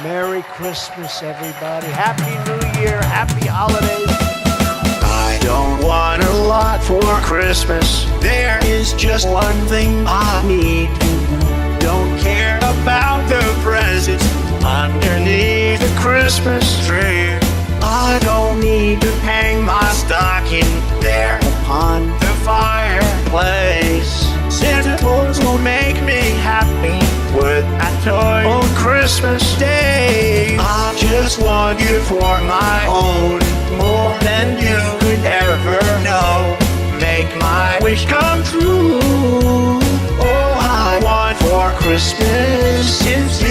Merry Christmas, everybody. Happy New Year. Happy holidays. I don't want a lot for Christmas. There is just one thing I need. Don't care about the presents underneath the Christmas tree. I don't need to hang my stocking there upon the fireplace. Santa Claus will make me happy with a toy on Christmas Day. I just want you for my own, more than you could ever know. Make my wish come true. All I want for Christmas is you.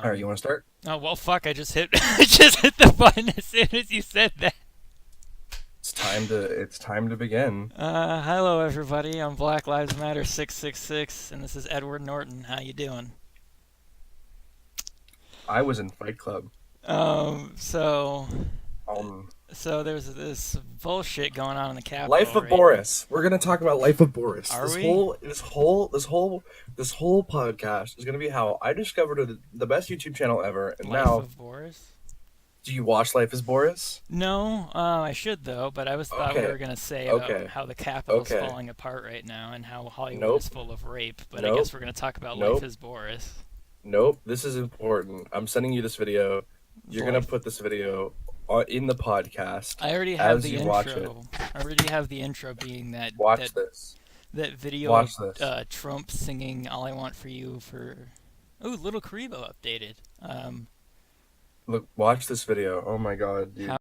Alright, you want to start? Oh, well, fuck, I just hit the button as soon as you said that. It's time to begin. Hello, everybody. I'm Black Lives Matter 666, and this is Edward Norton. How you doing? I was in Fight Club. So there's this bullshit going on in the Capitol. Life of Boris. We're gonna talk about Life of Boris. Are this we? whole podcast is gonna be how I discovered the best YouTube channel ever, and Life now. of Boris? Do you watch Life is Boris? No, I should though. But I thought we were gonna say about how the Capitol's falling apart right now and how Hollywood is full of rape. But I guess we're gonna talk about Life is Boris. Nope. This is important. I'm sending you this video. You're gonna put this video in the podcast. I already have the intro. I already have the intro being that. That video of Trump singing "All I Want for You" for. Ooh, Little Karibo updated. Look, watch this video. Oh my god, dude.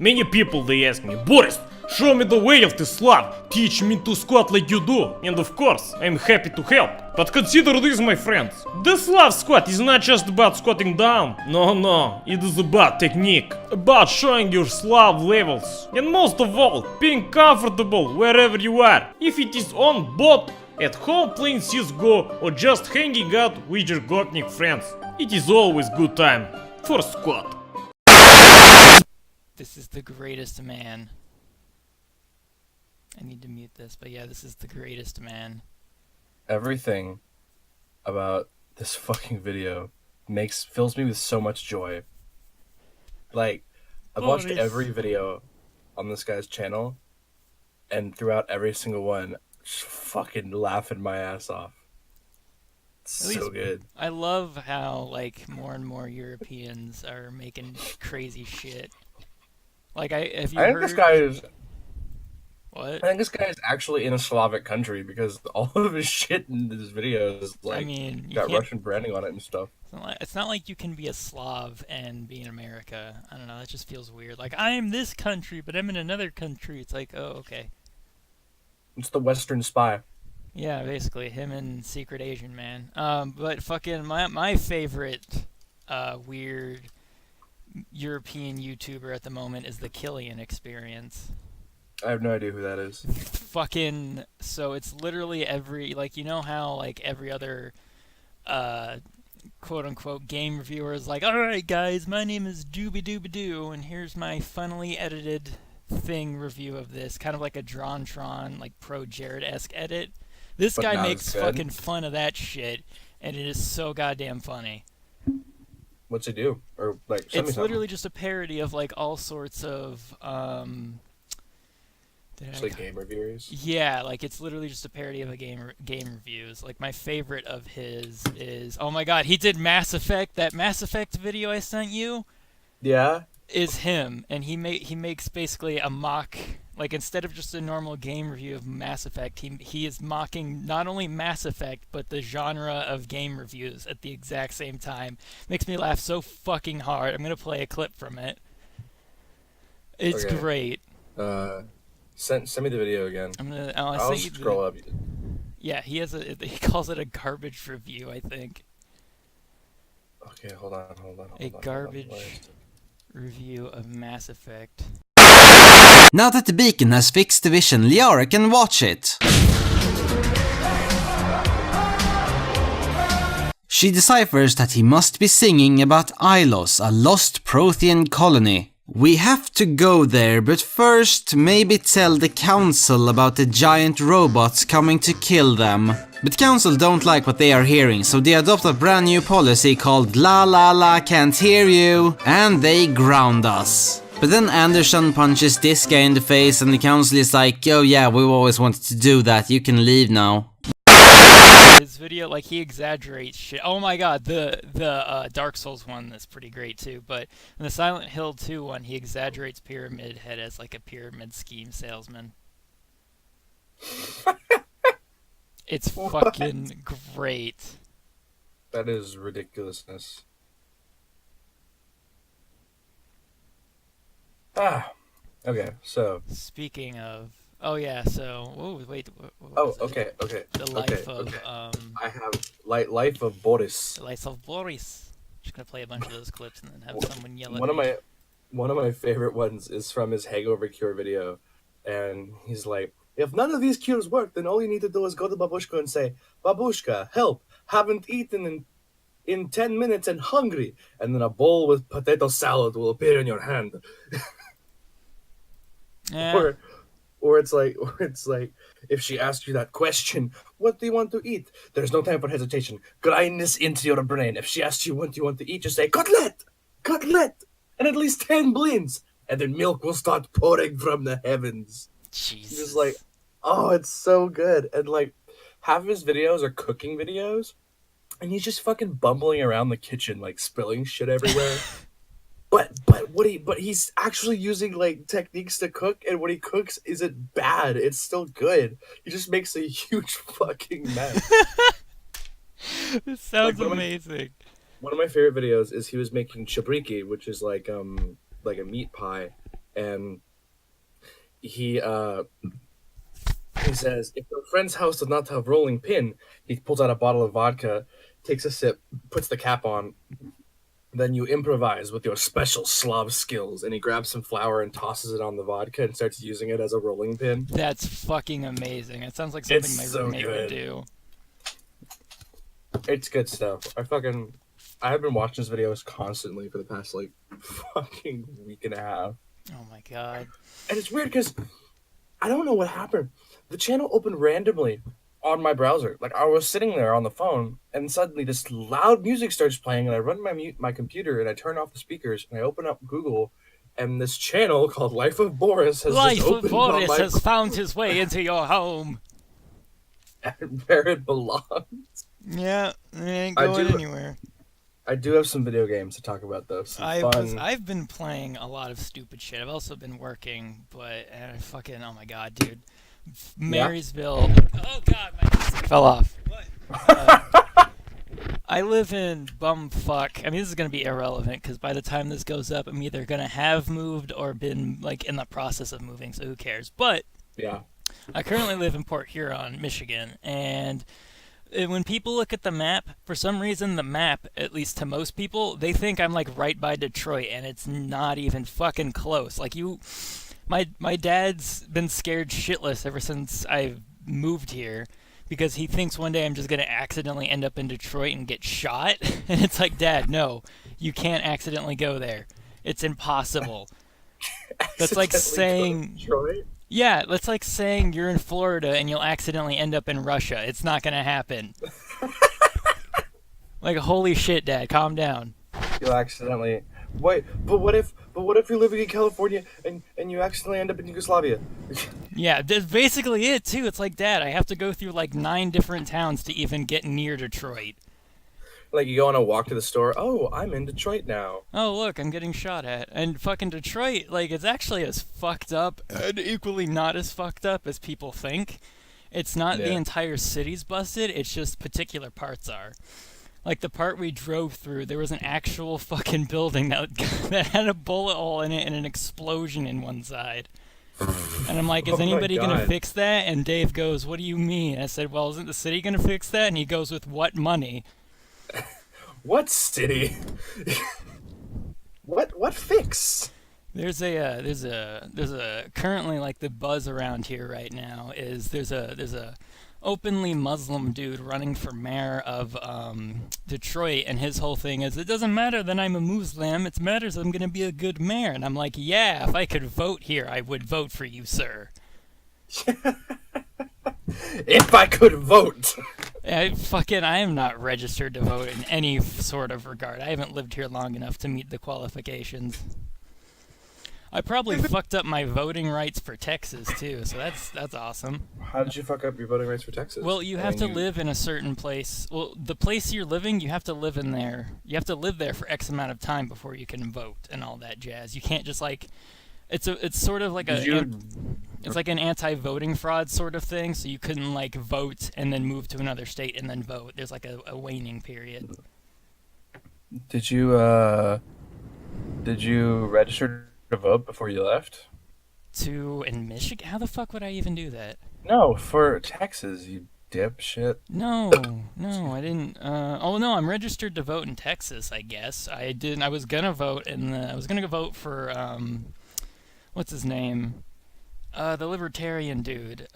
Many people they ask me, Boris, show me the way of this love, teach me to squat like you do, and of course, I'm happy to help. But consider this, my friends, this love squat is not just about squatting down, no, it is about technique, about showing your love levels, and most of all, being comfortable wherever you are, if it is on boat, at home playing CSGO, or just hanging out with your gopnik friends. It is always good time for squat. This is the greatest man. I need to mute this, but yeah, this is the greatest man. Everything about this fucking video fills me with so much joy. Like, I've watched every video on this guy's channel, and throughout every single one, just fucking laughing my ass off. It's so good. I love how, like, more and more Europeans are making crazy shit. Like, I think this guy is... What? I think this guy is actually in a Slavic country because all of his shit in his videos, like, got Russian branding on it and stuff. It's not like you can be a Slav and be in America. I don't know, that just feels weird. Like, I am this country, but I'm in another country. It's like, oh, okay. It's the Western Spy. Yeah, basically, him and Secret Asian Man. But fucking, my favorite, weird European YouTuber at the moment is the Killian Experience. I have no idea who that is. Fucking, so it's literally like, you know how, like, every other, quote-unquote game reviewer is like, alright guys, my name is Doobie-Doobie-Doo, and here's my funnily edited thing review of this, kind of like a Drontron, like, Pro Jared-esque edit. This guy makes fucking fun of that shit, and it is so goddamn funny. What's he do? Or, like, it's literally just a parody of, like, all sorts of, like game reviews? Yeah, like, it's literally just a parody of a game reviews. Like, my favorite of his is... Oh my god, he did Mass Effect. That Mass Effect video I sent you? Yeah? Is him. And he makes basically a mock... Like, instead of just a normal game review of Mass Effect, he is mocking not only Mass Effect, but the genre of game reviews at the exact same time. Makes me laugh so fucking hard. I'm gonna play a clip from it. It's great. Send me the video again. I'll scroll up. Yeah, he calls it a garbage review, I think. Okay, hold on. A garbage review of Mass Effect. Now that the beacon has fixed the vision, Liara can watch it. She deciphers that he must be singing about Ilos, a lost Prothean colony, We have to go there, but first maybe tell the council about the giant robots coming to kill them. But council don't like what they are hearing, so they adopt a brand new policy called La La La Can't Hear You, and they ground us. But then Anderson punches this guy in the face and the council is like, oh yeah, we've always wanted to do that, you can leave now. His video, like, he exaggerates shit. Oh my god, the Dark Souls one is pretty great too, but in the Silent Hill 2 one, he exaggerates Pyramid Head as like a pyramid scheme salesman. It's fucking great. That is ridiculousness. Okay, so... Speaking of... Oh yeah, so... Oh, wait. Okay. The life of... Okay. I have Life of Boris. The life of Boris. Just gonna play a bunch of those clips and then have someone yell at me. me. One of my favorite ones is from his hangover cure video. And he's like, if none of these cures work, then all you need to do is go to Babushka and say, Babushka, help! Haven't eaten in 10 minutes and hungry! And then a bowl with potato salad will appear in your hand. Yeah. Or it's like, if she asks you that question, what do you want to eat? There's no time for hesitation. Grind this into your brain. If she asks you what you want to eat, just say, cutlet! And at least 10 blins! And then milk will start pouring from the heavens. Jesus. Just like, oh, it's so good. And like, half of his videos are cooking videos, and he's just fucking bumbling around the kitchen, like spilling shit everywhere. But he's actually using like techniques to cook, and when he cooks isn't bad. It's still good. He just makes a huge fucking mess. This sounds like, amazing. One of my favorite videos is he was making chabriki, which is like a meat pie, and he says if your friend's house does not have rolling pin, he pulls out a bottle of vodka, takes a sip, puts the cap on. Then you improvise with your special Slav skills, and he grabs some flour and tosses it on the vodka and starts using it as a rolling pin. That's fucking amazing. It sounds like something It's my so roommate would good. do. It's good stuff. I have been watching his videos constantly for the past like fucking week and a half. Oh my god. And it's weird because I don't know what happened. The channel opened randomly on my browser. Like, I was sitting there on the phone, and suddenly this loud music starts playing, and I run my computer, and I turn off the speakers, and I open up Google, and this channel called Life of Boris has Life just of opened Boris on my has found his way into your home. and where it belongs. Yeah, it ain't I going do- anywhere. I do have some video games to talk about, though. I've been playing a lot of stupid shit. I've also been working, but oh my god, dude. Marysville. Oh god, my music fell off. What? I live in bumfuck. I mean, this is gonna be irrelevant because by the time this goes up, I'm either gonna have moved or been like in the process of moving. So who cares? But Yeah. I currently live in Port Huron, Michigan, and when people look at the map, for some reason the map, at least to most people, they think I'm like right by Detroit, and it's not even fucking close. Like my dad's been scared shitless ever since I've moved here because he thinks one day I'm just gonna accidentally end up in Detroit and get shot. And it's like, Dad, no, you can't accidentally go there. It's impossible. That's like saying Detroit? Yeah, that's like saying you're in Florida and you'll accidentally end up in Russia. It's not gonna happen. Like, holy shit, Dad, calm down. You'll accidentally... Wait, but what if you're living in California and you accidentally end up in Yugoslavia? Yeah, that's basically it, too. It's like, Dad, I have to go through like 9 different towns to even get near Detroit. Like, you go on a walk to the store, oh, I'm in Detroit now. Oh, look, I'm getting shot at. And fucking Detroit, like, it's actually as fucked up, and equally not as fucked up as people think. It's not the entire city's busted, it's just particular parts are. Like, the part we drove through, there was an actual fucking building that had a bullet hole in it and an explosion in one side. And I'm like, is anybody gonna fix that? And Dave goes, what do you mean? I said, well, isn't the city gonna fix that? And he goes, with what money? What city? What fix? There's a currently like the buzz around here right now is there's a openly Muslim dude running for mayor of Detroit, and his whole thing is, it doesn't matter that I'm a Muslim, it matters I'm gonna be a good mayor. And I'm like, yeah, if I could vote here, I would vote for you, sir. If I could vote. I am not registered to vote in any sort of regard. I haven't lived here long enough to meet the qualifications. I probably fucked up my voting rights for Texas too, so that's awesome. How did you fuck up your voting rights for Texas? Well, you have to live in a certain place. Well, the place you're living, you have to live in there. You have to live there for X amount of time before you can vote and all that jazz. You can't just like, it's sort of like it's like an anti-voting fraud sort of thing. So you couldn't like vote and then move to another state and then vote. There's like a waning period. Did you register to vote before you left? In Michigan? How the fuck would I even do that? No, for Texas, you dipshit. No, I didn't. Oh no, I'm registered to vote in Texas. I guess I didn't. I was gonna vote I was gonna go vote for what's his name? The libertarian dude.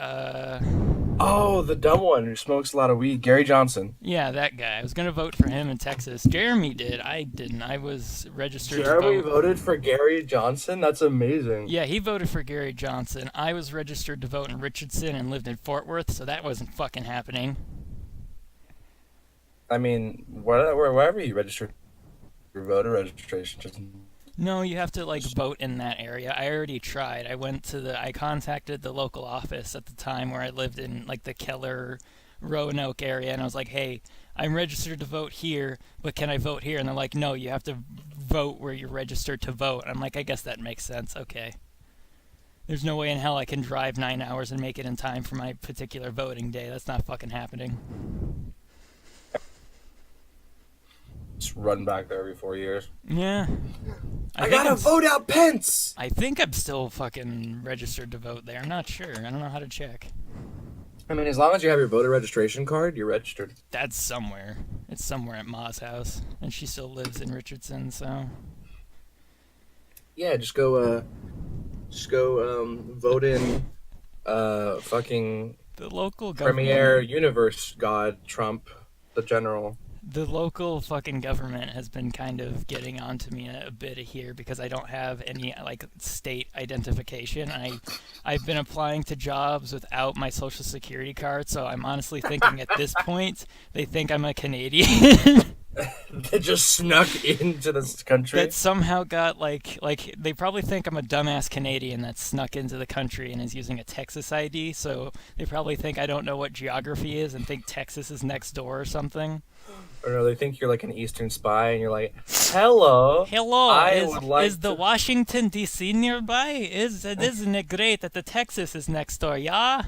Oh, the dumb one who smokes a lot of weed, Gary Johnson. Yeah, that guy. I was gonna vote for him in Texas. Jeremy did. I didn't. I was registered to Jeremy vote. voted for Gary Johnson? That's amazing. Yeah, he voted for Gary Johnson. I was registered to vote in Richardson and lived in Fort Worth, so that wasn't fucking happening. I mean, wherever you register your voter registration, just... No, you have to like vote in that area. I already tried. I contacted the local office at the time where I lived in like the Keller, Roanoke area, and I was like, hey, I'm registered to vote here, but can I vote here? And they're like, no, you have to vote where you're registered to vote. I'm like, I guess that makes sense. Okay. There's no way in hell I can drive 9 hours and make it in time for my particular voting day. That's not fucking happening. Just run back there every 4 years. Yeah. I gotta vote out Pence! I think I'm still fucking registered to vote there. I'm not sure. I don't know how to check. I mean, as long as you have your voter registration card, you're registered. That's somewhere. It's somewhere at Ma's house. And she still lives in Richardson, so... Yeah, just go vote in, fucking... The local government... Premier Universe God Trump, the general. The local fucking government has been kind of getting onto me a bit here because I don't have any like state identification. I've been applying to jobs without my social security card, so I'm honestly thinking at this point they think I'm a Canadian. They just snuck into this country. That somehow got like they probably think I'm a dumbass Canadian that snuck into the country and is using a Texas ID, so they probably think I don't know what geography is and think Texas is next door or something. Or no, they think you're like an Eastern spy, and you're like, hello. Is the Washington, D.C. nearby? Isn't it great that the Texas is next door, yeah?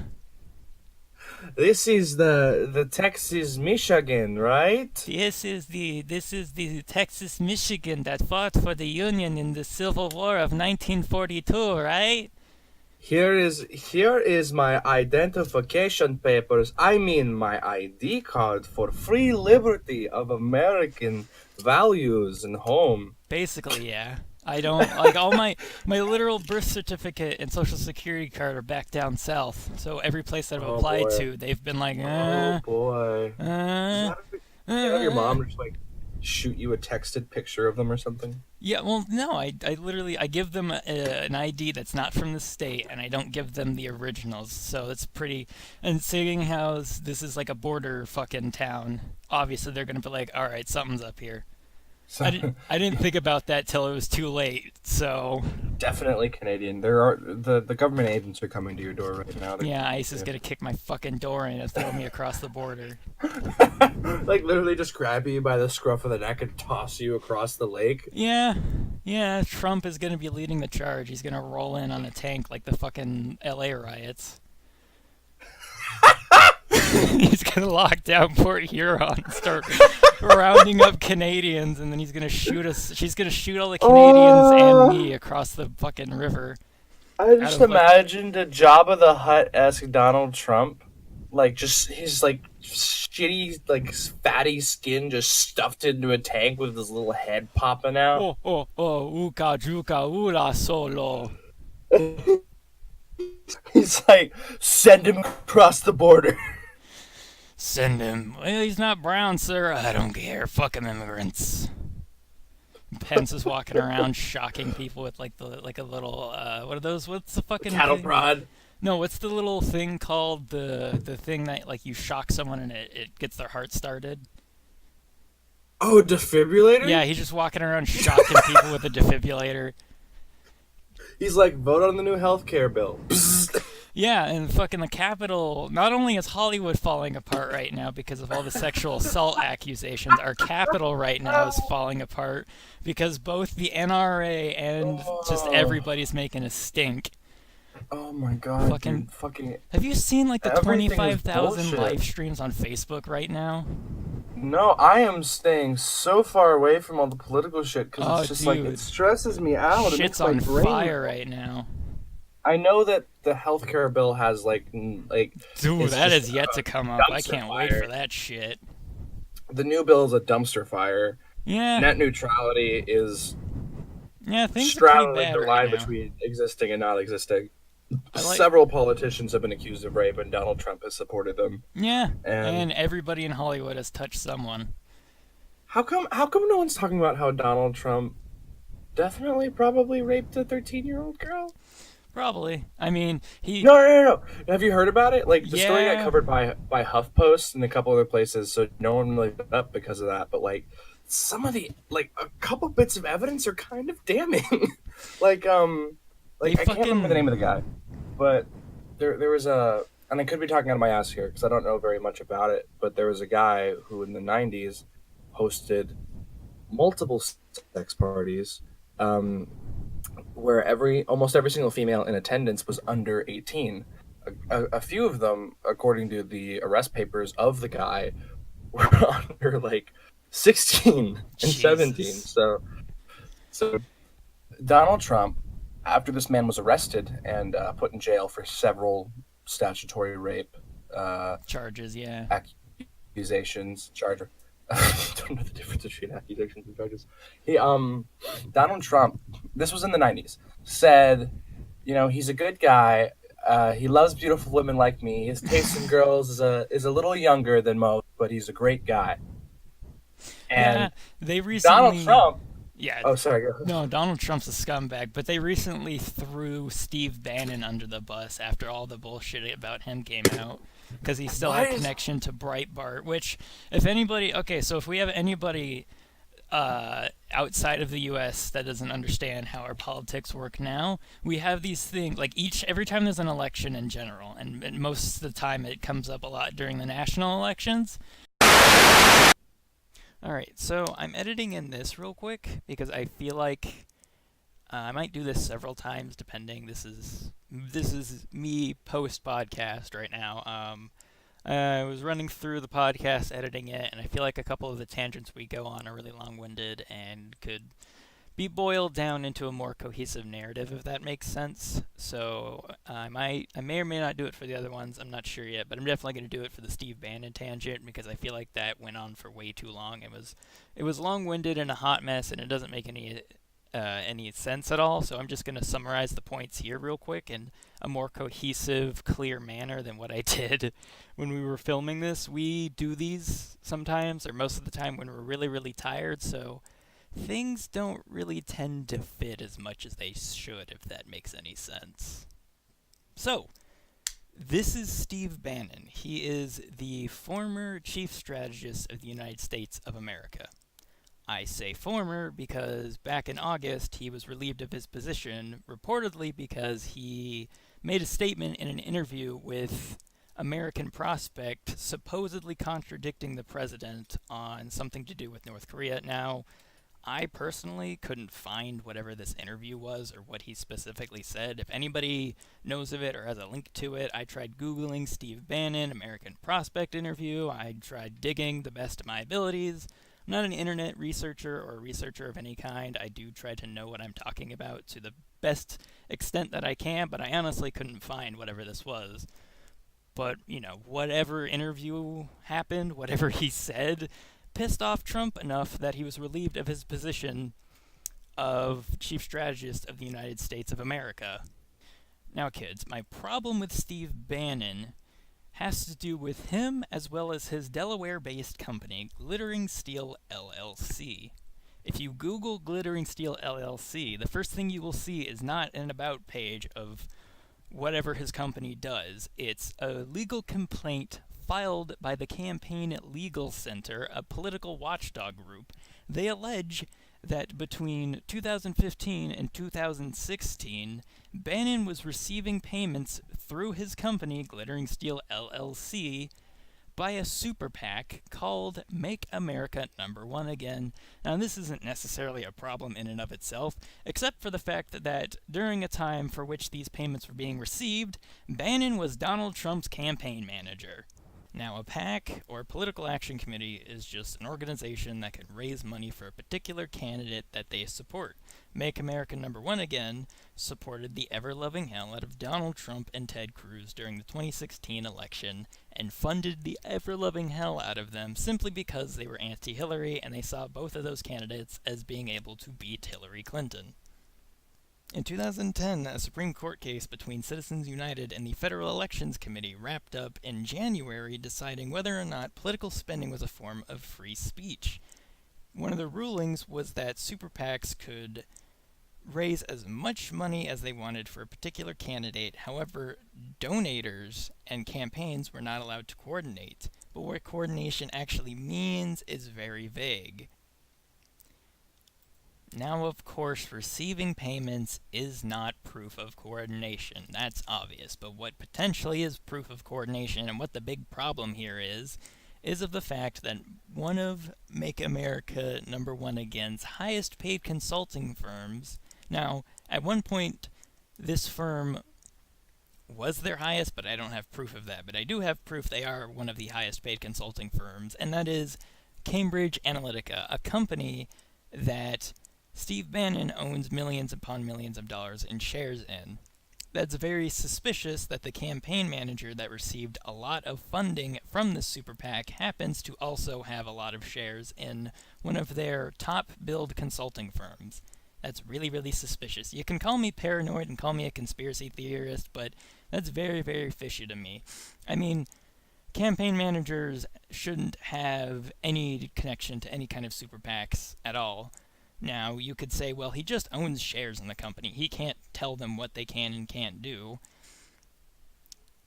This is the Texas, Michigan, right? This is the Texas, Michigan that fought for the Union in the Civil War of 1942, right? Here is my identification papers. I mean my ID card for free liberty of American values and home. Basically, yeah. I don't like all my literal birth certificate and social security card are back down south. So every place that I've applied to, they've been like, oh boy. Your mom just like shoot you a texted picture of them or something? Yeah, well, no, I literally give them an ID that's not from the state, and I don't give them the originals. So it's pretty. And seeing how this is like a border fucking town, obviously they're gonna be like, all right, something's up here. I didn't think about that till it was too late. So definitely Canadian. There are the government agents are coming to your door right now. Yeah, ICE is gonna kick my fucking door in and throw me across the border. Like literally just grab you by the scruff of the neck and toss you across the lake. Yeah. Trump is gonna be leading the charge. He's gonna roll in on a tank like the fucking LA riots. He's gonna lock down Port Huron and start rounding up Canadians, and then he's gonna shoot us. She's gonna shoot all the Canadians and me across the fucking river. I just imagined a Jabba the Hutt-esque Donald Trump, like just his like shitty like fatty skin just stuffed into a tank with his little head popping out. Uka Juka Ula Solo. He's like, send him across the border. Send him. Well, he's not brown, sir. I don't care. Fuck him, immigrants. Pence is walking around shocking people with like a little what are those? What's the fucking Cattle thing? prod. No, what's the little thing called? The thing that like you shock someone and it gets their heart started. Oh, a defibrillator? Yeah, he's just walking around shocking people with a defibrillator. He's like, vote on the new healthcare bill. Yeah, and fucking the Capitol, not only is Hollywood falling apart right now because of all the sexual assault accusations, our Capitol right now is falling apart because both the NRA and just everybody's making a stink. Oh my god, Fucking- dude, fucking... Have you seen like the Everything is 25,000 bullshit. live streams on Facebook right now? No, I am staying so far away from all the political shit because Oh, it's just like, dude. it stresses me out. It makes Shit's my on brain... fire right now. I know that the healthcare bill has like Dude, it's that just is yet to come up. I dumpster can't wait fire. for that shit. The new bill is a dumpster fire. Yeah, Net neutrality is yeah, things are straddling pretty bad the right line now. between existing and not existing. I like- Several politicians have been accused of rape, and Donald Trump has supported them. Yeah, And- and everybody in Hollywood has touched someone. How come no one's talking about how Donald Trump definitely probably raped a 13-year-old girl? Probably. I mean, he... No. Have you heard about it? Like, the story Yeah. got covered by HuffPost and a couple other places, so no one really put up because of that. But, like, some of the, like, a couple bits of evidence are kind of damning. like, They I can't remember fucking- the name of the guy, but there was a, and I could be talking out of my ass here because I don't know very much about it, but there was a guy who in the 90s hosted multiple sex parties, where almost every single female in attendance was under 18. A few of them, according to the arrest papers of the guy, were under like 16 and Jesus. 17. So Donald Trump, after this man was arrested and put in jail for several statutory rape Charges, yeah. accusations, I don't know the difference between accusations and charges. Donald Trump, this was in the 90s, said, he's a good guy. He loves beautiful women like me. His taste in girls is a little younger than most, but he's a great guy. And Yeah, they recently... Donald Trump. Yeah. Oh, sorry. Go ahead. No, Donald Trump's a scumbag, but they recently threw Steve Bannon under the bus after all the bullshit about him came out. Because he still had connection to Breitbart, which, if anybody... Okay, so if we have anybody outside of the U.S. that doesn't understand how our politics work now, we have these things, like every time there's an election in general, and most of the time it comes up a lot during the national elections. Alright, so I'm editing in this real quick, because I feel like I might do this several times, depending. This is me post-podcast right now. I was running through the podcast, editing it, and I feel like a couple of the tangents we go on are really long-winded and could be boiled down into a more cohesive narrative, if that makes sense. So I may or may not do it for the other ones. I'm not sure yet, but I'm definitely going to do it for the Steve Bannon tangent because I feel like that went on for way too long. It was long-winded and a hot mess, and it doesn't make any sense at all. So I'm just going to summarize the points here real quick in a more cohesive, clear manner than what I did when we were filming this. We do these sometimes, or most of the time, when we're really, really tired. So things don't really tend to fit as much as they should, if that makes any sense. So, this is Steve Bannon. He is the former chief strategist of the United States of America. I say former because back in August he was relieved of his position, reportedly because he made a statement in an interview with American Prospect supposedly contradicting the president on something to do with North Korea. Now, I personally couldn't find whatever this interview was or what he specifically said. If anybody knows of it or has a link to it, I tried Googling Steve Bannon, American Prospect interview. I tried digging the best of my abilities. I'm not an internet researcher or a researcher of any kind. I do try to know what I'm talking about to the best extent that I can, but I honestly couldn't find whatever this was. But, whatever interview happened, whatever he said, pissed off Trump enough that he was relieved of his position of Chief Strategist of the United States of America. Now, kids, my problem with Steve Bannon has to do with him as well as his Delaware-based company, Glittering Steel LLC. If you Google Glittering Steel LLC, the first thing you will see is not an about page of whatever his company does. It's a legal complaint filed by the Campaign Legal Center, a political watchdog group. They allege that between 2015 and 2016, Bannon was receiving payments through his company, Glittering Steel LLC, by a super PAC called Make America #1 Again. Now, this isn't necessarily a problem in and of itself, except for the fact that during a time for which these payments were being received, Bannon was Donald Trump's campaign manager. Now, a PAC, or Political Action Committee, is just an organization that can raise money for a particular candidate that they support. Make America #1 Again supported the ever-loving hell out of Donald Trump and Ted Cruz during the 2016 election, and funded the ever-loving hell out of them simply because they were anti-Hillary and they saw both of those candidates as being able to beat Hillary Clinton. In 2010, a Supreme Court case between Citizens United and the Federal Elections Committee wrapped up in January, deciding whether or not political spending was a form of free speech. One of the rulings was that super PACs could raise as much money as they wanted for a particular candidate. However, donators and campaigns were not allowed to coordinate. But what coordination actually means is very vague. Now, of course, receiving payments is not proof of coordination. That's obvious. But what potentially is proof of coordination, and what the big problem here is of the fact that one of Make America #1 Again's highest paid consulting firms. Now, at one point, this firm was their highest, but I don't have proof of that. But I do have proof they are one of the highest paid consulting firms, and that is Cambridge Analytica, a company that Steve Bannon owns millions upon millions of dollars in shares in. That's very suspicious that the campaign manager that received a lot of funding from the super PAC happens to also have a lot of shares in one of their top-billed consulting firms. That's really, really suspicious. You can call me paranoid and call me a conspiracy theorist, but that's very, very fishy to me. I mean, campaign managers shouldn't have any connection to any kind of super PACs at all. Now, you could say, well, he just owns shares in the company. He can't tell them what they can and can't do.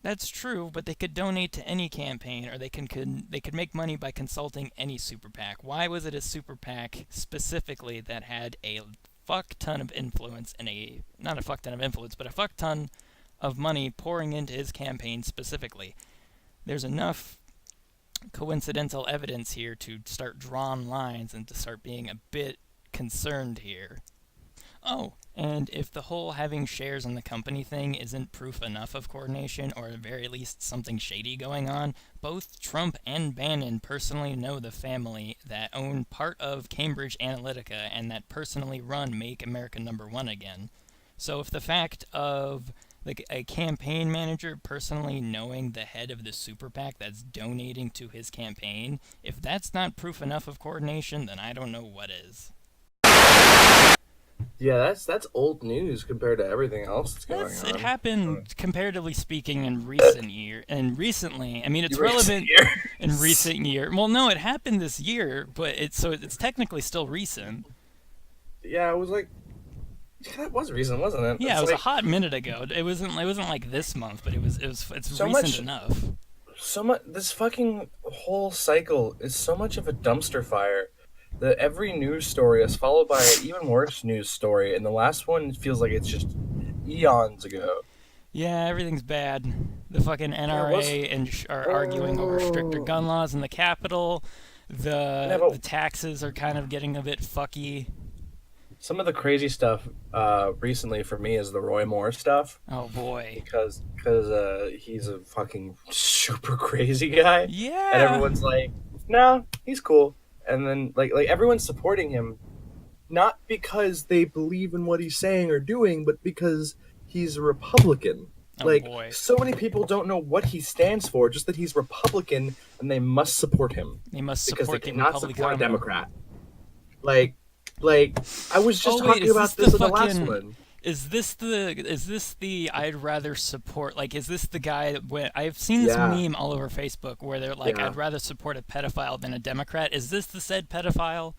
That's true, but they could donate to any campaign, or they could make money by consulting any super PAC. Why was it a super PAC specifically that had a fuck ton of influence and not a fuck ton of influence, but a fuck ton of money pouring into his campaign specifically? There's enough coincidental evidence here to start drawing lines and to start being a bit concerned here. Oh, and if the whole having shares in the company thing isn't proof enough of coordination, or at very least something shady going on, both Trump and Bannon personally know the family that own part of Cambridge Analytica and that personally run Make America #1 Again. So if the fact of a campaign manager personally knowing the head of the super PAC that's donating to his campaign, if that's not proof enough of coordination, then I don't know what is. Yeah, that's old news compared to everything else that's going on. It happened, comparatively speaking, in recent year. And recently, I mean, it's relevant in recent year. Well, no, it happened this year, but it's technically still recent. Yeah, it was like, that was recent, wasn't it? Yeah, it was like a hot minute ago. It wasn't like this month, but it's so recent enough. So much. This fucking whole cycle is so much of a dumpster fire. That every news story is followed by an even worse news story, and the last one feels like it's just eons ago. Yeah, everything's bad. The fucking NRA are arguing over stricter gun laws in the Capitol. The taxes are kind of getting a bit fucky. Some of the crazy stuff recently for me is the Roy Moore stuff. Oh boy, because he's a fucking super crazy guy. Yeah, and everyone's like, no, he's cool. And then, like everyone's supporting him, not because they believe in what he's saying or doing, but because he's a Republican. Like, boy. so many people don't know what he stands for, just that he's Republican, and they must support him. They must because support they the cannot support a Republicano. Democrat. Like, I was just Oh, wait, talking is about this this the in the last fucking- one. Is this the I'd rather support, like, is this the guy that went, I've seen this Yeah. meme all over Facebook where they're like, Yeah. I'd rather support a pedophile than a Democrat. Is this the said pedophile?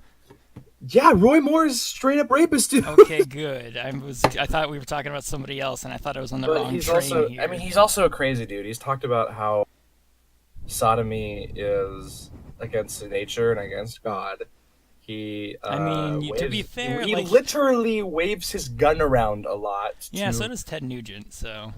Yeah, Roy Moore is straight up rapist, dude. Okay, good. I thought we were talking about somebody else, and I thought I was on the But wrong he's train also, here. I mean, he's also a crazy dude. He's talked about how sodomy is against nature and against God. He, I mean, to be waves- fair, he like- literally waves his gun around a lot. Yeah, to- so does Ted Nugent, so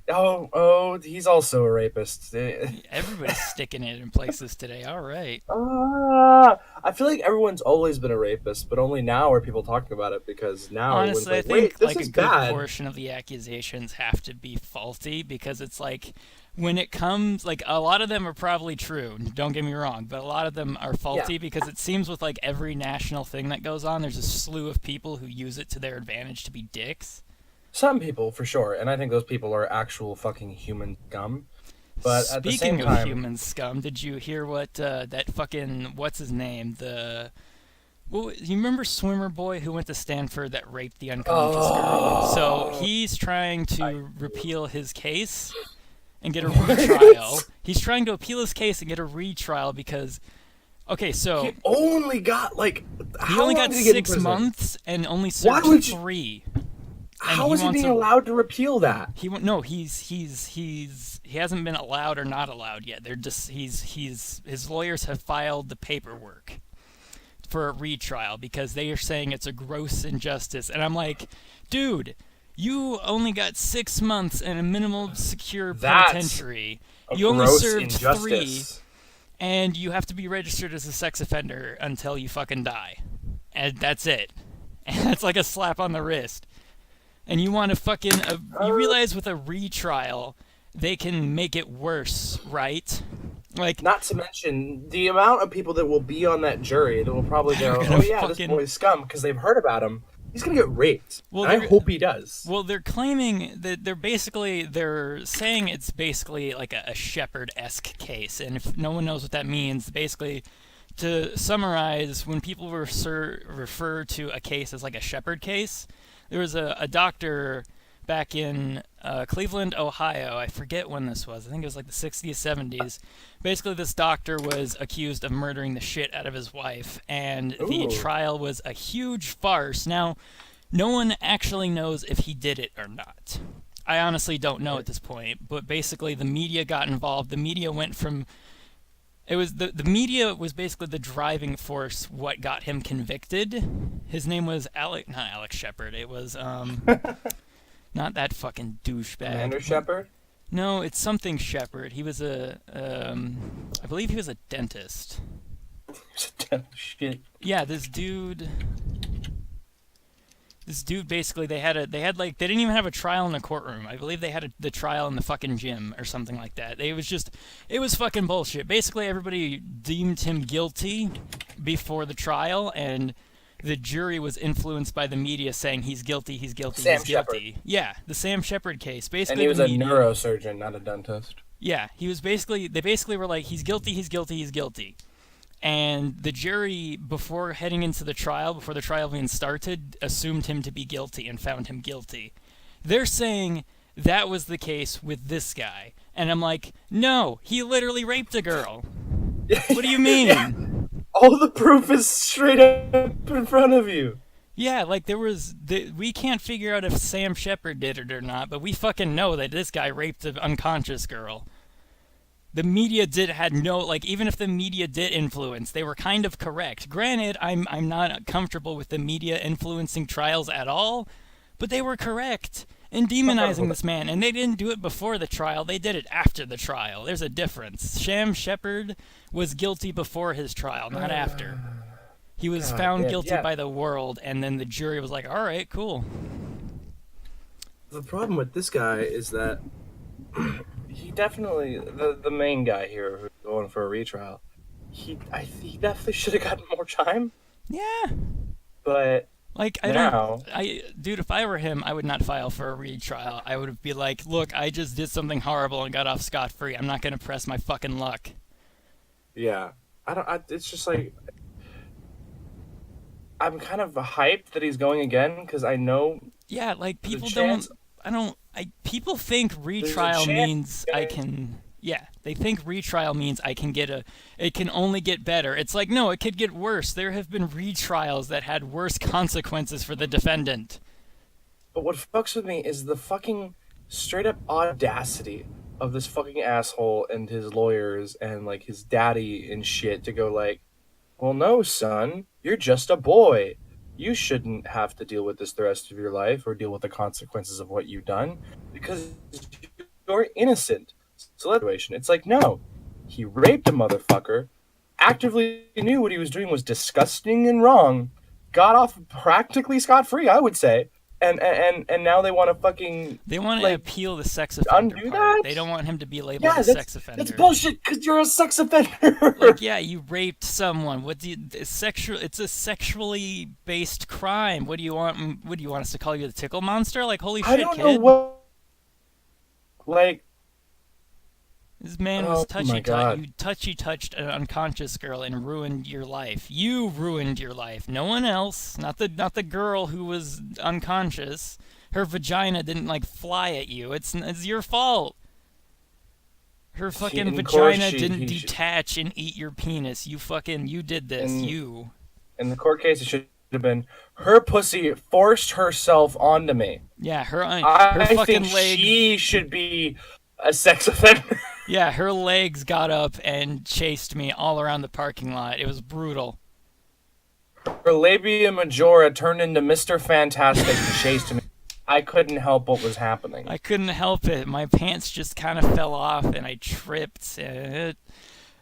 Oh, he's also a rapist. everybody's sticking it in places today. All right. I feel like everyone's always been a rapist, but only now are people talking about it because now everyone's Honestly, I like, think wait, this like is a good bad. portion of the accusations have to be faulty because it's like when it comes, like a lot of them are probably true. Don't get me wrong, but a lot of them are faulty Yeah. because it seems with like every national thing that goes on, there's a slew of people who use it to their advantage to be dicks. Some people, for sure, and I think those people are actual fucking human scum. But at the Speaking same of time, human scum, did you hear what that fucking what's his name? Well, you remember Swimmer Boy who went to Stanford that raped the unconscious girl? So he's trying to repeal his case and get a retrial. He's trying to appeal his case and get a retrial because, okay, so he only got like he how only long got did he get in 6 prison? months and only Why served would you- 3. How he is he wants being a- allowed to repeal that? He hasn't been allowed or not allowed yet. They're just his lawyers have filed the paperwork for a retrial because they are saying it's a gross injustice. And I'm like, dude, you only got 6 months and a minimal secure That's penitentiary. A You only gross served 3, injustice. and you have to be registered as a sex offender until you fucking die. And that's it. And that's like a slap on the wrist. And you want to fucking... you realize with a retrial, they can make it worse, right? Like, Not to mention the amount of people that will be on that jury that will probably go, gonna "Oh yeah, this fucking- boy's scum," because they've heard about him. He's gonna get raped. Well, and I they're- hope he does. well, they're claiming that they're saying it's basically like a Sheppard-esque case. And if no one knows what that means, basically, to summarize, when people refer to a case as like a Sheppard case, there was a doctor back in Cleveland, Ohio. I forget when this was. I think it was like the 60s, 70s. Basically, this doctor was accused of murdering the shit out of his wife, and the Ooh. trial was a huge farce. Now, no one actually knows if he did it or not. I honestly don't know at this point, but basically the media got involved. The media went from... It was the media was basically the driving force what got him convicted. His name was not Alex Sheppard. It was not that fucking douchebag. Commander Sheppard. No, it's something Sheppard. He was I believe he was a dentist. Shit. Yeah, this dude basically they didn't even have a trial in a courtroom. I believe they had the trial in the fucking gym or something like that. It was fucking bullshit. Basically everybody deemed him guilty before the trial, and the jury was influenced by the media saying he's guilty, he's guilty, Sam he's guilty. Yeah, the Sam Sheppard case. Basically And he was the a media- neurosurgeon, not a dentist. Yeah, they basically were like, he's guilty, he's guilty, he's guilty. And the jury, before heading into the trial, before the trial even started, assumed him to be guilty and found him guilty. They're saying that was the case with this guy. And I'm like, no, he literally raped a girl. What do you mean? Yeah. All the proof is straight up in front of you. Yeah, like we can't figure out if Sam Sheppard did it or not, but we fucking know that this guy raped an unconscious girl. The media had no, like, even if the media did influence, they were kind of correct. Granted, I'm not comfortable with the media influencing trials at all, but they were correct in demonizing this man, and they didn't do it before the trial, they did it after the trial. There's a difference. Sam Sheppard was guilty before his trial, not after. He was found damn, guilty yeah. by the world, and then the jury was like, alright, cool. The problem with this guy is that he definitely, the main guy here who's going for a retrial, he definitely should have gotten more time. Yeah. But Like, Now- dude, if I were him, I would not file for a retrial. I would be like, look, I just did something horrible and got off scot-free. I'm not gonna press my fucking luck. Yeah. It's just like, I'm kind of hyped that he's going again, because I know... Yeah, like, people chance- people think retrial chance, means I guys. can... Yeah, they think retrial means it can only get better. It's like, no, it could get worse. There have been retrials that had worse consequences for the defendant. But what fucks with me is the fucking straight up audacity of this fucking asshole and his lawyers and like his daddy and shit to go like, well, no, son, you're just a boy. You shouldn't have to deal with this the rest of your life or deal with the consequences of what you've done because you're innocent. Situation. It's like, no, he raped a motherfucker, actively knew what he was doing was disgusting and wrong, got off practically scot-free, I would say, and now they want to fucking... They want to like, appeal the sex offender undo part. that? They don't want him to be labeled a sex offender. That's bullshit, because you're a sex offender! Like, yeah, you raped someone. It's a sexually based crime. What do you want? What do you want us to call you, the tickle monster? Like, holy shit, I don't kid. know what... Like... This man was Oh my God. You touched an unconscious girl and ruined your life. You ruined your life. No one else. Not the girl who was unconscious. Her vagina didn't like fly at you. It's your fault. Her fucking vagina didn't detach and eat your penis. You did this. You. In the court case, it should have been, her pussy forced herself onto me. Yeah, her I fucking think legs. she should be a sex offender. Yeah, her legs got up and chased me all around the parking lot. It was brutal. Her labia majora turned into Mr. Fantastic and chased me. I couldn't help what was happening. I couldn't help it. My pants just kind of fell off and I tripped. You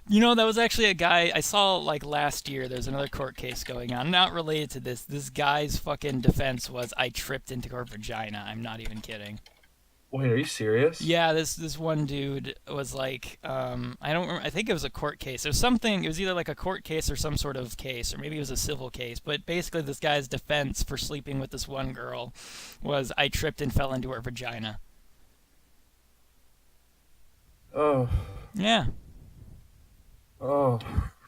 know, that was actually a guy I saw like last year. There's another court case going on. Not related to this. This guy's fucking defense was I tripped into her vagina. I'm not even kidding. Wait, are you serious? Yeah, this one dude was like, I don't remember, I think it was a court case. It was something, it was either like a court case or some sort of case, or maybe it was a civil case, but basically this guy's defense for sleeping with this one girl was, I tripped and fell into her vagina. Oh. Yeah. Oh.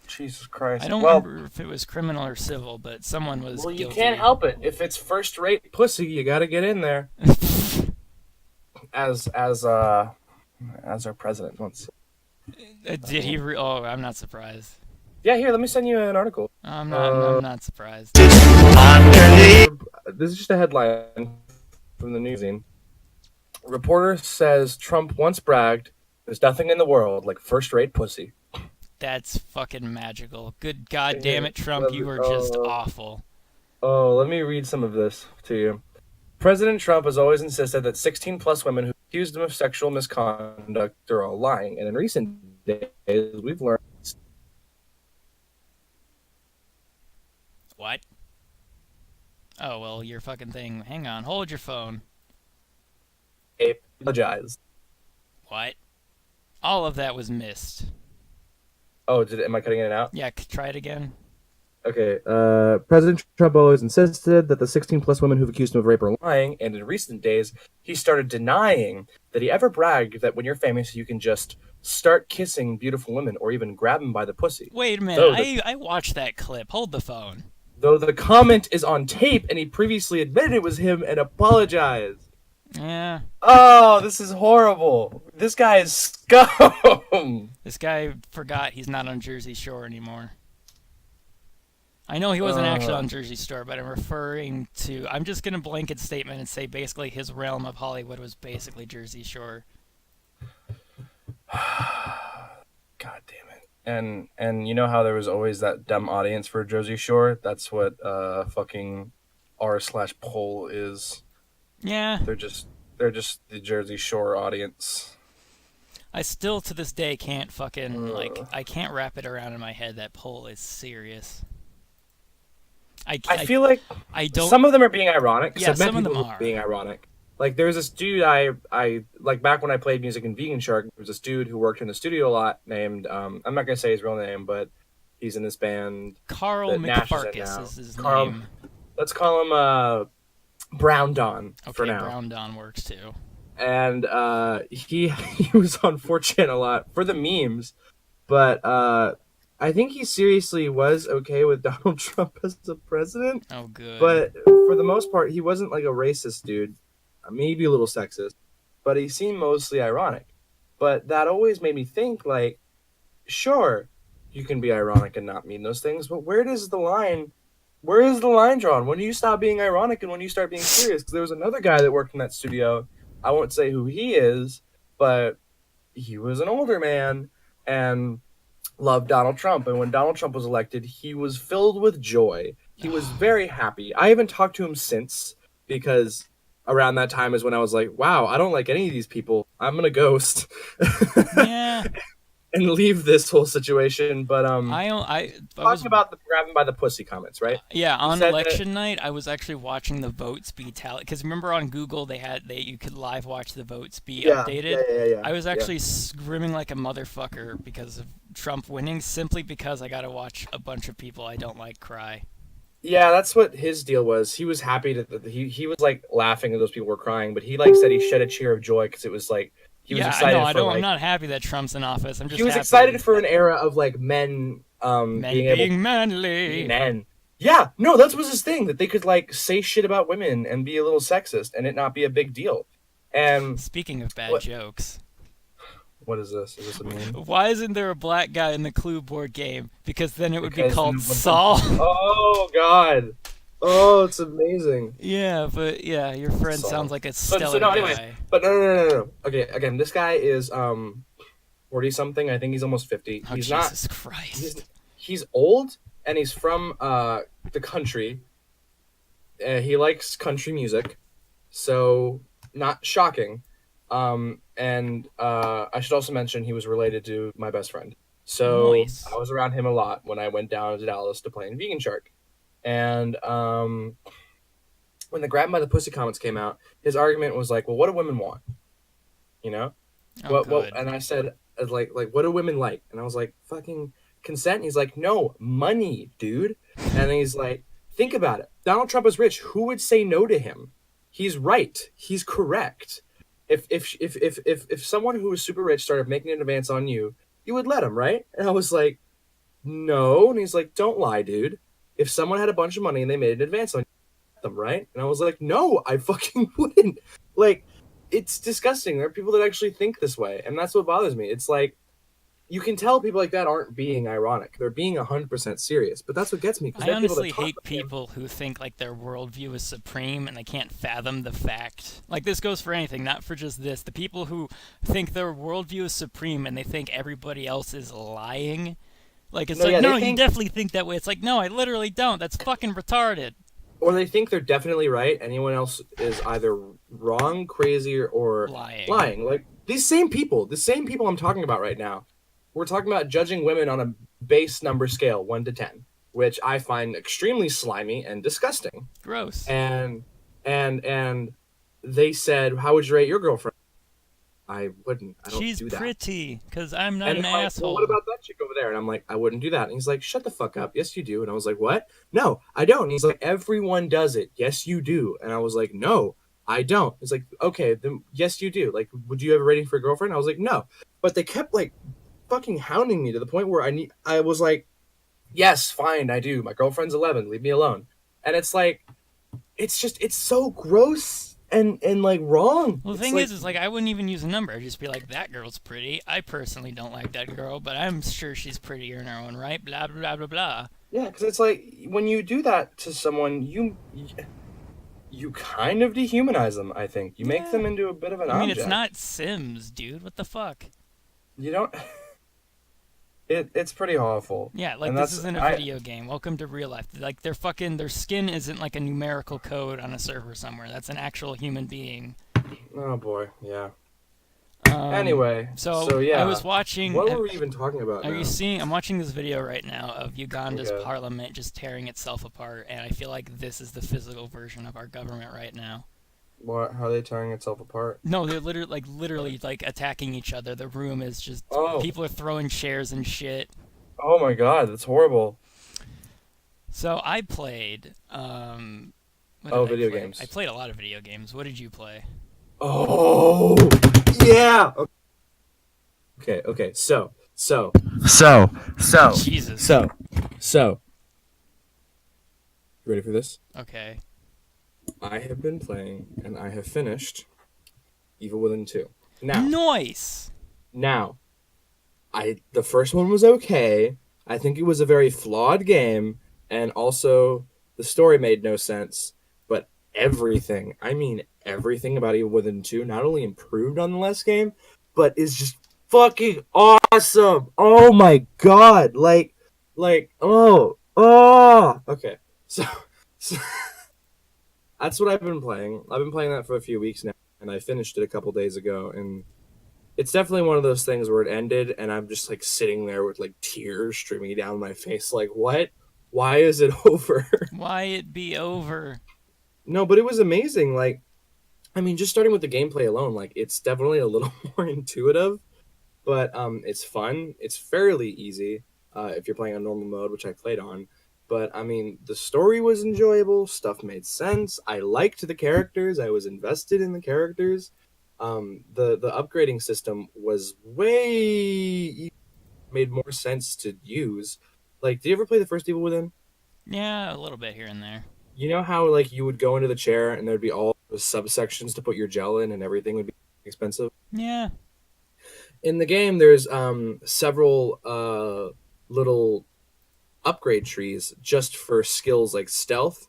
Jesus Christ. I don't remember if it was criminal or civil, but someone was Well, you guilty. can't help it. If it's first-rate pussy, you gotta get in there. As our president once. Did he? Oh, I'm not surprised. Yeah, here, let me send you an article. I'm not surprised. This is just a headline from the newsine. Reporter says Trump once bragged, "There's nothing in the world like first-rate pussy." That's fucking magical. Good God damn it, Trump, you are just awful. Oh, let me read some of this to you. President Trump has always insisted that 16-plus women who accused him of sexual misconduct are all lying, and in recent days, we've learned... What? Oh, well, your fucking thing. Hang on, hold your phone. Apologize. What? All of that was missed. Oh, am I cutting it out? Yeah, try it again. Okay, President Trump always insisted that the 16-plus women who've accused him of rape are lying, and in recent days, he started denying that he ever bragged that when you're famous, you can just start kissing beautiful women or even grab them by the pussy. Wait a minute, I watched that clip. Hold the phone. Though the comment is on tape, and he previously admitted it was him and apologized. Yeah. Oh, this is horrible. This guy is scum. This guy forgot he's not on Jersey Shore anymore. I know he wasn't actually on Jersey Shore, but I'm referring to... I'm just going to blanket statement and say basically his realm of Hollywood was basically Jersey Shore. God damn it. And you know how there was always that dumb audience for Jersey Shore? That's what fucking r/pol is. Yeah. They're just the Jersey Shore audience. I still to this day can't fucking I can't wrap it around in my head that poll is serious. I feel like I don't. Some of them are being ironic. Yeah, some of them are being ironic. Like there's this dude I like back when I played music in Vegan Shark. There was this dude who worked in the studio a lot named I'm not gonna say his real name, but he's in this band. Carl that Nash is in McFarkus now. is his Carl, name. let's call him Brown Don for Okay, now. Brown Don works too. And he was on 4chan a lot for the memes, but I think he seriously was okay with Donald Trump as the president. Oh, good. But for the most part, he wasn't like a racist dude, maybe a little sexist, but he seemed mostly ironic. But that always made me think, like, sure, you can be ironic and not mean those things, but where is the line drawn? When do you stop being ironic and when do you start being serious? Because there was another guy that worked in that studio. I won't say who he is, but he was an older man and loved Donald Trump. And when Donald Trump was elected, he was filled with joy. He was very happy. I haven't talked to him since because around that time is when I was like, wow, I don't like any of these people. I'm going to ghost. Yeah. And leave this whole situation, but I was talking about the grabbing by the pussy comments, right? Yeah, on said election night, I was actually watching the votes be tallied. Because remember on Google, you could live watch the votes be updated. Yeah. I was actually screaming like a motherfucker because of Trump winning, simply because I got to watch a bunch of people I don't like cry. Yeah, that's what his deal was. He was happy that he was like laughing and those people were crying, but he like said he shed a tear of joy because it was like he was excited. I'm not happy that Trump's in office. I'm just. He was happy excited for an era of like men being manly. Men. Yeah, no, that was his thing, that they could like say shit about women and be a little sexist and it not be a big deal. And Speaking of bad jokes. What is this? Is this a meme? Why isn't there a black guy in the Clue board game? Because then it would be called Saul. Oh God. Oh, it's amazing. Yeah, but yeah, your friend sounds like a stellar guy. But no. Okay, again, this guy is 40 something. I think he's almost 50. Oh, he's Jesus Christ. He's old and he's from the country. He likes country music, so not shocking. And I should also mention he was related to my best friend. So nice. I was around him a lot when I went down to Dallas to play in Vegan Shark. And when the grab by the pussy comments came out, his argument was like, well, what do women want? You know? What? And I said, like, what do women like? And I was like, fucking consent. And he's like, no, money, dude. And he's like, think about it. Donald Trump is rich. Who would say no to him? He's right. He's correct. If someone who was super rich started making an advance on you, you would let him, right? And I was like, no. And he's like, don't lie, dude. If someone had a bunch of money and they made an advance on them, right? And I was like, no, I fucking wouldn't. Like, it's disgusting. There are people that actually think this way, and that's what bothers me. It's like, you can tell people like that aren't being ironic. They're being 100% serious, but that's what gets me. I honestly hate people who think like their worldview is supreme and they can't fathom the fact. Like, this goes for anything, not for just this. The people who think their worldview is supreme and they think everybody else is lying. Like, it's you definitely think that way. It's like, no, I literally don't. That's fucking retarded. Or they think they're definitely right. Anyone else is either wrong, crazy, or lying. Like, the same people I'm talking about right now. We're talking about judging women on a base number scale, 1 to 10, which I find extremely slimy and disgusting. Gross. And they said, how would you rate your girlfriend? I wouldn't. I don't She's do that. pretty, because I'm not and an asshole. Well, what about that chick over there? And I'm like, I wouldn't do that. And he's like, shut the fuck up. Yes, you do. And I was like, what? No, I don't. And he's like, everyone does it. Yes, you do. And I was like, no, I don't. He's like, okay, then yes, you do. Like, would you have a rating for a girlfriend? I was like, no. But they kept like fucking hounding me to the point where I was like, yes, fine, I do. My girlfriend's 11. Leave me alone. And it's like, it's so gross. And like wrong. Well, the thing is like I wouldn't even use a number. I'd just be like, that girl's pretty. I personally don't like that girl, but I'm sure she's prettier in her own right. Blah blah blah blah. Yeah, because it's like when you do that to someone, you kind of dehumanize them. I think you make them into a bit of an object. I mean, it's not Sims, dude. What the fuck? You don't. It's pretty awful. Yeah, like this isn't a video game. Welcome to real life. Like their skin isn't like a numerical code on a server somewhere. That's an actual human being. Oh boy, yeah. Anyway, so yeah. I was watching. What were we even talking about? Are you seeing? I'm watching this video right now of Uganda's parliament just tearing itself apart, and I feel like this is the physical version of our government right now. What? How are they tearing itself apart? No, they're literally attacking each other. The room is just people are throwing chairs and shit. Oh my god, that's horrible. So I played. What Oh, did I video play? games. I played a lot of video games. What did you play? Oh, yeah. Okay. So. Jesus. You ready for this? Okay. I have been playing, and I have finished Evil Within 2. Nice. Now, the first one was okay. I think it was a very flawed game, and also the story made no sense. But everything, I mean everything about Evil Within 2 not only improved on the last game, but is just fucking awesome. Oh my god. Okay. So that's what I've been playing. I've been playing that for a few weeks now, and I finished it a couple days ago, and it's definitely one of those things where it ended, and I'm just like sitting there with like tears streaming down my face. Like, what? Why is it over? Why it be over? No, but it was amazing. Like, I mean, just starting with the gameplay alone, like it's definitely a little more intuitive, but it's fun. It's fairly easy if you're playing on normal mode, which I played on. But I mean, the story was enjoyable. Stuff made sense. I liked the characters. I was invested in the characters. The upgrading system was made more sense to use. Like, did you ever play the first Evil Within? Yeah, a little bit here and there. You know how like you would go into the chair and there'd be all the subsections to put your gel in, and everything would be expensive. Yeah. In the game, there's several little upgrade trees just for skills like stealth,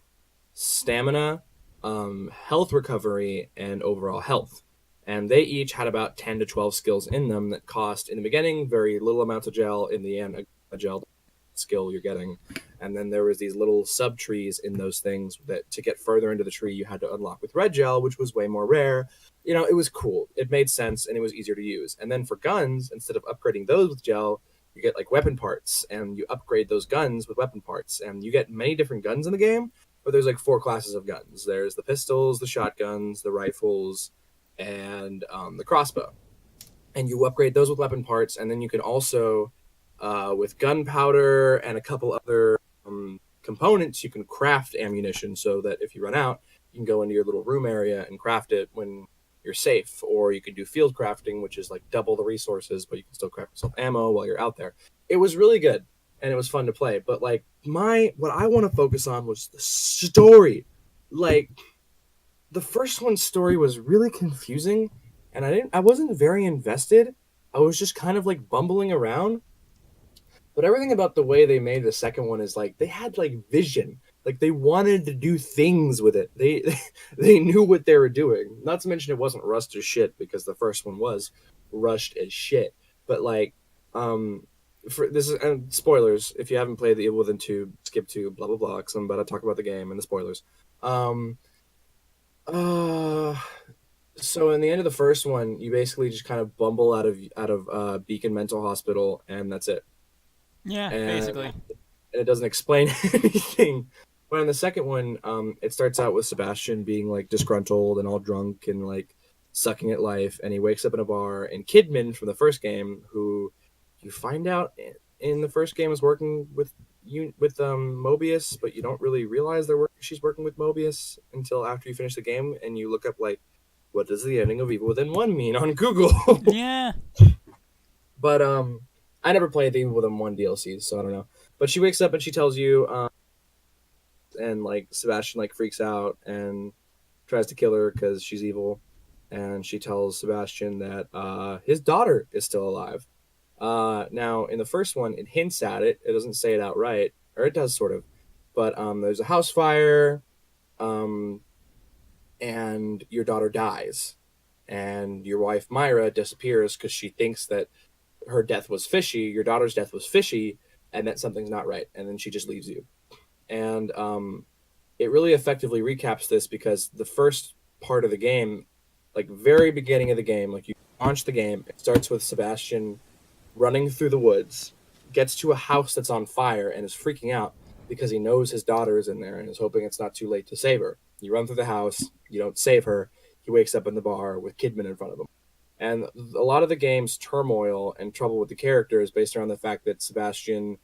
stamina, health recovery, and overall health. And they each had about 10 to 12 skills in them that cost, in the beginning, very little amounts of gel. In the end, a gel skill you're getting. And then there was these little sub trees in those things that to get further into the tree, you had to unlock with red gel, which was way more rare. You know, it was cool. It made sense, and it was easier to use. And then for guns, instead of upgrading those with gel, you get like weapon parts, and you upgrade those guns with weapon parts. And you get many different guns in the game, but there's like 4 classes of guns. There's the pistols, the shotguns, the rifles, and the crossbow. And you upgrade those with weapon parts, and then you can also, with gunpowder and a couple other components, you can craft ammunition so that if you run out, you can go into your little room area and craft it when you're safe. Or you can do field crafting, which is like double the resources, but you can still craft yourself ammo while you're out there. It was really good, and it was fun to play. But like what I want to focus on was the story. Like, the first one's story was really confusing, and I wasn't very invested. I was just kind of like bumbling around. But everything about the way they made the second one is like they had like vision. Like they wanted to do things with it. They knew what they were doing. Not to mention it wasn't rushed as shit, because the first one was rushed as shit. But like for this is, and spoilers, if you haven't played the Evil Within 2, skip to blah blah blah, because I'm about to talk about the game and the spoilers. So in the end of the first one, you basically just kind of bumble out of Beacon Mental Hospital, and that's it. Yeah, And basically. and it doesn't explain anything. But in the second one, it starts out with Sebastian being like disgruntled and all drunk and like sucking at life, and he wakes up in a bar, and Kidman from the first game, who you find out in the first game is working with Mobius, but you don't really realize she's working with Mobius until after you finish the game, and you look up like, what does the ending of Evil Within 1 mean on Google? Yeah. But I never played the Evil Within 1 DLCs, so I don't know. But she wakes up and she tells you, and like Sebastian like freaks out and tries to kill her because she's evil, and she tells Sebastian that his daughter is still alive. Now in the first one, it hints at it. It doesn't say it outright, or it does sort of. But there's a house fire, and your daughter dies, and your wife Myra disappears because she thinks that her death was fishy, your daughter's death was fishy, and that something's not right, and then she just leaves you. And it really effectively recaps this, because the first part of the game, like very beginning of the game, like you launch the game, it starts with Sebastian running through the woods, gets to a house that's on fire, and is freaking out because he knows his daughter is in there and is hoping it's not too late to save her. You run through the house, you don't save her, he wakes up in the bar with Kidman in front of him. And a lot of the game's turmoil and trouble with the character is based around the fact that Sebastian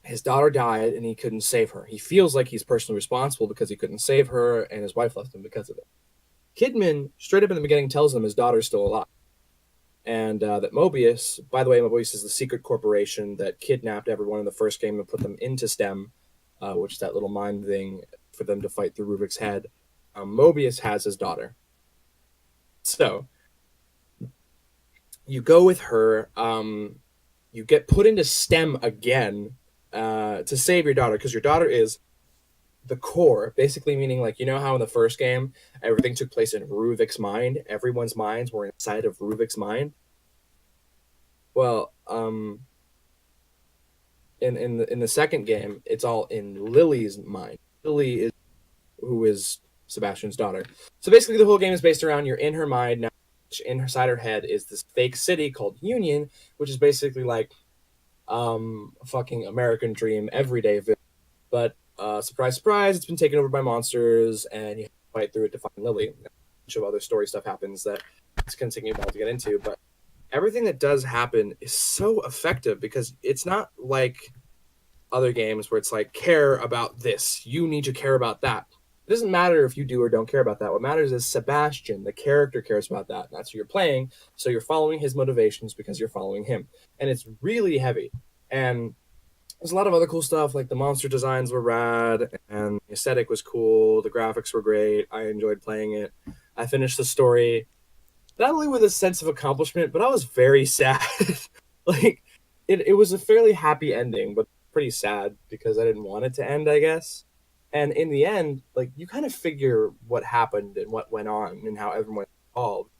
his daughter died and he couldn't save her. He feels like he's personally responsible because he couldn't save her, and his wife left him because of it. Kidman, straight up in the beginning, tells him his daughter's still alive. And that Mobius, by the way, Mobius is the secret corporation that kidnapped everyone in the first game and put them into STEM, which is that little mind thing for them to fight through Ruvik's head. Mobius has his daughter. So, you go with her, you get put into STEM again to save your daughter, because your daughter is the core, basically meaning, like, you know how in the first game everything took place in Ruvik's mind, everyone's minds were inside of Ruvik's mind. Well, in the second game, it's all in Lily's mind. Lily is who is Sebastian's daughter. So basically the whole game is based around you're in her mind now. Inside her head is this fake city called Union, which is basically like a fucking American dream everyday village. But surprise, surprise, it's been taken over by monsters, and you have to fight through it to find Lily. A bunch of other story stuff happens that it's going to take me a while to get into, but everything that does happen is so effective because it's not like other games where it's like, care about this, you need to care about that. It doesn't matter if you do or don't care about that. What matters is Sebastian, the character, cares about that. That's who you're playing, so you're following his motivations because you're following him. And it's really heavy. And there's a lot of other cool stuff, like the monster designs were rad, and the aesthetic was cool, the graphics were great, I enjoyed playing it. I finished the story, not only with a sense of accomplishment, but I was very sad. Like, it was a fairly happy ending, but pretty sad, because I didn't want it to end, I guess. And in the end, like, you kind of figure what happened and what went on and how everyone evolved.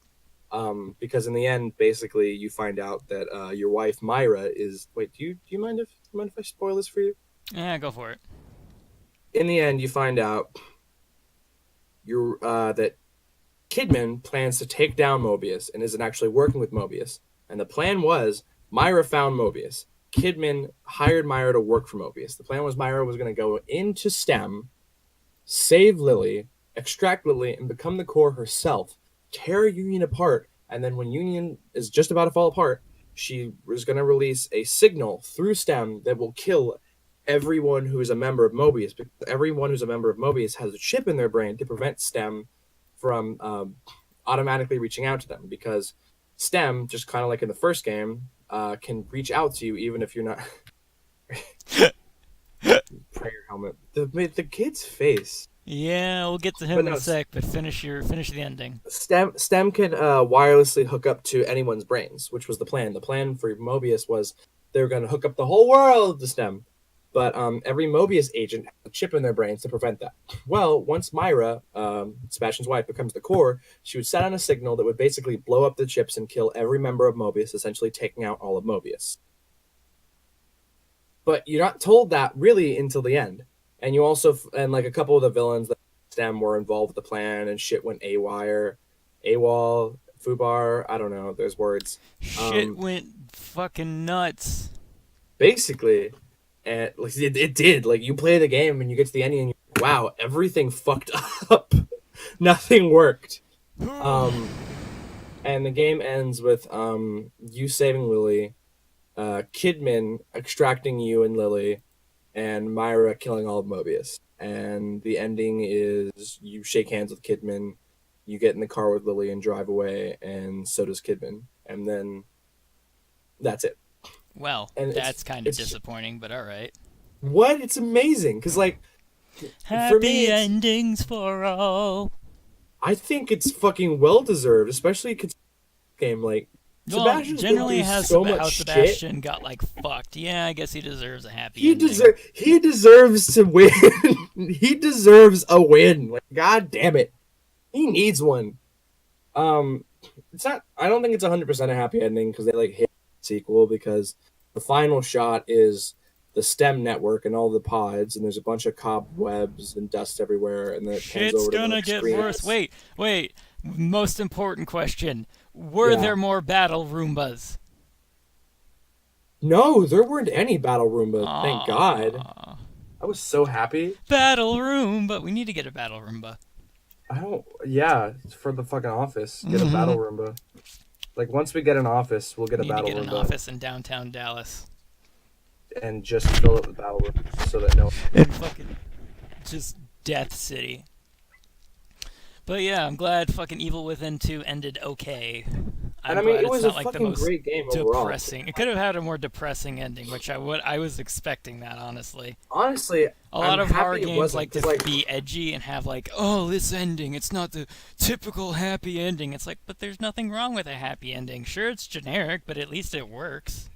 Because in the end, basically, you find out that your wife Myra is. Wait, do you mind if I spoil this for you? Yeah, go for it. In the end, you find out that Kidman plans to take down Mobius and isn't actually working with Mobius. And the plan was Myra found Mobius. Kidman hired Myra to work for Mobius. The plan was Myra was going to go into STEM, save Lily, extract Lily, and become the core herself. Tear Union apart, and then when Union is just about to fall apart, she was going to release a signal through STEM that will kill everyone who is a member of Mobius, because everyone who's a member of Mobius has a chip in their brain to prevent STEM from automatically reaching out to them, because STEM, just kind of like in the first game, can reach out to you even if you're not... Prayer helmet. The kid's face... Yeah, we'll get to him in a sec, but finish the ending. STEM can wirelessly hook up to anyone's brains, which was the plan. The plan for Mobius was they were going to hook up the whole world to STEM, but every Mobius agent has a chip in their brains to prevent that. Well, once Myra, Sebastian's wife, becomes the core, she would set on a signal that would basically blow up the chips and kill every member of Mobius, essentially taking out all of Mobius. But you're not told that really until the end. And you also, and like a couple of the villains that STEM were involved with the plan and shit went AWOL, Fubar, I don't know, there's words. Shit went fucking nuts. Basically, and like it did. Like, you play the game and you get to the ending and you're like, wow, everything fucked up. Nothing worked. And the game ends with you saving Lily, Kidman extracting you and Lily, and Myra killing all of Mobius. And the ending is you shake hands with Kidman, you get in the car with Lily and drive away, and so does Kidman. And then that's it. Well, and that's kind of disappointing, but alright. What? It's amazing, because, like, happy for me, endings for all. I think it's fucking well-deserved, especially because game, like, well, Sebastian's generally has so much how Sebastian shit. got, like, fucked. Yeah, I guess he deserves a happy He ending. He deserves to win. He deserves a win. Like, god damn it. He needs one. It's not, I don't think it's 100% a happy ending, because they, like, hit the sequel, because the final shot is the STEM network and all the pods, and there's a bunch of cobwebs and dust everywhere, and then it pans over to the next get screen. worse. Wait. Most important question. Were there more battle Roombas? No, there weren't any battle Roomba, thank God. I was so happy. Battle Roomba. We need to get a battle Roomba. It's for the fucking office. Get a battle Roomba. Like, once we get an office, we'll get a battle Roomba. We need to get an office in downtown Dallas. and just fill up the battle room so that no. And fucking just Death City. But yeah, I'm glad fucking Evil Within 2 ended okay. And I mean, it was a like fucking great game overall. Depressing. It could have had a more depressing ending, which I was expecting that, honestly. Honestly, a lot of horror games wasn't, like to be edgy and have like, oh, this ending, it's not the typical happy ending. It's like, but there's nothing wrong with a happy ending. Sure, it's generic, but at least it works.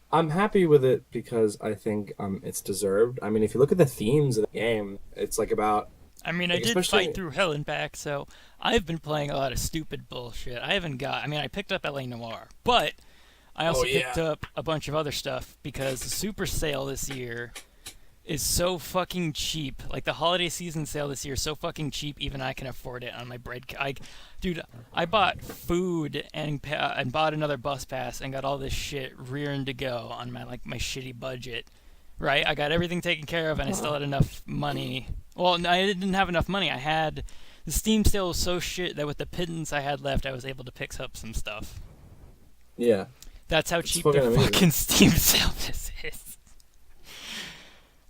I'm happy with it because I think it's deserved. I mean, if you look at the themes of the game, it's like about... I mean, I did fight through hell and back, so I've been playing a lot of stupid bullshit. I picked up LA Noire, but I also picked up a bunch of other stuff because the super sale this year is so fucking cheap. Like, the holiday season sale this year is so fucking cheap, even I can afford it on my bread. Dude, I bought food and bought another bus pass and got all this shit rearing to go on my shitty budget. Right? I got everything taken care of and I still had enough money. Well, no, I didn't have enough money. The Steam sale was so shit that with the pittance I had left, I was able to pick up some stuff. Yeah. That's how cheap the fucking Steam sale this is.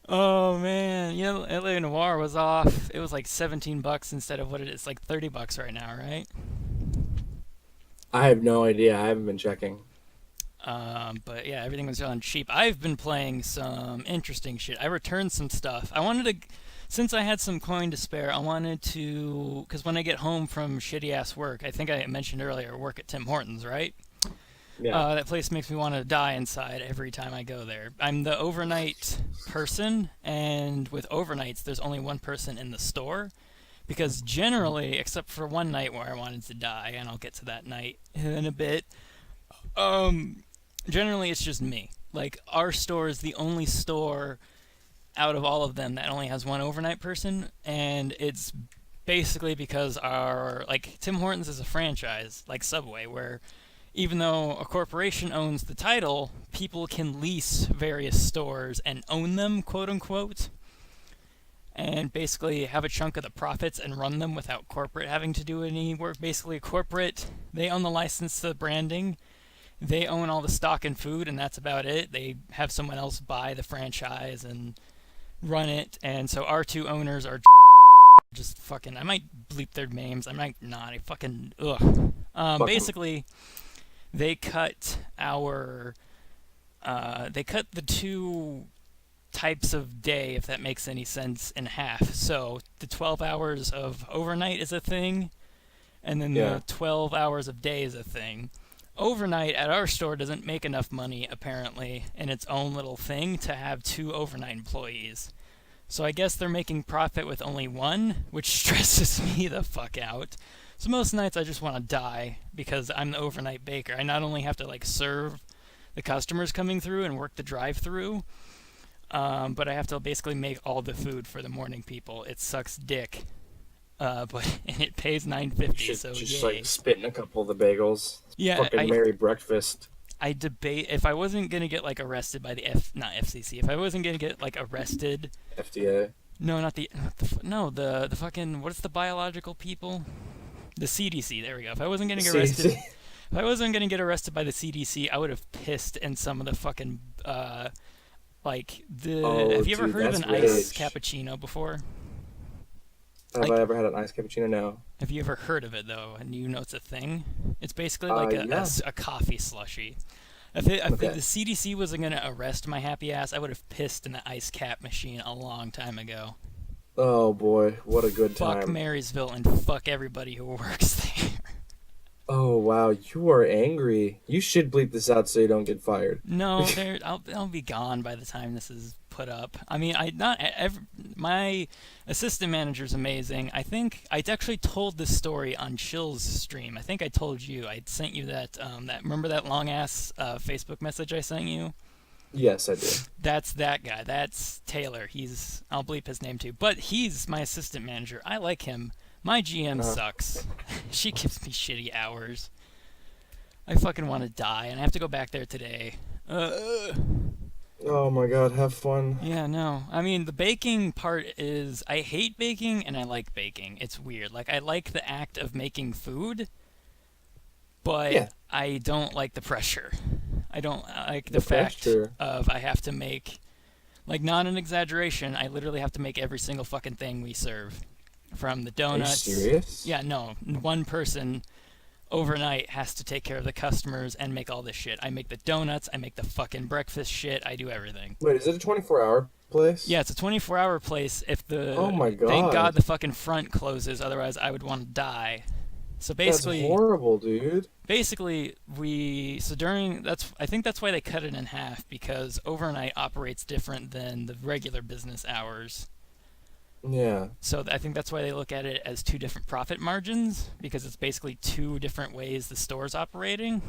Oh, man. You know, LA Noire was off. It was like $17 instead of what it is, like $30 right now, right? I have no idea. I haven't been checking. But yeah, everything was on cheap. I've been playing some interesting shit. I returned some stuff. Since I had some coin to spare, I wanted to, because when I get home from shitty-ass work, I think I mentioned earlier, work at Tim Hortons, right? Yeah. That place makes me want to die inside every time I go there. I'm the overnight person, and with overnights, there's only one person in the store, because generally, except for one night where I wanted to die, and I'll get to that night in a bit, generally it's just me. Like, our store is the only store out of all of them that only has one overnight person, and it's basically because Tim Hortons is a franchise, like Subway, where even though a corporation owns the title, people can lease various stores and own them, quote unquote, and basically have a chunk of the profits and run them without corporate having to do any work. Basically, corporate, they own the license to the branding, they own all the stock and food, and that's about it. They have someone else buy the franchise and run it, and so our two owners are just fucking, I might bleep their names, I might not, basically, they cut the two types of day, if that makes any sense, in half. So the 12 hours of overnight is a thing, and then the 12 hours of day is a thing. Overnight at our store doesn't make enough money, apparently, in its own little thing to have two overnight employees. So I guess they're making profit with only one, which stresses me the fuck out. So most nights I just want to die because I'm the overnight baker. I not only have to serve the customers coming through and work the drive-through, but I have to basically make all the food for the morning people. It sucks dick. And it pays $9.50, so just spitting a couple of the bagels. Yeah, fucking merry breakfast. I debate if I wasn't gonna get arrested by the not FCC. If I wasn't gonna get arrested. FDA. No, not the fucking, what is the biological people? The CDC. There we go. If I wasn't gonna get arrested, if I wasn't gonna get arrested by the CDC, I would have pissed in some of the fucking have you ever heard of an iced cappuccino before? Have I ever had an iced cappuccino? No. Have you ever heard of it, though, and you know it's a thing? It's basically a coffee slushie. If the CDC wasn't going to arrest my happy ass, I would have pissed in the ice cap machine a long time ago. Oh, boy. What a good time. Fuck Marysville and fuck everybody who works there. Oh, wow. You are angry. You should bleep this out so you don't get fired. No, I'll be gone by the time this is put up. I mean, my assistant manager's amazing. I think I actually told this story on Chill's stream. I think I told you. I sent you that remember that long ass Facebook message I sent you? Yes, I do. That's that guy. That's Taylor. I'll bleep his name too. But he's my assistant manager. I like him. My GM sucks. She gives me shitty hours. I fucking want to die, and I have to go back there today. Oh my god, have fun. Yeah, no. I mean, the baking part is, I hate baking and I like baking. It's weird. I like the act of making food, but I don't like the pressure. I don't like the fact of I have to make, like, not an exaggeration, I literally have to make every single fucking thing we serve. From the donuts. Are you serious? Yeah, no. One person overnight has to take care of the customers and make all this shit. I make the donuts, I make the fucking breakfast shit, I do everything. Wait, is it a 24-hour place? Yeah, it's a 24-hour place. If the Oh my god. Thank God the fucking front closes, otherwise I would want to die. So basically, that's horrible, dude. Basically, I think that's why they cut it in half, because overnight operates different than the regular business hours. Yeah. So I think that's why they look at it as two different profit margins, because it's basically two different ways the store's operating.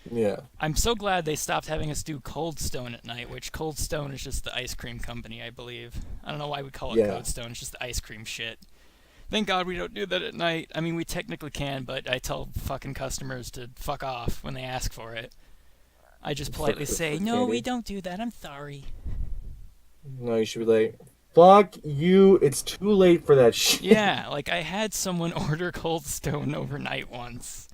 Yeah. I'm so glad they stopped having us do Cold Stone at night, which Cold Stone is just the ice cream company, I believe. I don't know why we call it Cold Stone, it's just the ice cream shit. Thank God we don't do that at night. I mean, we technically can, but I tell fucking customers to fuck off when they ask for it. I just politely say, no, we don't do that, I'm sorry. No, you should be like, fuck you, it's too late for that shit. Yeah, like I had someone order Cold Stone overnight once,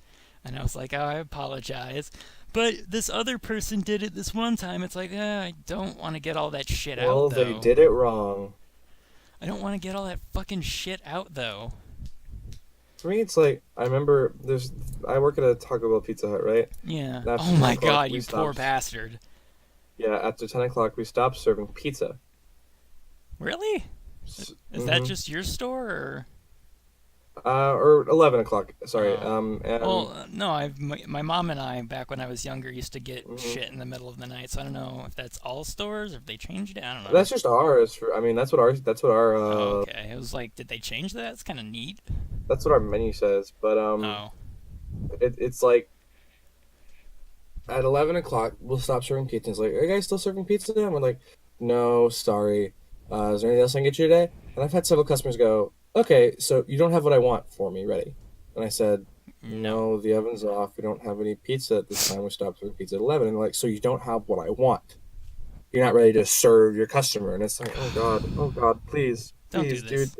and I was like, oh, I apologize. But this other person did it this one time. It's like, I don't want to get all that shit out, though. Well, they did it wrong. I don't want to get all that fucking shit out, though. For me, it's like, I remember, I work at a Taco Bell Pizza Hut, right? Yeah. After Oh my 10 o'clock, god, we you poor stopped. bastard. Yeah, after 10 o'clock, we stopped serving pizza. Really? Is that just your store, or? Or 11 o'clock, sorry. Well, no, my mom and I, back when I was younger, used to get shit in the middle of the night, so I don't know if that's all stores, or if they changed it, I don't know. That's just ours. That's what our okay, it was like, did they change that? It's kind of neat. That's what our menu says, but, it's like, at 11 o'clock, we'll stop serving pizza. It's like, are you guys still serving pizza? And we're like, no, sorry. Is there anything else I can get you today? And I've had several customers go, okay, so you don't have what I want for me ready. And I said, no, the oven's off. We don't have any pizza at this time. We stopped serving pizza at 11. And they're like, so you don't have what I want. You're not ready to serve your customer. And it's like, oh God, please, don't do this.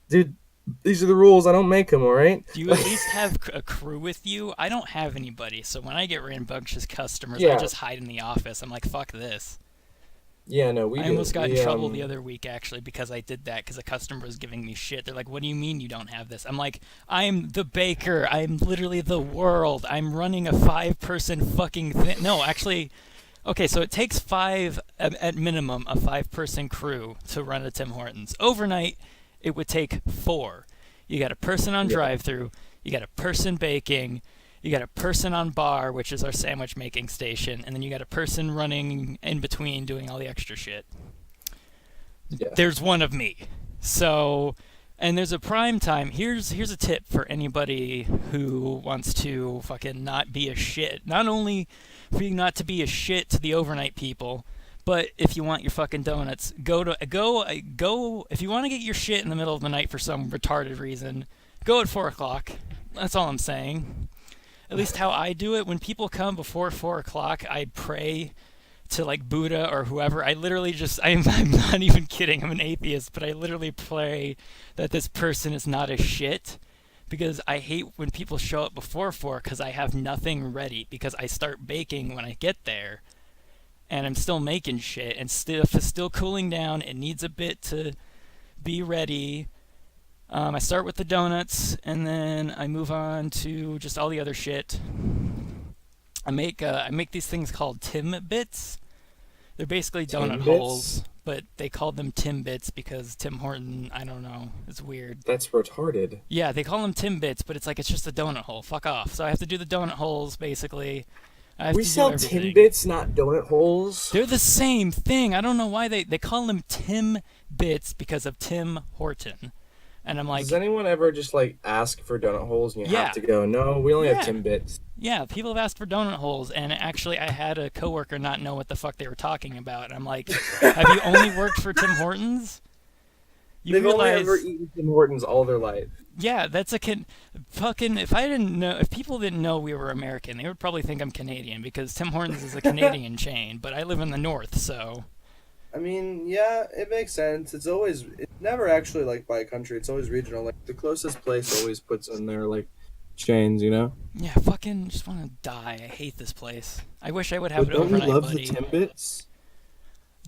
Dude, these are the rules. I don't make them, all right? Do you at least have a crew with you? I don't have anybody, so when I get rambunctious customers, I just hide in the office. I'm like, fuck this. Yeah, no, I almost got in trouble the other week, actually, because I did that, because a customer was giving me shit. They're like, what do you mean you don't have this? I'm like, I'm the baker. I'm literally the world. I'm running a 5-person fucking thing. No, actually, okay, so it takes at minimum, a 5-person crew to run a Tim Hortons. Overnight, it would take 4. You got a person on drive-thru, you got a person baking, you got a person on bar, which is our sandwich making station, and then you got a person running in between doing all the extra shit. Yeah. There's one of me. So, and there's a prime time. Here's a tip for anybody who wants to fucking not be a shit. Not only for you not to be a shit to the overnight people, but if you want your fucking donuts, go if you want to get your shit in the middle of the night for some retarded reason, go at 4 o'clock. That's all I'm saying. At least how I do it, when people come before 4 o'clock, I pray to, like, Buddha or whoever. I literally just, I'm not even kidding, I'm an atheist, but I literally pray that this person is not a shit, because I hate when people show up before 4, because I have nothing ready, because I start baking when I get there, and I'm still making shit, and stuff is still cooling down, it needs a bit to be ready. I start with the donuts, and then I move on to just all the other shit. I make these things called Tim Bits. They're basically donut holes, but they call them Tim Bits because Tim Horton, I don't know, it's weird. That's retarded. Yeah, they call them Tim Bits, but it's like it's just a donut hole. Fuck off. So I have to do the donut holes, basically. We sell Tim Bits, not donut holes. They're the same thing. I don't know why they call them Tim Bits because of Tim Horton. And I'm like, does anyone ever just like ask for donut holes and you have to go, no, we only have Tim Bits? Yeah, people have asked for donut holes, and actually I had a coworker not know what the fuck they were talking about. And I'm like, have you only worked for Tim Hortons? They've only ever eaten Tim Hortons all their life. Yeah, that's fucking, if people didn't know we were American, they would probably think I'm Canadian, because Tim Hortons is a Canadian chain, but I live in the north, so. I mean, yeah, it makes sense. It's never actually like by country. It's always regional. Like the closest place always puts in there like chains, you know. Yeah, fucking just want to die. I hate this place. I wish I would have But it don't you overnight, love buddy. the Timbits?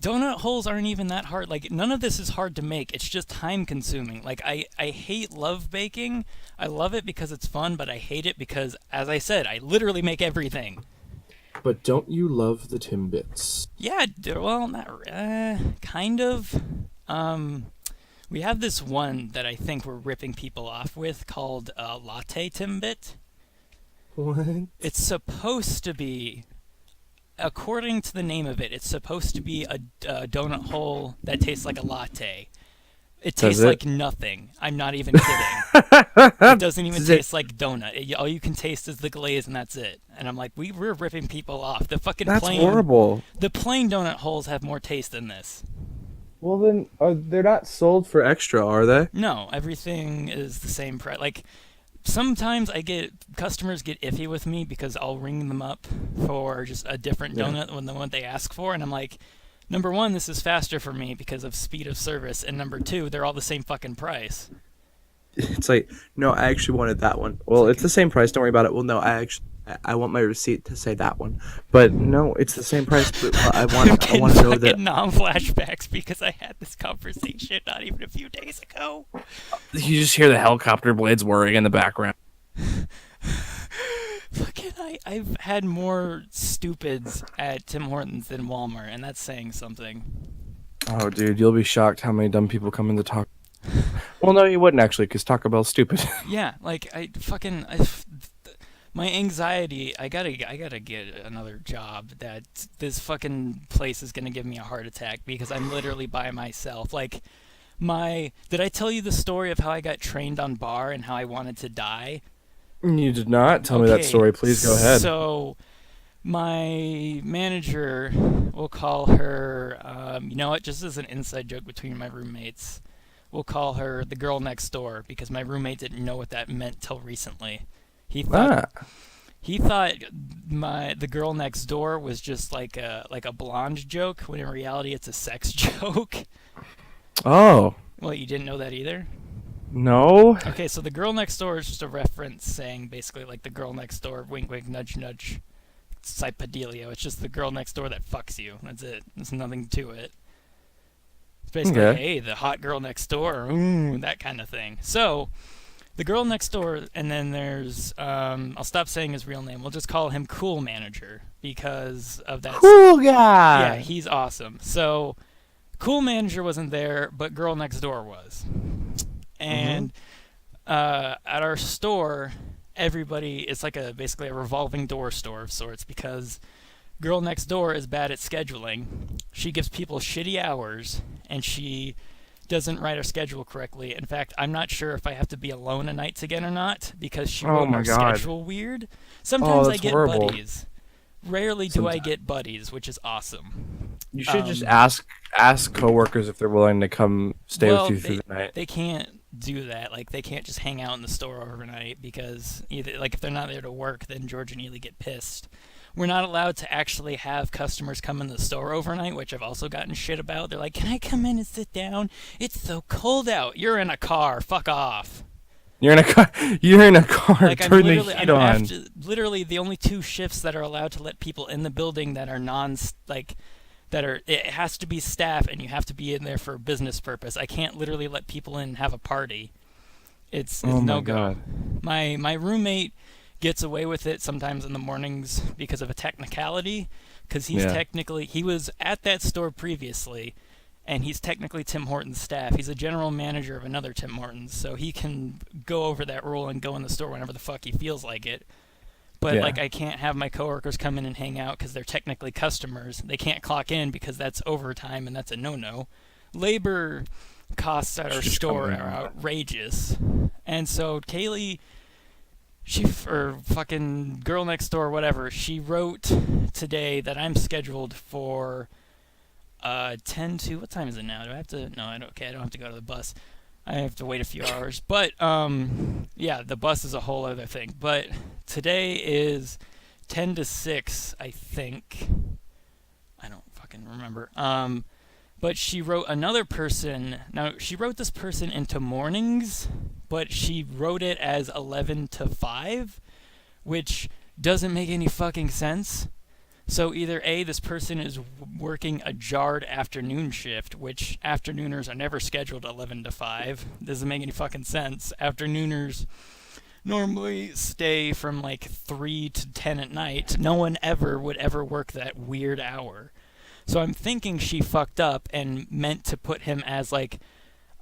Donut holes aren't even that hard. Like, none of this is hard to make. It's just time consuming. Like, I hate love baking. I love it because it's fun, but I hate it because, as I said, I literally make everything. But don't you love the Timbits? Yeah, well, not kind of. We have this one that I think we're ripping people off with called Latte Timbit. What? It's supposed to be, according to the name of it, it's supposed to be a donut hole that tastes like a latte. It tastes like nothing. I'm not even kidding. It doesn't even taste like donut. All you can taste is the glaze, and that's it. And I'm like, we're ripping people off. The fucking That's plain, horrible. The plain donut holes have more taste than this. Well then, they're not sold for extra, are they? No, everything is the same price. Like, sometimes customers get iffy with me because I'll ring them up for just a different donut than the one they ask for, and I'm like, number one, this is faster for me because of speed of service, and number two, they're all the same fucking price. It's like, no, I actually wanted that one. Well, it's the same price. Don't worry about it. Well, no, I want my receipt to say that one. But no, it's the same price. But I want to know that. Non-flashbacks because I had this conversation not even a few days ago. You just hear the helicopter blades whirring in the background. Fucking, I've had more stupids at Tim Hortons than Walmart, and that's saying something. Oh, dude, you'll be shocked how many dumb people come into Taco. Well, no, you wouldn't actually, because Taco Bell's stupid. Yeah, like my anxiety. I gotta get another job. That this fucking place is gonna give me a heart attack because I'm literally by myself. Like, did I tell you the story of how I got trained on bar and how I wanted to die? You did not tell me that story. Please go ahead. So, my manager, we'll call her, you know what, just as an inside joke between my roommates, we'll call her the girl next door because my roommate didn't know what that meant till recently. He thought the girl next door was just like a blonde joke when in reality it's a sex joke. Oh. Well, you didn't know that either? No. Okay, so the girl next door is just a reference saying basically like the girl next door, wink wink, nudge nudge, Cypadelio. It's just the girl next door that fucks you. That's it. There's nothing to it. It's basically, hey, the hot girl next door, ooh, that kind of thing. So, the girl next door, and then there's, I'll stop saying his real name. We'll just call him Cool Manager because of that. Cool guy! Yeah, he's awesome. So, Cool Manager wasn't there, but girl next door was. And at our store, everybody, it's like basically a revolving door store of sorts because girl next door is bad at scheduling. She gives people shitty hours, and she doesn't write our schedule correctly. In fact, I'm not sure if I have to be alone a night again or not because she wrote our schedule weird. Sometimes I get buddies. Rarely do I get buddies, which is awesome. You should just ask coworkers if they're willing to come stay with you through the night. They can't do that. Like, they can't just hang out in the store overnight because either, like, if they're not there to work, then George and Ely get pissed. We're not allowed to actually have customers come in the store overnight, which I've also gotten shit about. They're like, can I come in and sit down? It's so cold out. You're in a car. Fuck off. You're in a car. Like, Turn the heat on. Literally, the only two shifts that are allowed to let people in the building that are it has to be staff, and you have to be in there for a business purpose. I can't literally let people in and have a party. It's no go. My roommate gets away with it sometimes in the mornings because of a technicality, because he was at that store previously, and he's technically Tim Hortons staff. He's a general manager of another Tim Hortons, so he can go over that rule and go in the store whenever the fuck he feels like it. But, like, I can't have my coworkers come in and hang out because they're technically customers. They can't clock in because that's overtime, and that's a no-no. Labor costs at our store are outrageous. And so Kaylee, or fucking girl next door, whatever, she wrote today that I'm scheduled for 10 to, what time is it now? Do I have to, no, I don't have to go to the bus. I have to wait a few hours. But, yeah, the bus is a whole other thing. But today is 10 to 6, I think. I don't fucking remember. But she wrote another person. Now, she wrote this person into mornings, but she wrote it as 11 to 5, which doesn't make any fucking sense. So either A, this person is working a jarred afternoon shift, which afternooners are never scheduled 11 to 5. Doesn't make any fucking sense. Afternooners normally stay from like 3 to 10 at night. No one ever would ever work that weird hour. So I'm thinking she fucked up and meant to put him as like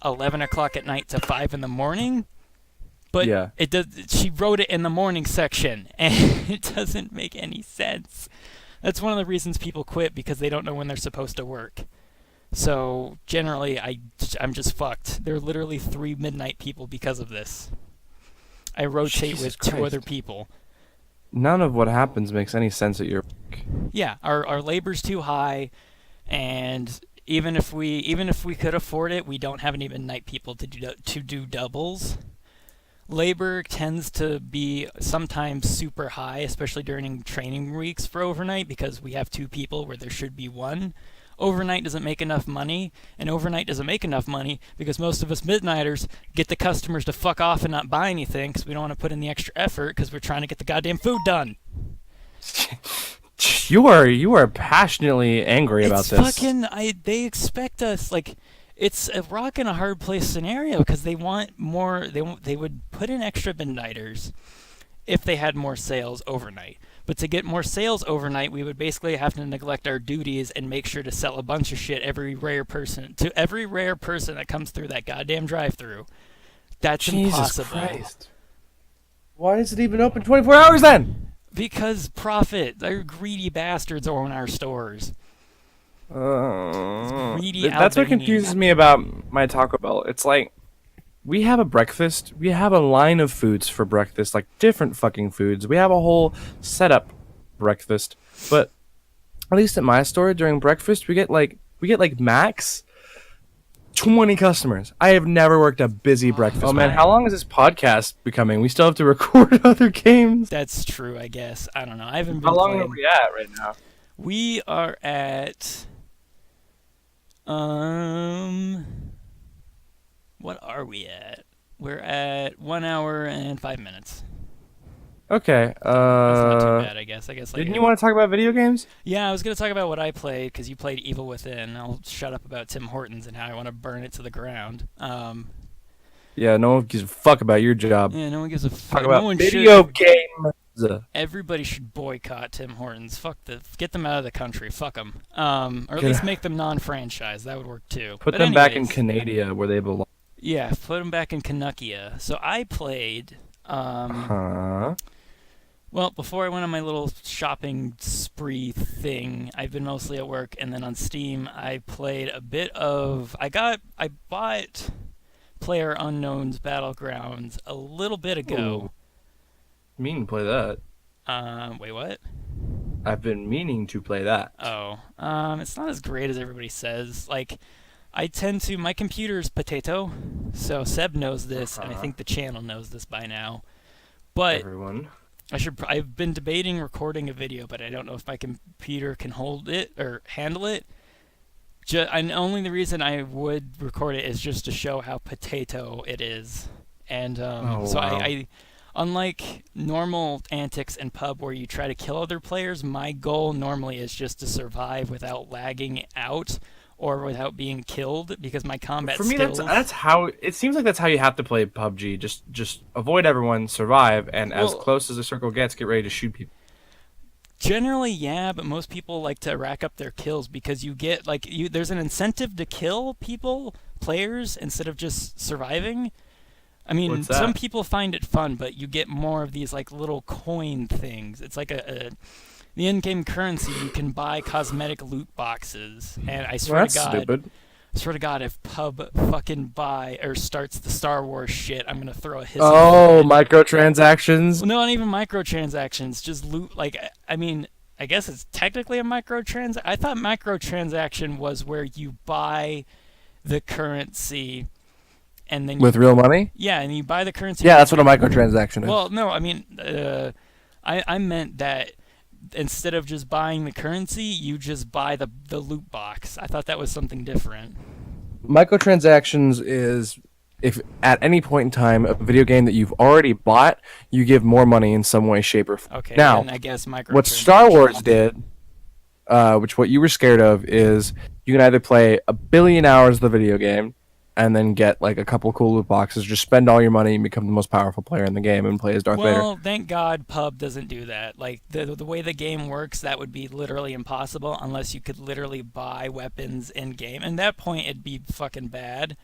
11 o'clock at night to 5 in the morning. But Yeah. it does. She wrote it in the morning section, and it doesn't make any sense. That's one of the reasons people quit, because they don't know when they're supposed to work. So generally, I'm just fucked. There are literally 3 midnight people because of this. I rotate Jesus with 2 Christ. other people. None of what happens makes any sense at your work. Yeah, our labor's too high, and even if we could afford it, we don't have any midnight people to do doubles. Labor tends to be sometimes super high, especially during training weeks for overnight, because we have 2 people where there should be 1. Overnight doesn't make enough money, and overnight doesn't make enough money because most of us midnighters get the customers to fuck off and not buy anything because we don't want to put in the extra effort because we're trying to get the goddamn food done. You are passionately angry about this. They expect us, like, it's a rock and a hard place scenario because they want more. They would put in extra midnighters if they had more sales overnight. But to get more sales overnight, we would basically have to neglect our duties and make sure to sell a bunch of shit to every rare person that comes through that goddamn drive-through. That's Jesus impossible. Christ. Why is it even open 24 hours then? Because profit. They're greedy bastards own our stores. Greedy That's what Albanians. confuses me about my Taco Bell. It's like, we have a breakfast. We have a line of foods for breakfast, like different fucking foods. We have a whole setup breakfast. But at least at my store, during breakfast, we get like max 20 customers. I have never worked a busy breakfast. Oh man, how long is this podcast becoming? We still have to record other games. That's true, I guess. I don't know. I haven't been How long playing. are we at right now? We are at what are we at? We're at 1 hour and 5 minutes. Okay. That's not too bad, I guess. Like, Didn't you want to talk about video games? Yeah, I was gonna talk about what I played because you played Evil Within. I'll shut up about Tim Hortons and how I want to burn it to the ground. Yeah, no one gives a fuck about your job. Yeah, no one gives a fuck. Talk about no one video should. games. Everybody should boycott Tim Hortons. Get them out of the country. Fuck them. Or at least make them non-franchise. That would work too. Put But them back in anyways, Canada where they belong. Yeah, put them back in Canuckia. So I played. Huh? Well, before I went on my little shopping spree thing, I've been mostly at work, and then on Steam, I played a bit of. I bought PlayerUnknown's Battlegrounds a little bit ago. Meaning to play that. Wait, what? I've been meaning to play that. Oh, it's not as great as everybody says. Like, my computer's potato, so Seb knows this, and I think the channel knows this by now. But Everyone. I've been debating recording a video, but I don't know if my computer can hold it or handle it. And only the reason I would record it is just to show how potato it is. And so wow. I unlike normal antics in pub where you try to kill other players, my goal normally is just to survive without lagging out or without being killed, because my combat For me, skills... that's how it seems like. That's how you have to play PUBG. Just avoid everyone, survive, and as close as the circle gets, get ready to shoot people. Generally, yeah, but most people like to rack up their kills because you get there's an incentive to kill players instead of just surviving. I mean, What's that? some people find it fun, but you get more of these like little coin things. It's like the in-game currency. You can buy cosmetic loot boxes, and I swear Well, that's to God, stupid. if Pub fucking starts the Star Wars shit, I'm gonna throw a hiss. Oh, microtransactions. Well, no, not even microtransactions. Just loot. Like, I mean, I guess it's technically a microtransaction. I thought microtransaction was where you buy the currency, and then With real money? yeah, and you buy the currency. Yeah, that's what a microtransaction is. Well, no, I mean, I meant that instead of just buying the currency, you just buy the loot box. I thought that was something different. Microtransactions is if at any point in time a video game that you've already bought, you give more money in some way, shape, or form. Okay, Now, and I guess what Star Wars did, which what you were scared of, is you can either play 1 billion hours of the video game and then get like a couple cool loot boxes, just spend all your money and become the most powerful player in the game and play as Darth Vader. Well, thank God pub doesn't do that. Like, the way the game works, that would be literally impossible unless you could literally buy weapons in-game. And at that point, it'd be fucking bad.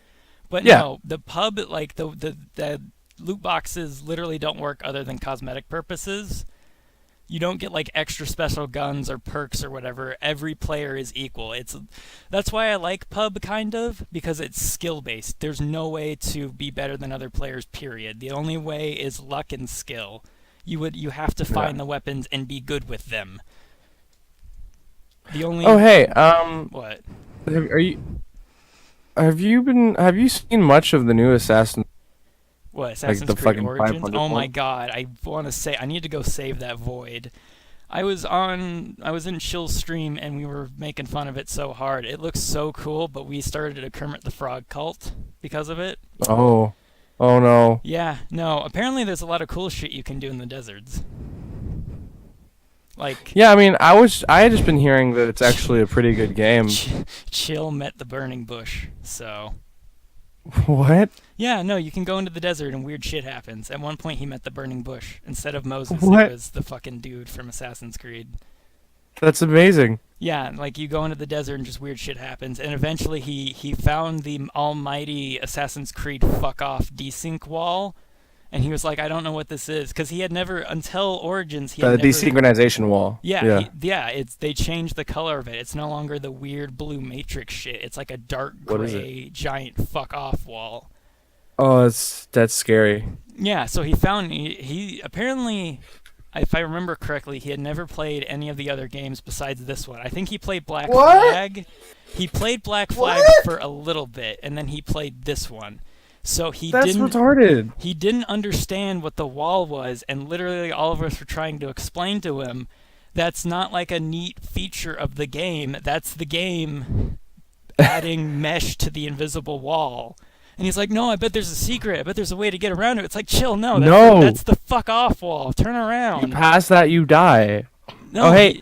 But Yeah. no, the pub, like, the loot boxes literally don't work other than cosmetic purposes. You don't get like extra special guns or perks or whatever. Every player is equal. That's why I like pub kind of, because it's skill based. There's no way to be better than other players, period. The only way is luck and skill. You have to find the weapons and be good with them. The only Oh hey, what? have you seen much of the new Assassin? What, Assassin's the Creed fucking Origins? 500 Oh my one? god, I need to go save that void. I was in Chill's stream and we were making fun of it so hard. It looks so cool, but we started a Kermit the Frog cult because of it. Oh no. Yeah, no, apparently there's a lot of cool shit you can do in the deserts. Like, Yeah, I mean, I had just been hearing that it's actually a pretty good game. Chill met the burning bush, so... What? Yeah, no, you can go into the desert and weird shit happens. At one point he met the burning bush. Instead of Moses, What? it was the fucking dude from Assassin's Creed. That's amazing. Yeah, like you go into the desert and just weird shit happens. And eventually he found the almighty Assassin's Creed fuck off desync wall. And he was like, I don't know what this is. Because he had never, until Origins, he The had never... desynchronization wall. Yeah, they changed the color of it. It's no longer the weird blue matrix shit. It's like a dark What is gray giant fuck off wall. Oh, that's scary. Yeah, so he apparently, if I remember correctly, he had never played any of the other games besides this one. I think he played Black Flag. He played Black Flag for a little bit, and then he played this one. So That's retarded. He didn't understand what the wall was, and literally all of us were trying to explain to him that's not like a neat feature of the game. That's the game adding mesh to the invisible wall. And he's like, no, I bet there's a secret. I bet there's a way to get around it. It's like, chill, no. That's the fuck off wall. Turn around. You pass that, you die. No, Oh, hey.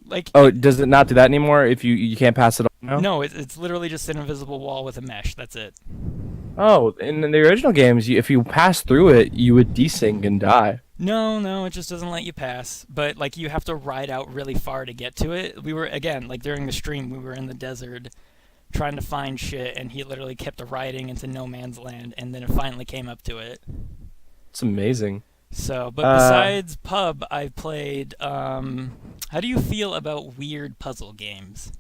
Like, Oh, does it not do that anymore if you can't pass it on? no, it's literally just an invisible wall with a mesh. That's it. Oh, in the original games, if you pass through it, you would desync and die. No, it just doesn't let you pass. But, like, you have to ride out really far to get to it. We were, again, like, during the stream, we were in the desert trying to find shit, and he literally kept riding into no man's land, and then it finally came up to it. It's amazing. So, but besides pub, I've played, how do you feel about weird puzzle games?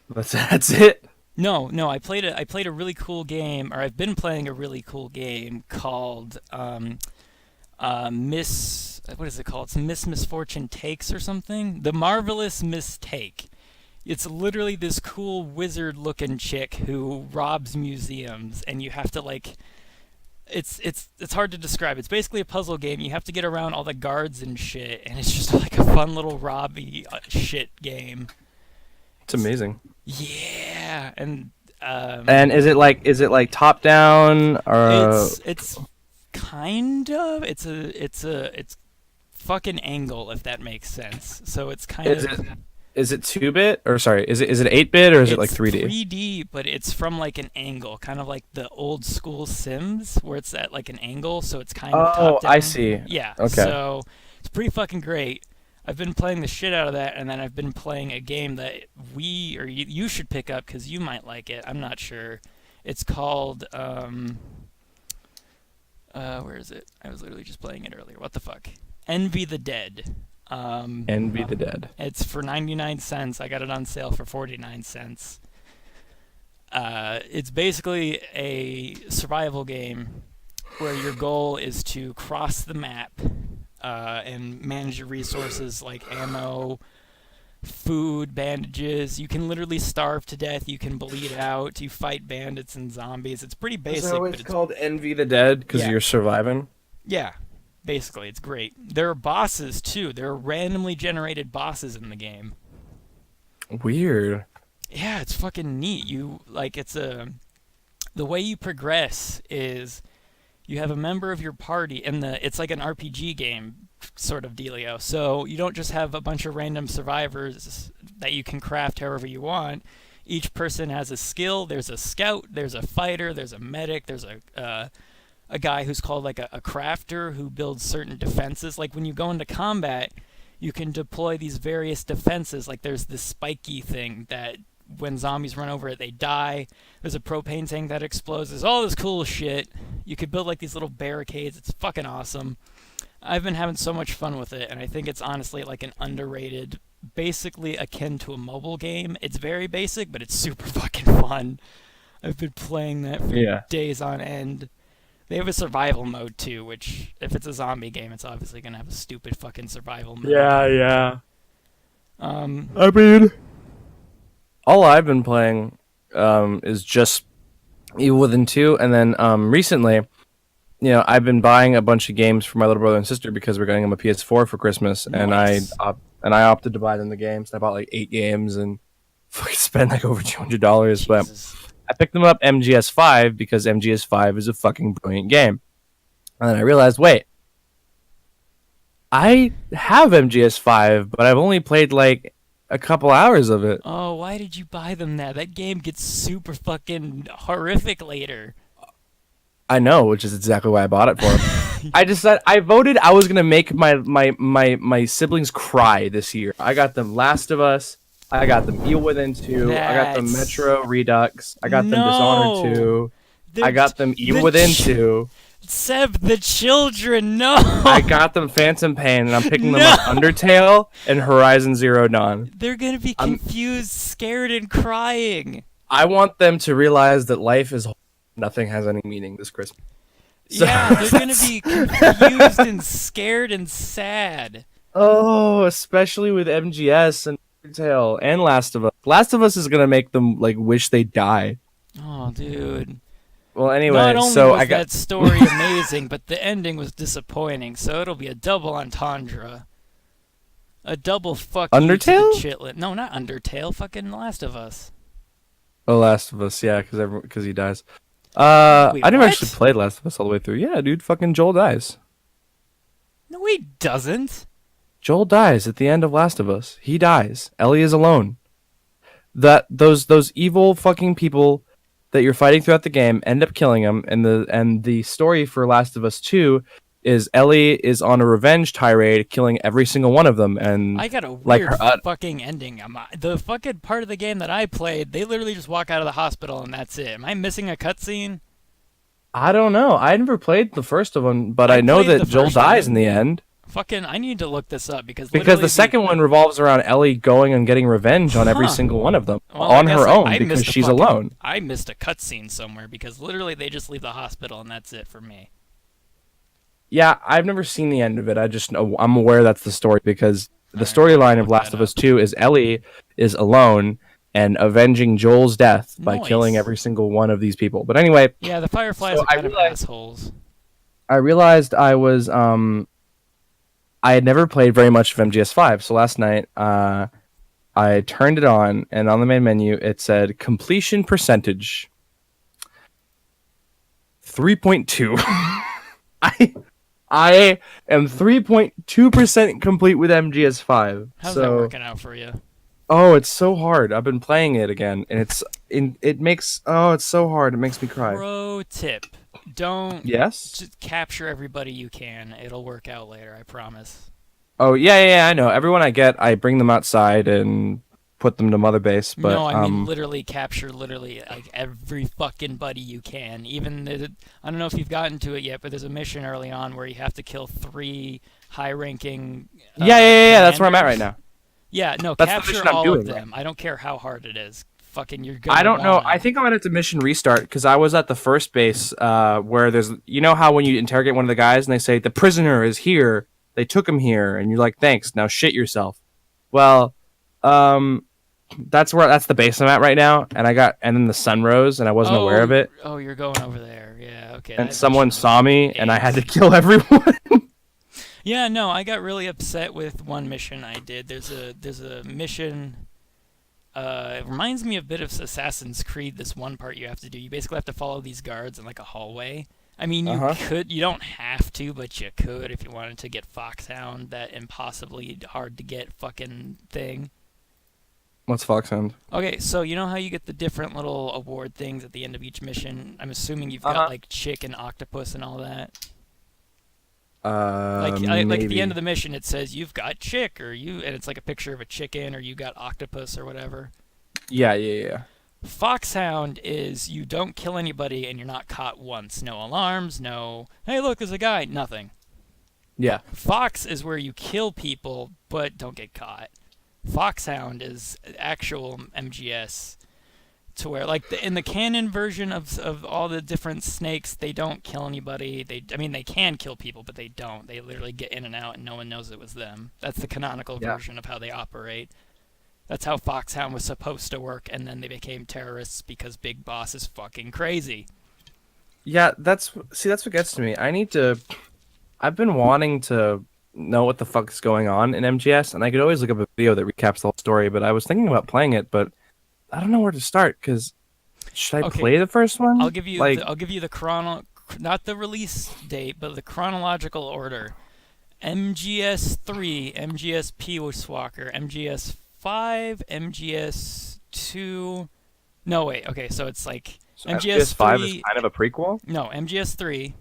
That's it. No, I played a really cool game, or I've been playing a really cool game called Miss, what is it called? It's Miss Misfortune Takes or something? The Marvelous Mistake. It's literally this cool wizard-looking chick who robs museums, and you have to, like, it's hard to describe. It's basically a puzzle game. You have to get around all the guards and shit, and it's just like a fun little robby shit game. It's amazing. Yeah, and is it like top down or it's kind of it's fucking angle, if that makes sense. So it's kind of is it 2-bit or sorry, is it 8-bit or is it like 3D? 3D, but it's from like an angle, kind of like the old school Sims where it's at like an angle, so it's kind of top down. I see. Yeah. Okay. So it's pretty fucking great. I've been playing the shit out of that, and then I've been playing a game that you should pick up because you might like it. I'm not sure. It's called where is it? I was literally just playing it earlier. What the fuck? Envy the Dead. Envy the Dead. It's for 99 cents. I got it on sale for 49 cents. It's basically a survival game where your goal is to cross the map and manage your resources like ammo, food, bandages. You can literally starve to death. You can bleed out. You fight bandits and zombies. It's pretty basic. So but it's called Envy the Dead because Yeah. you're surviving. Yeah. Basically, it's great. There are bosses too. There are randomly generated bosses in the game. Weird. Yeah, it's fucking neat. The way you progress is you have a member of your party, and it's like an RPG game sort of dealio. So you don't just have a bunch of random survivors that you can craft however you want. Each person has a skill. There's a scout, there's a fighter, there's a medic, there's a guy who's called like a crafter who builds certain defenses. Like when you go into combat, you can deploy these various defenses. Like there's this spiky thing that when zombies run over it, they die. There's a propane tank that explodes. There's all this cool shit. You could build like these little barricades. It's fucking awesome. I've been having so much fun with it, and I think it's honestly like an underrated, basically akin to a mobile game. It's very basic, but it's super fucking fun. I've been playing that for days on end. They have a survival mode too, which, if it's a zombie game, it's obviously gonna have a stupid fucking survival mode. Yeah. I mean, all I've been playing is just Evil Within 2, and then recently, I've been buying a bunch of games for my little brother and sister because we're getting them a PS4 for Christmas, Nice. and I opted to buy them the games. I bought like 8 games and fucking spent like over $200, but Jesus. I picked them up MGS5 because MGS5 is a fucking brilliant game. And then I realized, wait, I have MGS5, but I've only played like a couple hours of it. Oh, why did you buy them that? That game gets super fucking horrific later. I know, which is exactly why I bought it for him. I voted I was gonna make my siblings cry this year. I got them Last of Us. I got them Evil Within 2. I got them Metro Redux. I got them Dishonored 2. I got them Evil Within 2. Seb, the children, no! I got them Phantom Pain, and I'm picking them up Undertale and Horizon Zero Dawn. They're gonna be confused, scared, and crying. I want them to realize that life is nothing has any meaning this Christmas. So, yeah, they're gonna be confused and scared and sad. Oh, especially with MGS and Undertale and Last of Us. Last of Us is gonna make them like wish they die. Oh, dude. Well, anyway, Not only so was I got that story amazing, but the ending was disappointing. So it'll be a double entendre. A double fuck Undertale? you to the chitlin. No, not Undertale. Fucking Last of Us. Oh, Last of Us, yeah, because he dies. Wait, I never what? actually played Last of Us all the way through. Yeah, dude, fucking Joel dies. No, he doesn't. Joel dies at the end of Last of Us. He dies. Ellie is alone. Those evil fucking people that you're fighting throughout the game end up killing him, and the story for Last of Us 2 is Ellie is on a revenge tirade, killing every single one of them, and I got a like weird her, fucking ending. The fucking part of the game that I played, they literally just walk out of the hospital and that's it. Am I missing a cutscene? I don't know. I never played the first one, but I know played that the Joel first dies one. in the end. Fucking, I need to look this up because The second one revolves around Ellie going and getting revenge on every single one of them Well, on I guess her I own because missed a she's fucking- alone. I missed a cutscene somewhere because literally they just leave the hospital and that's it for me. Yeah, I've never seen the end of it. I'm aware that's the story because the Alright, storyline I'll of look Last that of Us 2 is Ellie is alone and avenging Joel's death by Nice. killing every single one of these people. But anyway, Yeah, the Fireflies So are I kind of realized- assholes. I realized I had never played very much of MGS5, so last night I turned it on, and on the main menu it said completion percentage 3.2. I am 3.2% complete with MGS5. How's so, that working out for you? Oh, it's so hard. I've been playing it again, and it's so hard. It makes me cry. Pro tip: don't Yes. just capture everybody you can. It'll work out later. I promise. Oh yeah, I know. Everyone I get, I bring them outside and put them to Mother Base. But No, I mean literally capture like every fucking buddy you can. I don't know if you've gotten to it yet, but there's a mission early on where you have to kill 3 high-ranking. Yeah. That's where I'm at right commanders. now. Yeah, no, That's the capture mission I'm all doing, of them. I don't care how hard it is. Fucking, you're gonna I don't know. want I it. think I might have to mission restart because I was at the first base where there's, you know how when you interrogate one of the guys and they say the prisoner is here, they took him here, and you're like, thanks, now shit yourself. Well, that's the base I'm at right now, and then the sun rose and I wasn't aware of it, Oh, you're going over there. Yeah, okay. and that someone mission saw me was and I had to ace. kill everyone. Yeah, no, I got really upset with one mission I did. There's a mission. It reminds me a bit of Assassin's Creed. This one part you have to do. You basically have to follow these guards in like a hallway. I mean, you don't have to, but you could if you wanted to get Foxhound, that impossibly hard to get fucking thing. What's Foxhound? Okay, so you know how you get the different little award things at the end of each mission? I'm assuming you've got like chick and octopus and all that. Like at the end of the mission, it says you've got chick, and it's like a picture of a chicken, or you got octopus or whatever. Yeah. Foxhound is you don't kill anybody and you're not caught once. No alarms, no, hey look, there's a guy, nothing. Yeah. Fox is where you kill people but don't get caught. Foxhound is actual MGS, to where like in the canon version of all the different snakes, they don't kill anybody. They can kill people, but they don't. They literally get in and out and no one knows it was them. That's the canonical version of how they operate. That's how Foxhound was supposed to work, and then they became terrorists because Big Boss is fucking crazy. Yeah, that's what gets to me. I've been wanting to know what the fuck is going on in MGS, and I could always look up a video that recaps the whole story, but I was thinking about playing it, but I don't know where to start, because should I play the first one? I'll give you the not the release date, but the chronological order. MGS 3, MGS Peacewalker, MGS 5, MGS 2. No, wait. Okay, so it's like MGS 5 is kind of a prequel? No, MGS 3,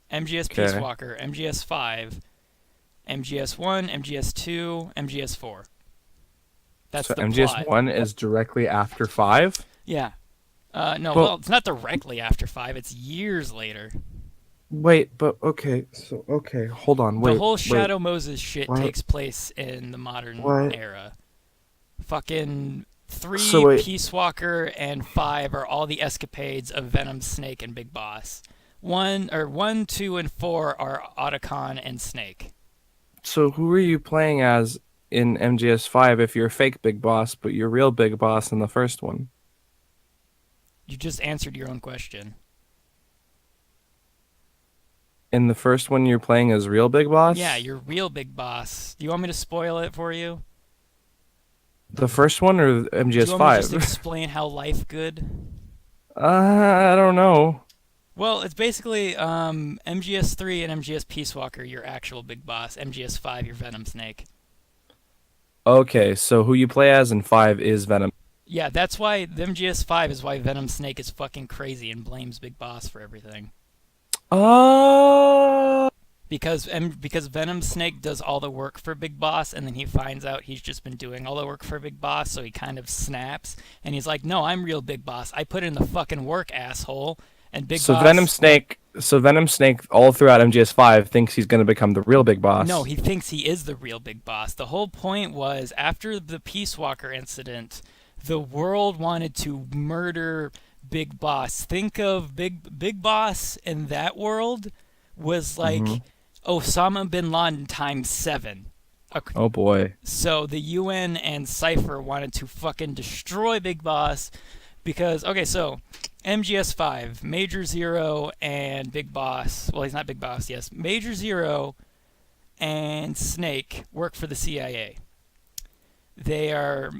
MGS Peacewalker, MGS 5, MGS 1, MGS 2, MGS 4. That's the MGS plot. 1 is directly after 5? Yeah. Well, it's not directly after 5. It's years later. Wait, but okay, hold on, wait. The whole Shadow Moses shit takes place in the modern era. Fucking 3, Peacewalker, and 5 are all the escapades of Venom, Snake, and Big Boss. 1, 2, and 4 are Otacon and Snake. So who are you playing as in MGS 5 if you're fake Big Boss, but you're real Big Boss in the first one? You just answered your own question. In the first one, you're playing as real Big Boss? Yeah, you're real Big Boss. Do you want me to spoil it for you? The first one or MGS 5? Do you want me to just explain how life good? I don't know. Well, it's basically MGS 3 and MGS Peacewalker, your actual Big Boss. MGS 5, your Venom Snake. Okay, so who you play as in 5 is Venom. Yeah, that's why the MGS 5 is why Venom Snake is fucking crazy and blames Big Boss for everything. Oh. Because Venom Snake does all the work for Big Boss, and then he finds out he's just been doing all the work for Big Boss, so he kind of snaps, and he's like, no, I'm real Big Boss. I put in the fucking work, asshole. And Big Boss... Venom Snake all throughout MGS 5 thinks he's going to become the real Big Boss. No, he thinks he is the real Big Boss. The whole point was, after the Peacewalker incident, the world wanted to murder Big Boss. Think of Big Boss in that world was like Osama bin Laden times 7. Okay. Oh boy. So the UN and Cypher wanted to fucking destroy Big Boss because, okay, so MGS 5, Major Zero and Big Boss, well, he's not Big Boss, yes, Major Zero and Snake work for the CIA. They are...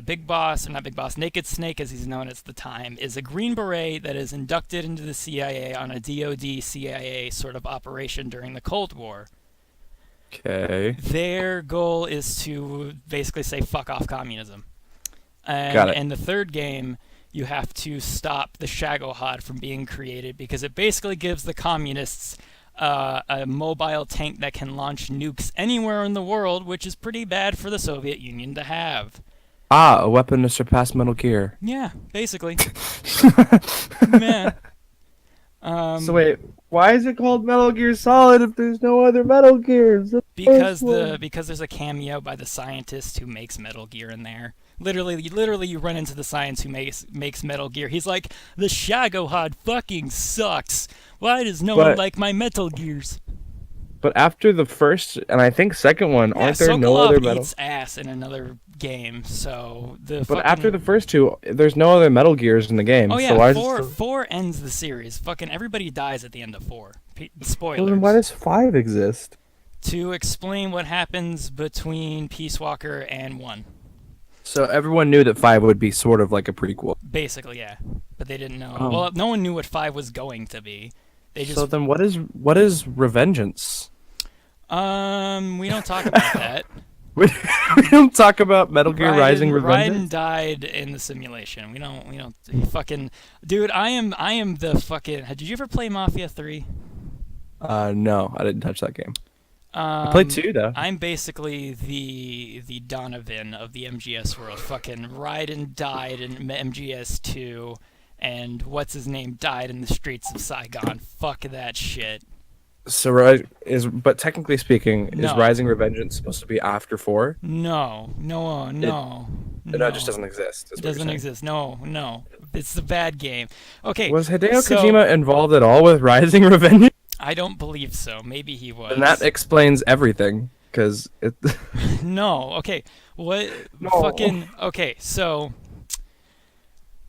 Big Boss, or not Big Boss, Naked Snake as he's known at the time, is a Green Beret that is inducted into the CIA on a DoD-CIA sort of operation during the Cold War. Okay. Their goal is to basically say, fuck off communism. And Got it. in the third game, you have to stop the Shagohod from being created because it basically gives the communists a mobile tank that can launch nukes anywhere in the world, which is pretty bad for the Soviet Union to have. Ah, a weapon to surpass Metal Gear. Yeah, basically. Man. So wait, why is it called Metal Gear Solid if there's no other Metal Gears? Because there's a cameo by the scientist who makes Metal Gear in there. Literally, you run into the scientist who makes Metal Gear. He's like, the Shagohod fucking sucks. Why does no one like my Metal Gears? But after the first and I think second one, aren't there no Sokolov other Metal? eats ass in another game, so the. But after the first two, there's no other Metal Gears in the game. Oh yeah, so why four ends the series. Fucking everybody dies at the end of 4. Spoilers. Well, then why does 5 exist? To explain what happens between Peace Walker and 1. So everyone knew that 5 would be sort of like a prequel. Basically, yeah. But they didn't know. Oh. Well, no one knew what 5 was going to be. They just So then what is Revengeance? we don't talk about that. We don't talk about Metal Gear Rising Revengeance? Raiden died in the simulation. We don't fucking dude, I am the fucking Did you ever play Mafia 3? No, I didn't touch that game. I played 2 though. I'm basically the Donovan of the MGS world. Fucking Raiden died in MGS 2, and what's his name died in the streets of Saigon. Fuck that shit. So but technically speaking, is No. Rising Revengeance supposed to be after 4? No. No, it just doesn't exist. It doesn't exist. No. It's the bad game. Okay. Was Hideo so- Kojima involved at all with Rising Revengeance? I don't believe so. Maybe he was. And that explains everything, because it. No. Okay. What? No. Fucking. Okay. So.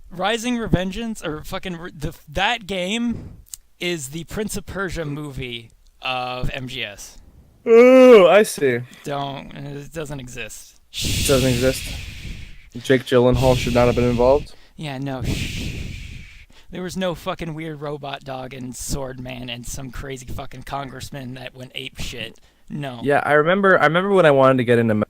Rising Revengeance, or fucking that game, is the Prince of Persia movie of MGS. Oh, I see. It doesn't exist. It doesn't exist. Jake Gyllenhaal should not have been involved. Yeah. No. There was no fucking weird robot dog and sword man and some crazy fucking congressman that went ape shit. No. Yeah, I remember when I wanted to get into.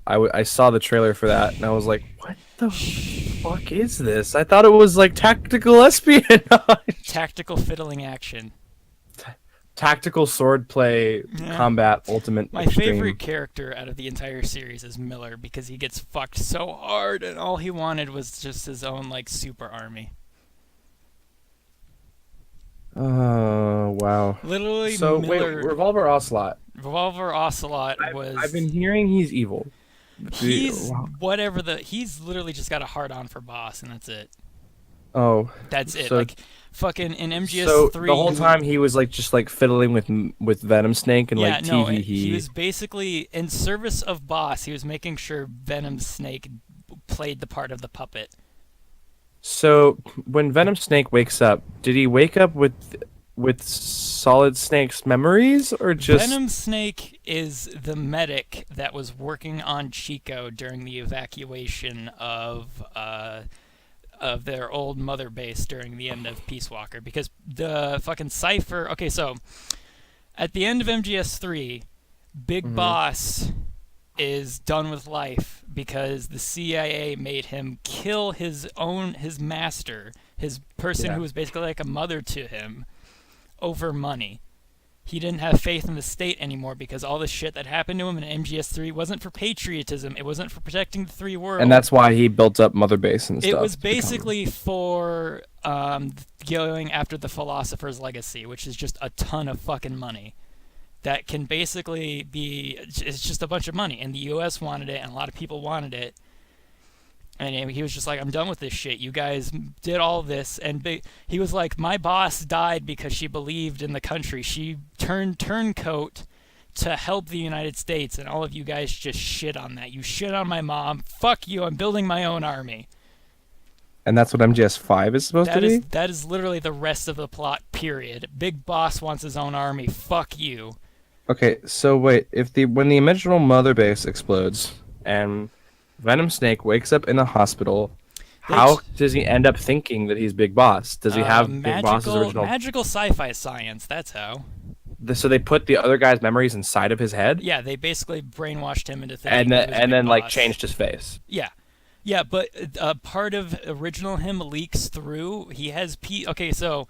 I saw the trailer for that, and I was like, "What the fuck is this?" I thought it was like tactical espionage, Tactical fiddling action. tactical swordplay, Yeah. combat, ultimate. My extreme. favorite character out of the entire series is Miller because he gets fucked so hard, and all he wanted was just his own like super army. Oh wow! Literally, So Miller. wait, Revolver Ocelot. Revolver Ocelot was. I've been hearing he's evil. He's Wow. whatever the. He's literally just got a hard on for boss, and that's it. Oh, That's it. So- Like fucking in MGS so 3. the whole time he was like just like fiddling with Venom Snake and Yeah, like no, tee he was basically in service of boss. He was making sure Venom Snake played the part of the puppet. So when Venom Snake wakes up, did he wake up with Solid Snake's memories or just Venom Snake is the medic that was working on Chico during the evacuation of their old mother base during the end of Peace Walker, because the fucking Cypher. Okay, so at the end of MGS 3, Big Boss is done with life because the CIA made him kill his master, his person who was basically like a mother to him, over money. He didn't have faith in the state anymore because all the shit that happened to him in MGS3 wasn't for patriotism. It wasn't for protecting the three worlds. and that's why he built up Mother Base and stuff. It was basically for going after the Philosopher's Legacy, which is just a ton of fucking money. That can basically be, it's just a bunch of money. And the US wanted it, and a lot of people wanted it. And he was just like, I'm done with this shit. You guys did all this. And he was like, my boss died because she believed in the country. She turned turncoat to help the United States, and all of you guys just shit on that. You shit on my mom. Fuck you. I'm building my own army. And that's what MGS5 is supposed to be? That is literally the rest of the plot, period. Big Boss wants his own army. Fuck you. Okay, so wait, when the original Mother Base explodes and Venom Snake wakes up in the hospital, how does he end up thinking that he's Big Boss? Does he have Big Boss's original? Magical sci-fi science, that's how. So they put the other guy's memories inside of his head? Yeah, they basically brainwashed him into thinking And then like Boss. changed his face. Yeah. Yeah, but part of original him leaks through. He has okay, so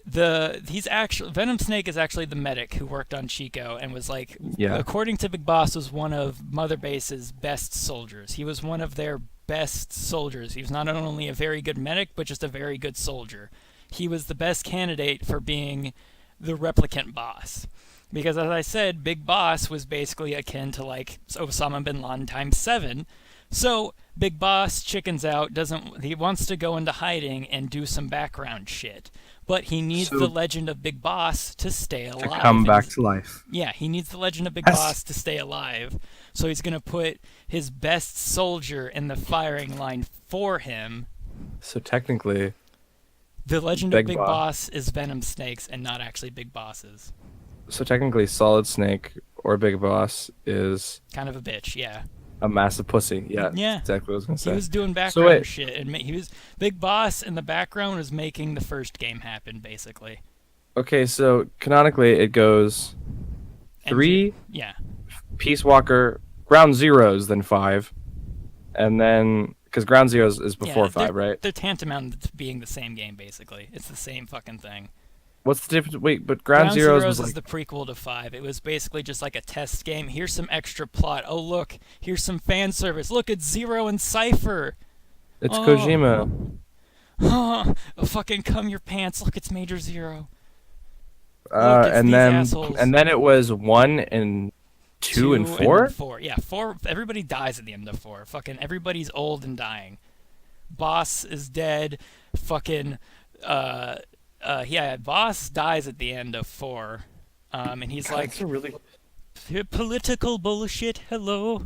Venom Snake is actually the medic who worked on Chico and was like, according to Big Boss, was one of Mother Base's best soldiers. He was one of their best soldiers. He was not only a very good medic, but just a very good soldier. He was the best candidate for being the replicant boss. Because as I said, Big Boss was basically akin to like Osama bin Laden times 7. So Big Boss chickens out, he wants to go into hiding and do some background shit. But he needs the legend of Big Boss to stay alive. To come back to life. Yeah, he needs the legend of Big Boss to stay alive. So he's going to put his best soldier in the firing line for him. So technically, The Legend Big of Big Boss. Boss is Venom Snakes and not actually Big Bosses. So technically, Solid Snake or Big Boss is Kind of a bitch, yeah. a massive pussy. Yeah, Yeah. that's exactly what I was gonna say. He was doing So background wait. shit, and he was Big Boss in the background was making the first game happen, basically. Okay, so canonically it goes And 3 Yeah. Peace Walker, Ground Zeroes, then 5, and then because Ground Zeroes is before Yeah, 5, right? They're tantamount to being the same game, basically. It's the same fucking thing. What's the difference? Wait, but Ground Zeroes was is like the prequel to 5. It was basically just like a test game. Here's some extra plot. Oh, look. Here's some fan service. Look, it's Zero and Cypher. it's Oh. Kojima. Oh, fucking cum your pants. Look, it's Major Zero. Look, it's And these then assholes. and then it was 1 and 2 and 4. 4. Yeah, 4. Everybody dies at the end of 4. Fucking everybody's old and dying. Boss is dead. Fucking Boss dies at the end of 4. And he's like, That's a really political bullshit. Hello.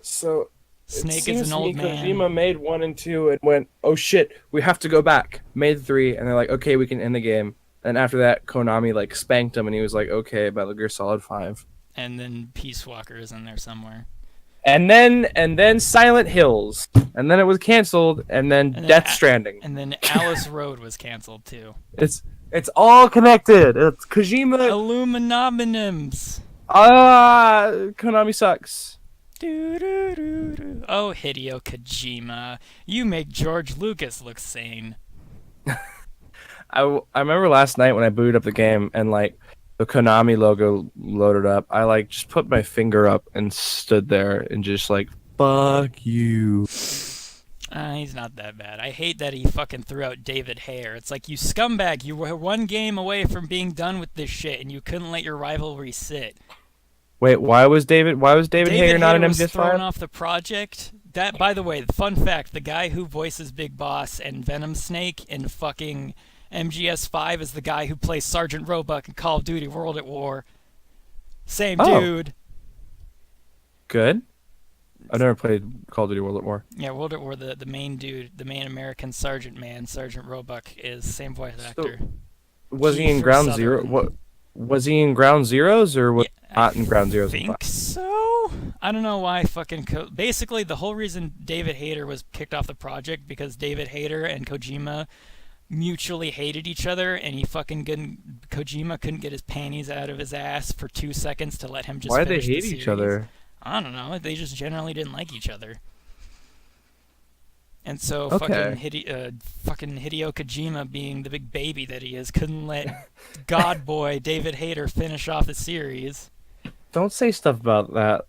so. Snake is an old man. Kojima made 1 and 2 and went, oh shit, we have to go back. Made 3, and they're like, okay, we can end the game. And after that, Konami like spanked him, and he was like, okay, Metal Gear Solid 5. And then Peace Walker is in there somewhere. And then Silent Hills, and then it was canceled, and then then Death Stranding. And then Alice Road was canceled too. It's all connected. It's Kojima. Illuminaminums. Konami sucks. Oh, Hideo Kojima, you make George Lucas look sane. I remember last night when I booted up the game and like the Konami logo loaded up. I like just put my finger up and stood there and just like, fuck you. He's not that bad. I hate that he fucking threw out David Hare. It's like, you scumbag, you were one game away from being done with this shit, and you couldn't let your rivalry sit. Wait, why was David Hare not an was thrown MGS5? off the project. That, by the way, fun fact: the guy who voices Big Boss and Venom Snake in fucking MGS5 is the guy who plays Sergeant Roebuck in Call of Duty World at War. Same Oh. dude. Good. I've never played Call of Duty World at War. Yeah, World at War. The main dude, the main American Sergeant man, Sergeant Roebuck, is same voice actor. Was he in Kiefer Ground Zero? Sutherland. What was he in Ground Zeroes or was Yeah, not in Ground Zeroes? I think so. I don't know why fucking basically the whole reason David Hayter was kicked off the project because David Hayter and Kojima mutually hated each other, and Kojima couldn't get his panties out of his ass for 2 seconds to let him just Why did they finish the hate each series. other? I don't know. They just generally didn't like each other. And so Okay. fucking Hideo Kojima, being the big baby that he is, couldn't let God boy David Hayter finish off the series. Don't say stuff about that.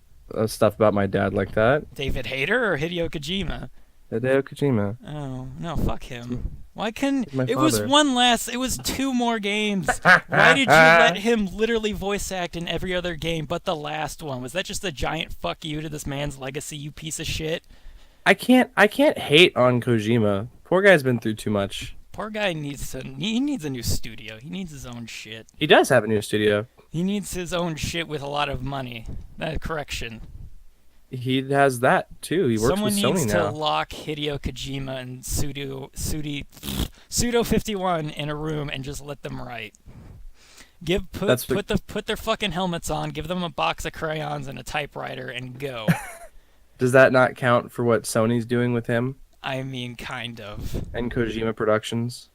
Stuff about my dad like that. David Hayter or Hideo Kojima? Hideo Kojima. Oh, no, fuck him. Why couldn't... My It was father. it was 2 more games. Why did you let him literally voice act in every other game but the last one? Was that just a giant fuck you to this man's legacy, you piece of shit? I can't hate on Kojima. Poor guy's been through too much. Poor guy needs a new studio. He needs his own shit. He does have a new studio. He needs his own shit with a lot of money. Correction. He has that too. He works Someone with needs Sony to now. lock Hideo Kojima and Pseudo 51 in a room and just let them write. Put their fucking helmets on, give them a box of crayons and a typewriter, and go. Does that not count for what Sony's doing with him I mean, kind of. and Kojima Productions?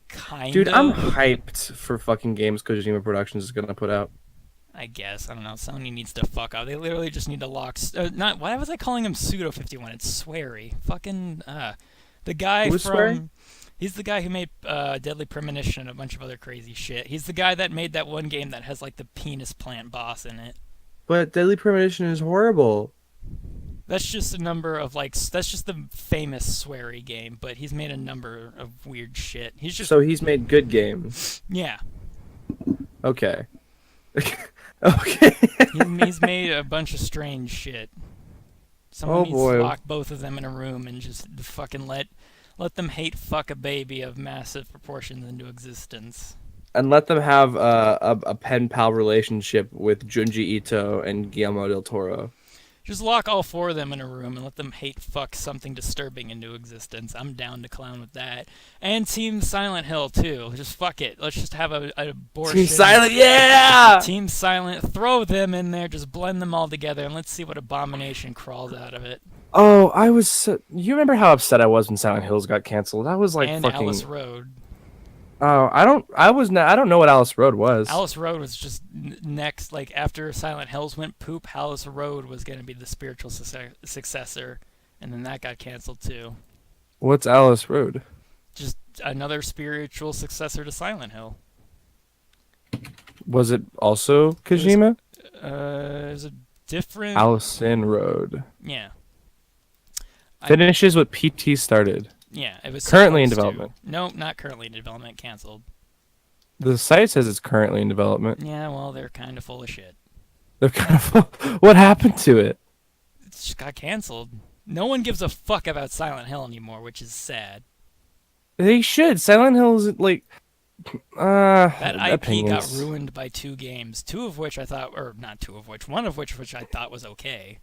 Kind Dude, of. I'm hyped for fucking games Kojima Productions is gonna put out. I guess. I don't know. Sony needs to fuck off. They literally just need to lock... why was I calling him Pseudo 51? It's Swery. Fucking... the guy Who's from... Swery? He's the guy who made Deadly Premonition and a bunch of other crazy shit. He's the guy that made that one game that has, like, the penis plant boss in it. But Deadly Premonition is horrible. That's just a number of, like... That's just the famous Swery game, but he's made a number of weird shit. He's just... So he's made good games. Yeah. Okay. Okay. He's made a bunch of strange shit. Someone needs to lock both of them in a room and just fucking let them hate fuck a baby of massive proportions into existence. And let them have a pen pal relationship with Junji Ito and Guillermo del Toro. Just lock all 4 of them in a room and let them hate fuck something disturbing into existence. I'm down to clown with that. And Team Silent Hill too. Just fuck it. Let's just have an abortion. Team Silent, yeah! Team Silent. Throw them in there. Just blend them all together and let's see what abomination crawls out of it. Oh, you remember how upset I was when Silent Hills got canceled? I was like and fucking. Alice Road. Oh, I don't know what Alice Road was. Alice Road was just next, like after Silent Hills went poop, Alice Road was going to be the spiritual successor, and then that got canceled too. What's Alice Road? Just another spiritual successor to Silent Hill. Was it also Kojima? It was a different... Allison Road. Yeah. Finishes what PT started. Yeah, it was currently in development. No, not currently in development. Canceled. The site says it's currently in development. Yeah, well, they're kind of full of shit. They're kind of. What happened to it? It just got canceled. No one gives a fuck about Silent Hill anymore, which is sad. They should. Silent Hill is like. That IP opinions. got ruined by 2 games. 2 of which I thought, or not 2 of which, 1 of which I thought was okay.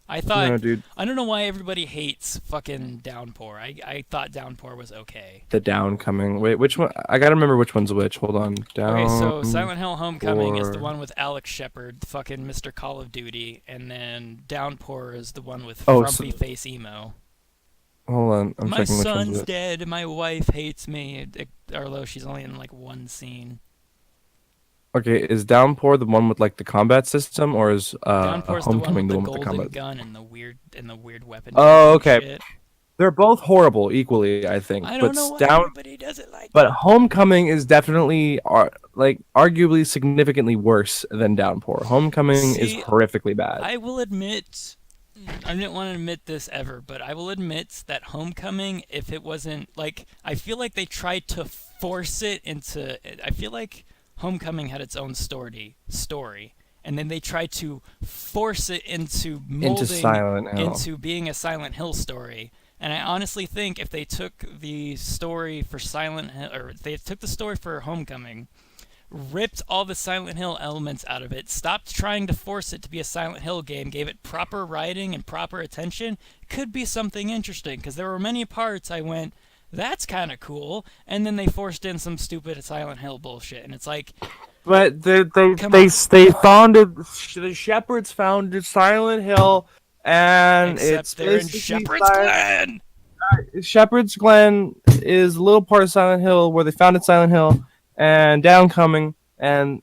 I thought, no, dude. I don't know why everybody hates fucking Downpour. I thought Downpour was okay. The Downcoming. Wait, which one? I gotta remember which one's which. Hold on. Okay, so Silent Hill Homecoming is the one with Alex Sheppard, fucking Mr. Call of Duty, and then Downpour is the one with Frumpy Face Emo. Hold on, I'm my checking which one's son's which. dead, my wife hates me, although she's only in like 1 scene. Okay, is Downpour the one with like the combat system, or is Downpour's Homecoming the the one one with with the the golden combat? gun and the weird weapon. Oh, okay. Shit. They're both horrible equally, I think. I don't but know why everybody does it like But that. Homecoming is definitely like arguably significantly worse than Downpour. Homecoming is See, horrifically bad. I will admit, I didn't want to admit this ever, but I will admit that Homecoming, if it wasn't like, I feel like they tried to force it into. I feel like Homecoming had its own story, and then they tried to force it into molding Silent Hill. into being a Silent Hill story. And I honestly think if they took the story for Silent Hill, or if they took the story for Homecoming, ripped all the Silent Hill elements out of it, stopped trying to force it to be a Silent Hill game, gave it proper writing and proper attention, could be something interesting. Because there were many parts I went, that's kind of cool, and then they forced in some stupid Silent Hill bullshit, and it's like. But they founded the Shepherds founded Silent Hill, and Except it's they're in basically Shepherd's Glen. Shepherd's Glen is a little part of Silent Hill where they founded Silent Hill, and Downcoming, and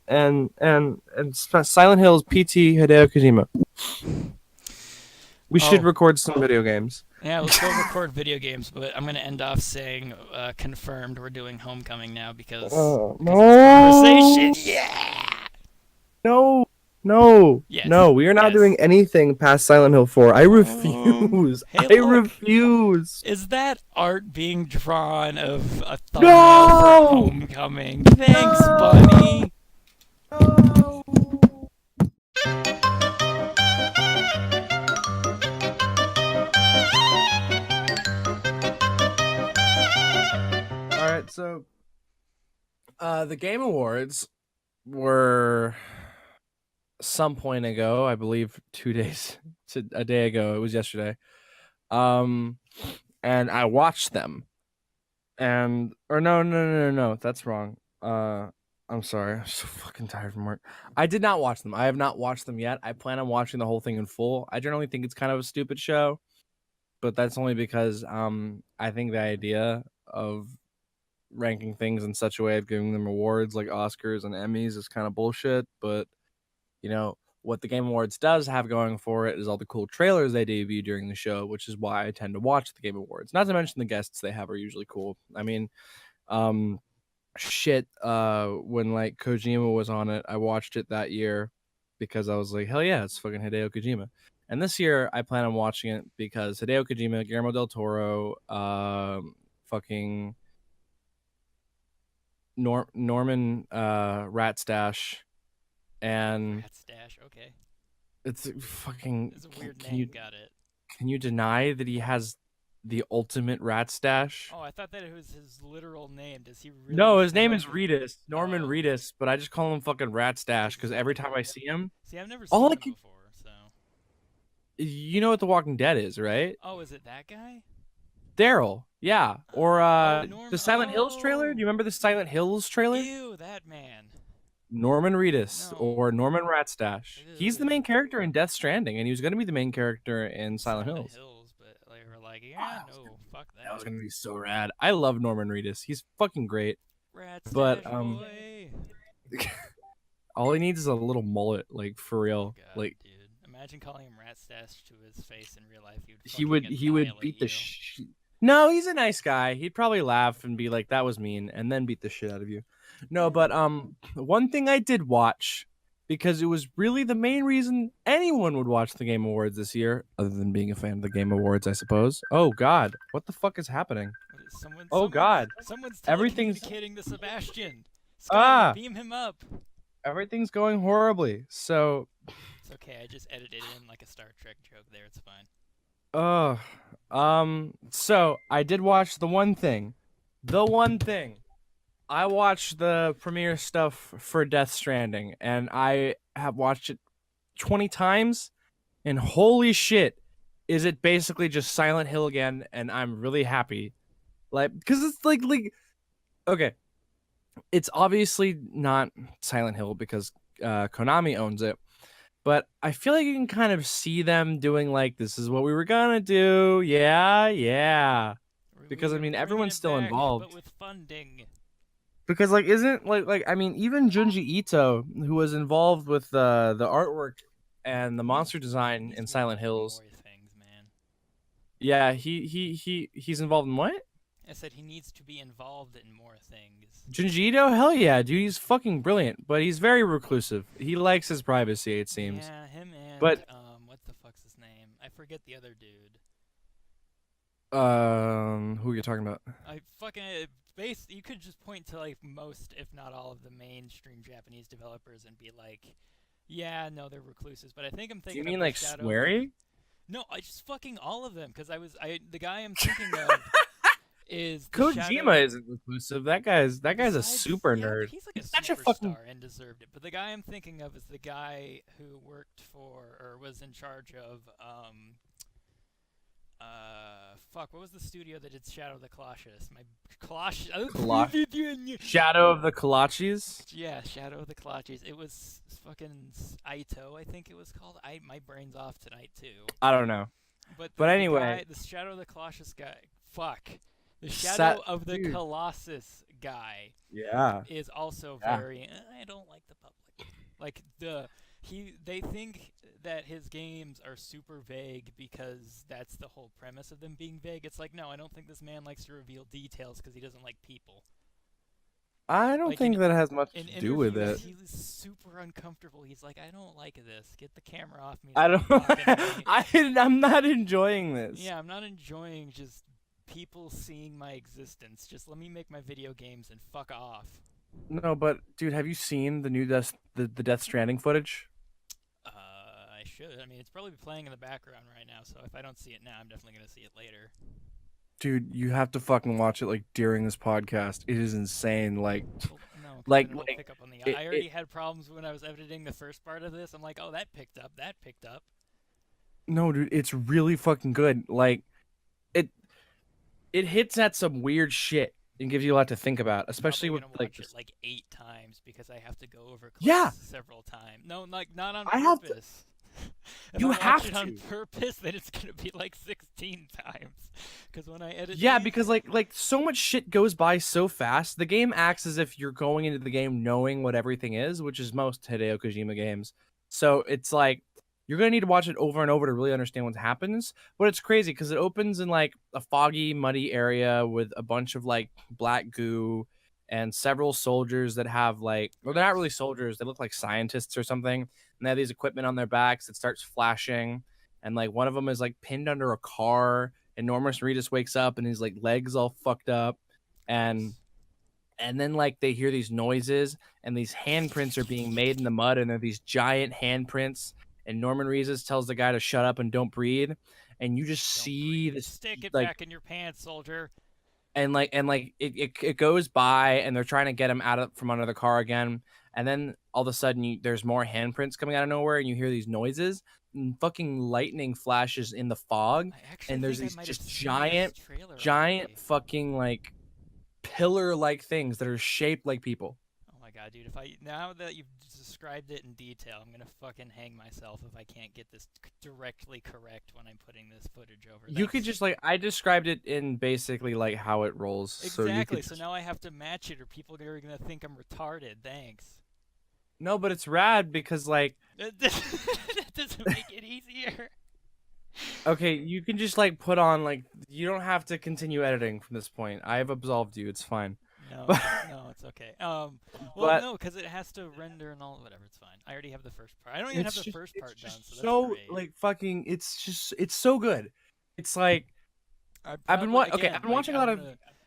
Silent Hill's PT Hideo Kojima. We should record some video games. Yeah, let's go record video games, but I'm going to end off saying confirmed we're doing Homecoming now because No. conversation. Yeah! No, Yes, no, we are not yes. doing anything past Silent Hill 4. I refuse. Hey, I look. refuse. Is that art being drawn of a thumbnail No! for Homecoming? Thanks, Bunny. Alright, so the Game Awards were some point ago, I believe 2 days to a day ago. It was yesterday. And I watched them. And no, that's wrong. I'm sorry. I'm so fucking tired from work. I did not watch them. I have not watched them yet. I plan on watching the whole thing in full. I generally think it's kind of a stupid show, but that's only because I think the idea of ranking things in such a way of giving them awards like Oscars and Emmys is kind of bullshit. But you know what the Game Awards does have going for it is all the cool trailers they debut during the show, which is why I tend to watch the Game Awards. Not to mention the guests they have are usually cool. I mean, when like Kojima was on it, I watched it that year because I was like, hell yeah, it's fucking Hideo Kojima. And this year I plan on watching it because Hideo Kojima, Guillermo del Toro, fucking Norman Ratstash, and Ratstash, okay. it's fucking. It's a weird name. Got it. Can you deny that he has the ultimate Ratstash? Oh, I thought that it was his literal name. Does he really? No, his name is Reidus, Norman Reidus, but I just call him fucking Ratstash because every time I see him, See, I've never all seen I him can- before, so. You know what The Walking Dead is, right? Oh, is it that guy? Daryl, yeah. Or Norman. the Silent Hills trailer. Do you remember the Silent Hills trailer? Ew, that man. Norman Reedus No. or Norman Ratstash. He's the Ew. main character in Death Stranding, and he was going to be the main character in Silent Hills. But they were like, yeah, no, fuck that. That was going to be so rad. I love Norman Reedus. He's fucking great. Rats but, boy. All he needs is a little mullet, like for real. God, like dude. Imagine calling him Rat Stash to his face in real life. he would beat the No, he's a nice guy. He'd probably laugh and be like, "That was mean," and then beat the shit out of you. No, but one thing I did watch, because it was really the main reason anyone would watch the Game Awards this year, other than being a fan of the Game Awards, I suppose. Oh God, what the fuck is happening? God, Someone's everything's communicating to Sebastian. Scotty, beam him up. Everything's going horribly. So it's okay. I just edited in like a Star Trek joke there. It's fine. So I did watch the one thing. I watched the premiere stuff for Death Stranding, and I have watched it 20 times, and holy shit, is it basically just Silent Hill again, and I'm really happy. Like, because it's like, okay, it's obviously not Silent Hill because Konami owns it, but I feel like you can kind of see them doing like, this is what we were gonna do, yeah. Because I mean, everyone's still involved. But with funding. Because like, isn't like I mean, even Junji Ito, who was involved with the artwork and the monster design in Silent Hills. Things, man. Yeah, he's involved in what? I said he needs to be involved in more things. Junji Ito? Hell yeah, dude, he's fucking brilliant, but he's very reclusive. He likes his privacy, it seems. Yeah, him and but what the fuck's his name? I forget the other dude. Who are you talking about? You could just point to like most, if not all, of the mainstream Japanese developers and be like, yeah, no, they're recluses. But I think I'm thinking. Do you mean like Swery? No, I just fucking all of them, because the guy I'm thinking of is Kojima isn't reclusive. That guy's a super nerd. He's like a superstar and deserved it. But the guy I'm thinking of is the guy who worked for or was in charge of what was the studio that did Shadow of the Colossus? Shadow of the Colossus? Yeah, Shadow of the Colossus. It was fucking Ito, I think it was called. My brain's off tonight too. I don't know. But anyway, the Shadow of the Colossus guy. The Shadow of the Colossus guy. Yeah. Is also very. I don't like the public. Like they think that his games are super vague because that's the whole premise of them being vague. It's like, no, I don't think this man likes to reveal details because he doesn't like people. I don't think that has much to do with it. He's super uncomfortable. He's like, I don't like this. Get the camera off me. I'm not enjoying this. Yeah, I'm not enjoying just people seeing my existence. Just let me make my video games and fuck off. No, but dude, have you seen the new the Death Stranding footage? I should. I mean, it's probably playing in the background right now, so if I don't see it now, I'm definitely gonna see it later. Dude, you have to fucking watch it like during this podcast. It is insane. Like, well, no, pick up on the. I already had problems when I was editing the first part of this. I'm like, oh, that picked up. No, dude, it's really fucking good. Like, it hits at some weird shit and gives you a lot to think about, especially with like watch it like 8 times because I have to go over clips several times. No, like not on purpose. If you I have watch it to on purpose, then it's gonna be like 16 times. Because when I edit, because like so much shit goes by so fast. The game acts as if you're going into the game knowing what everything is, which is most Hideo Kojima games. So it's like you're gonna need to watch it over and over to really understand what happens. But it's crazy because it opens in like a foggy, muddy area with a bunch of like black goo and several soldiers that have like, well, they're not really soldiers. They look like scientists or something. And they have these equipment on their backs that starts flashing. And like one of them is like pinned under a car. And Norman Reedus wakes up and his like legs all fucked up. And then like they hear these noises and these handprints are being made in the mud. And they're these giant handprints. And Norman Reedus tells the guy to shut up and don't breathe. And you just see this. Stick it like, back in your pants, soldier. And it goes by and they're trying to get him out from under the car again. And then all of a sudden there's more handprints coming out of nowhere and you hear these noises. fucking lightning flashes in the fog, I actually and there's think I these might have just seen this giant trailer already. fucking like pillar-like things that are shaped like people. Oh my god, dude! Now that you've described it in detail, I'm gonna fucking hang myself if I can't get this directly correct when I'm putting this footage over. You could just like I described it in basically like how it rolls. Exactly. So now I have to match it, or people are gonna think I'm retarded. Thanks. no, but it's rad because like That doesn't make it easier. okay, you can just like put on like you don't have to continue editing from this point. I have absolved you. It's fine. No, But- no, it's okay. Well, But- no, because it has to render and all. Whatever, it's fine. I already have the first part. I don't even have the first part done, so that's great. like fucking. It's so good. It's like I've been watching a lot of.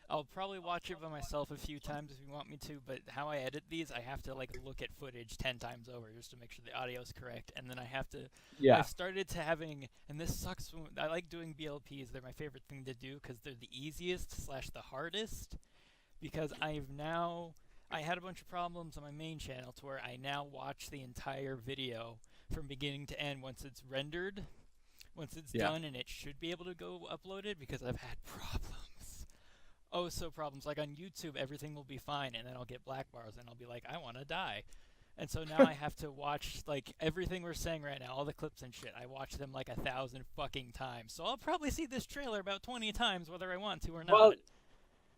I'll probably watch it by myself a few times if you want me to, but how I edit these, I have to like look at footage 10 times over just to make sure the audio is correct, and then I have to. Yeah. I've started to having, and this sucks. I like doing BLPs. They're my favorite thing to do because they're the easiest / the hardest. Because I had a bunch of problems on my main channel to where I now watch the entire video from beginning to end once it's rendered, once it's done, and it should be able to go uploaded because I've had problems. Oh, so problems. Like on YouTube, everything will be fine, and then I'll get black bars, and I'll be like, I want to die. And so now I have to watch, like, everything we're saying right now, all the clips and shit. I watch them like 1,000 fucking times. So I'll probably see this trailer about 20 times whether I want to or not. Well,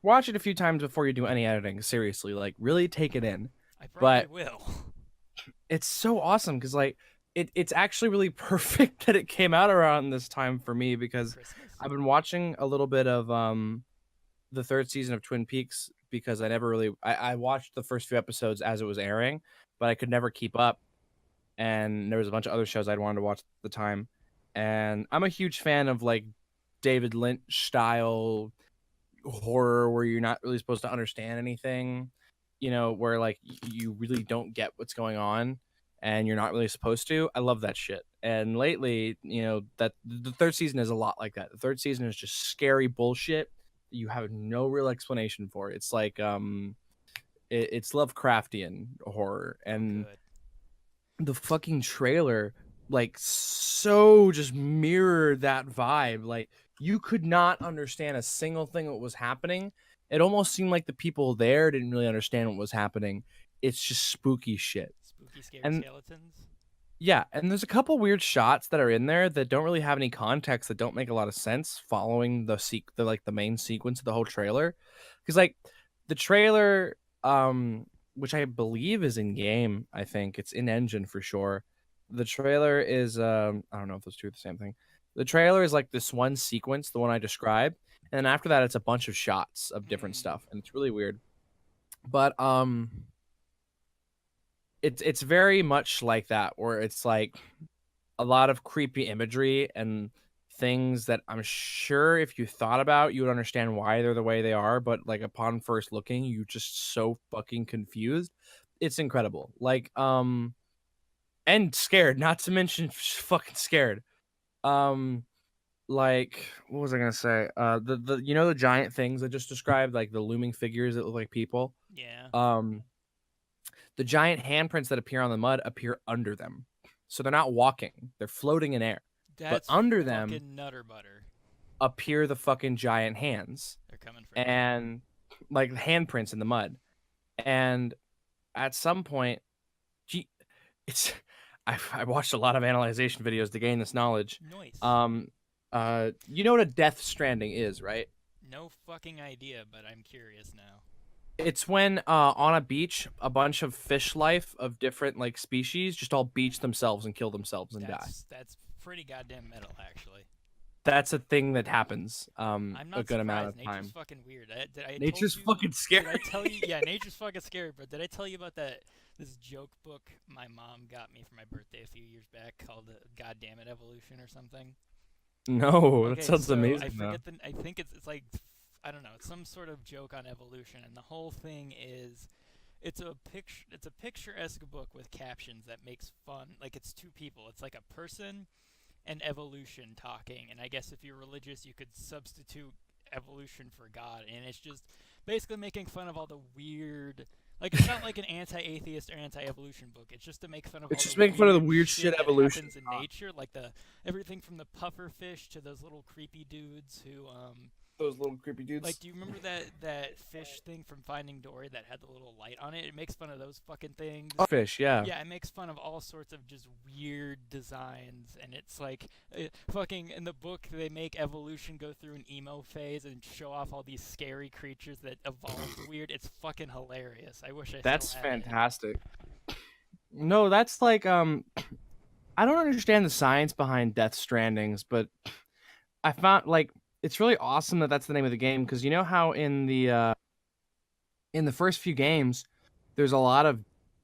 watch it a few times before you do any editing. Seriously, like really take it in. I probably will. It's so awesome because like it's actually really perfect that it came out around this time for me because Christmas. I've been watching a little bit of the 3rd season of Twin Peaks because I never really I watched the first few episodes as it was airing, but I could never keep up. And there was a bunch of other shows I'd wanted to watch at the time. And I'm a huge fan of like David Lynch style horror where you're not really supposed to understand anything, you know, where like you really don't get what's going on and you're not really supposed to. I love that shit. And lately, you know, that the 3rd season is a lot like that. The 3rd season is just scary bullshit you have no real explanation for. It's like it's Lovecraftian horror, and the fucking trailer like so just mirrored that vibe. Like you could not understand a single thing that was happening. It almost seemed like the people there didn't really understand what was happening. It's just spooky shit. Spooky, scary And- skeletons. Yeah, and there's a couple weird shots that are in there that don't really have any context, that don't make a lot of sense following the main sequence of the whole trailer. Because like the trailer, which I believe is in game, I think it's in engine for sure. The trailer is I don't know if those two are the same thing. The trailer is like this one sequence, the one I described, and then after that it's a bunch of shots of different stuff, and it's really weird. But it's very much like that, where it's like a lot of creepy imagery and things that I'm sure if you thought about, you would understand why they're the way they are, but like upon first looking, you just so fucking confused. It's incredible. Like and scared, not to mention fucking scared. Like what was I gonna say? The you know the giant things I just described, like the looming figures that look like people. Yeah. The giant handprints that appear on the mud appear under them. So they're not walking. They're floating in air. That's but under them fucking nutter butter. appear the fucking giant hands. They're coming for you. And like handprints in the mud. And at some point, I watched a lot of analyzation videos to gain this knowledge. Nice. You know what a death stranding is, right? No fucking idea, but I'm curious now. It's when on a beach, a bunch of fish life of different like species just all beach themselves and kill themselves and die. That's pretty goddamn metal, actually. That's a thing that happens I'm not a good amount of surprised. time. Nature's fucking weird. Nature's told you, fucking scary. Did I tell you? Yeah, nature's fucking scary. But did I tell you about this joke book my mom got me for my birthday a few years back called "God Damn It Evolution" or something? No, that sounds so amazing. I though. forget I think it's like I don't know. It's some sort of joke on evolution, and the whole thing is it's a picturesque book with captions that makes fun. Like it's two people. It's like a person and evolution talking, and I guess if you're religious, you could substitute evolution for God, and it's just basically making fun of all the weird Like, it's not like an anti-atheist or anti-evolution book. It's just to make fun of It's all just the making fun of the weird shit that evolution happens in nature, like everything from the puffer fish to those little creepy dudes who Those little creepy dudes. like, do you remember that fish thing from Finding Dory that had the little light on it? It makes fun of those fucking things. Fish, yeah. Yeah, it makes fun of all sorts of just weird designs, and it's like fucking in the book they make evolution go through an emo phase and show off all these scary creatures that evolved weird. It's fucking hilarious. I wish I. That's still had it. fantastic. No, that's like I don't understand the science behind Death Strandings, but I found like it's really awesome that that's the name of the game, because you know how in the first few games there's a lot of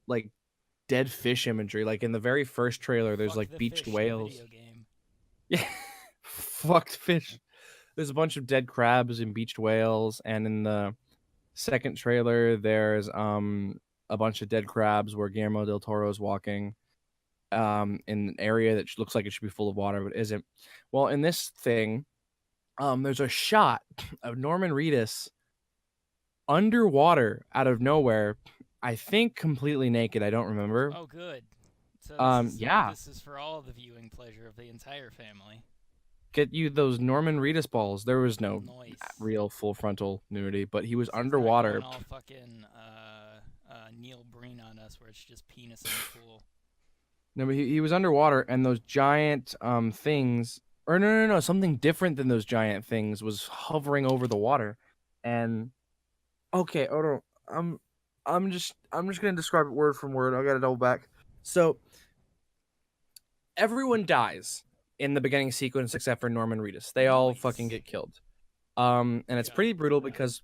like dead fish imagery. Like in the very first trailer, there's Fuck like the beached fish, whales. video game. Yeah, fucked fish. There's a bunch of dead crabs and beached whales, and in the second trailer, there's a bunch of dead crabs where Guillermo del Toro is walking in an area that looks like it should be full of water but isn't. Well, in this thing, there's a shot of Norman Reedus underwater out of nowhere. I think completely naked. I don't remember. Oh, good. So yeah. This is for all the viewing pleasure of the entire family. Get you those Norman Reedus balls. There was no Nice. real full frontal nudity, but he was It's not underwater. going all fucking Neil Breen on us, where it's just penis in the pool. No, but he was underwater, and those giant things, or no, something different than those giant things was hovering over the water. And okay, hold on, I'm just gonna describe it word from word. I gotta double back. So everyone dies in the beginning sequence except for Norman Reedus. They all Nice. fucking get killed. And it's pretty brutal because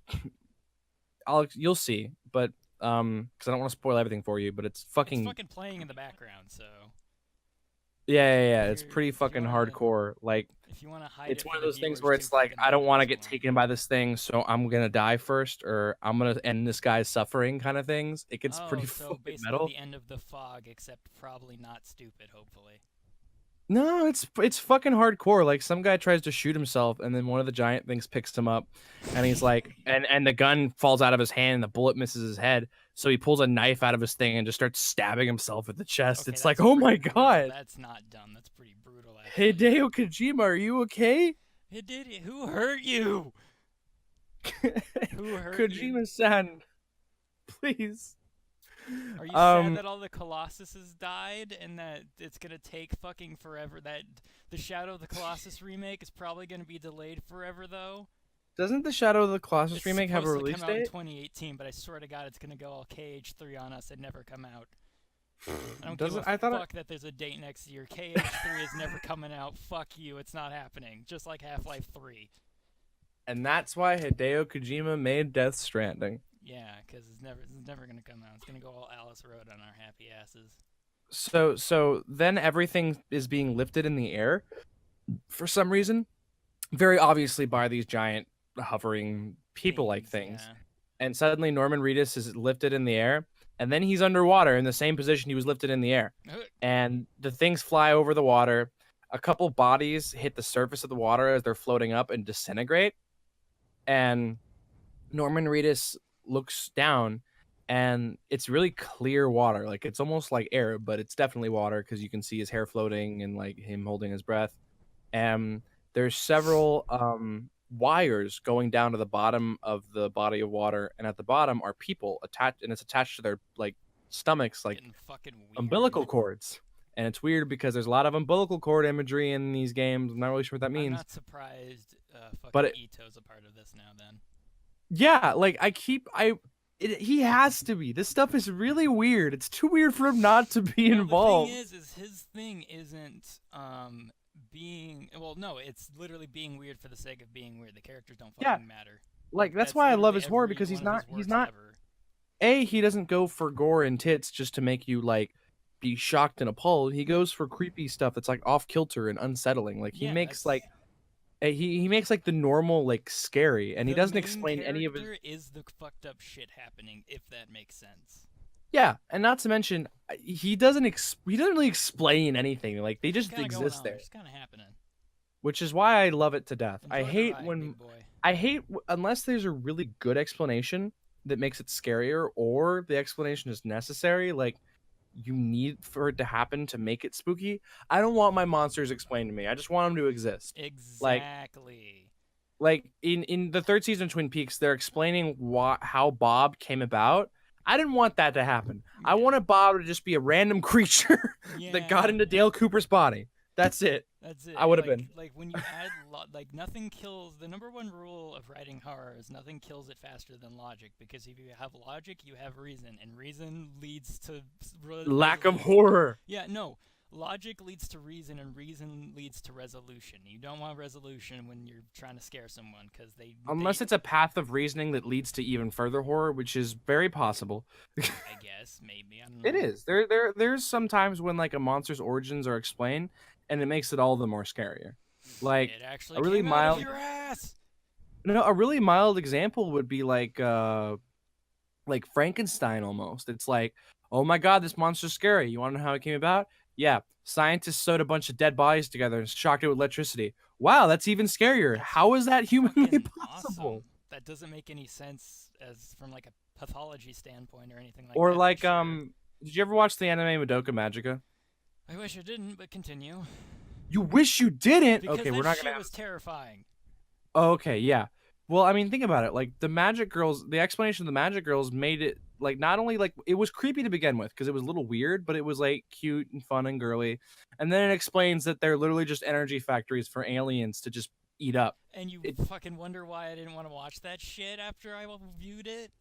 you'll see, but because I don't want to spoil everything for you, but it's fucking playing in the background, so yeah. It's If pretty you fucking wanna- hardcore. Like if you want to hide it's it one for of the those things viewers where too it's like fucking I don't want to know get what's taken by this thing, so I'm gonna die first, or I'm gonna end this guy's suffering, kind of things. It gets going on. pretty So fucking basically metal. the end of the fog, except probably not stupid. Hopefully. No, it's fucking hardcore. Like some guy tries to shoot himself, and then one of the giant things picks him up, and he's like, and the gun falls out of his hand, and the bullet misses his head. So he pulls a knife out of his thing and just starts stabbing himself in the chest. Okay, It's that's like, oh my pretty brutal. god, That's not dumb. That's pretty brutal. Actually. Hideo Kojima, are you okay? It did it. Who hurt you? Who hurt you? Kojima-san, please. Are you sad that all the Colossuses died and that it's gonna take fucking forever? That the Shadow of the Colossus remake is probably gonna be delayed forever, though. Doesn't the Shadow of the Colossus It's remake have a supposed to release come out in date? 2018, but I swear to God, it's gonna go all KH3 on us and never come out. I don't Doesn't- give a I thought fuck that there's a date next year. KH3 is never coming out. Fuck you, it's not happening. Just like Half-Life 3. And that's why Hideo Kojima made Death Stranding. Yeah, because it's never gonna come out. It's gonna go all Alice Road on our happy asses. So then everything is being lifted in the air for some reason, very obviously by these giant hovering people-like things. Yeah. And suddenly Norman Reedus is lifted in the air, and then he's underwater in the same position he was lifted in the air. And the things fly over the water. A couple bodies hit the surface of the water as they're floating up and disintegrate. And Norman Reedus looks down, and it's really clear water. Like it's almost like air, but it's definitely water because you can see his hair floating and like him holding his breath. And there's several wires going down to the bottom of the body of water, and at the bottom are people attached, and it's attached to their like stomachs, like Getting fucking weird. umbilical cords. And it's weird because there's a lot of umbilical cord imagery in these games. I'm not really sure what that I'm means. not surprised fucking But Ito's a part of this now then. Yeah, like he has to be. This stuff is really weird. It's too weird for him not to be involved. The thing is his thing isn't it's literally being weird for the sake of being weird. The characters don't fucking matter. Like that's why I love his horror, every because he's one of not his works ever. he doesn't go for gore and tits just to make you like be shocked and appalled. He goes for creepy stuff that's like off kilter and unsettling. Like he Yeah, makes that's- like he makes like the normal like scary, and he The doesn't main explain any of his. character is the fucked up shit happening, if that makes sense. Yeah, and not to mention he doesn't really explain anything. Like they just Kinda going exist on, there, It's kind of happening. which is why I love it to death. I Enjoy the hate ride, when big boy. I hate unless there's a really good explanation. that makes it scarier, or the explanation is necessary. Like, you need for it to happen to make it spooky. I don't want my monsters explained to me. I just want them to exist. Exactly. Like in the third season of Twin Peaks, they're explaining how Bob came about. I didn't want that to happen. I wanted Bob to just be a random creature that got into Dale Cooper's body. That's it. That's it. I would have been. Like when you add like nothing kills. The number one rule of writing horror is nothing kills it faster than logic. Because if you have logic, you have reason, and reason leads to lack of horror. Yeah, no. Logic leads to reason, and reason leads to resolution. You don't want resolution when you're trying to scare someone, because unless it's a path of reasoning that leads to even further horror, which is very possible. I guess maybe I don't know. It is. There's some times when like a monster's origins are explained, and it makes it all the more scarier. Like it actually a really came mild. out of your ass. No, a really mild example would be like Frankenstein almost. It's like, oh my god, this monster's scary. You want to know how it came about? Yeah, scientists sewed a bunch of dead bodies together and shocked it with electricity. Wow, that's even scarier. How is that humanly possible? Awesome. That doesn't make any sense as from like a pathology standpoint or anything like or that. Or like, did you ever watch the anime Madoka Magica? I wish I didn't, but continue. You wish you didn't? Because okay, that we're not shit gonna. Was terrifying. Oh, okay, yeah. Well, I mean, think about it. Like the Magic Girls, the explanation of the Magic Girls made it like not only like it was creepy to begin with because it was a little weird, but it was like cute and fun and girly. And then it explains that they're literally just energy factories for aliens to just eat up. And you fucking wonder why I didn't want to watch that shit after I viewed it.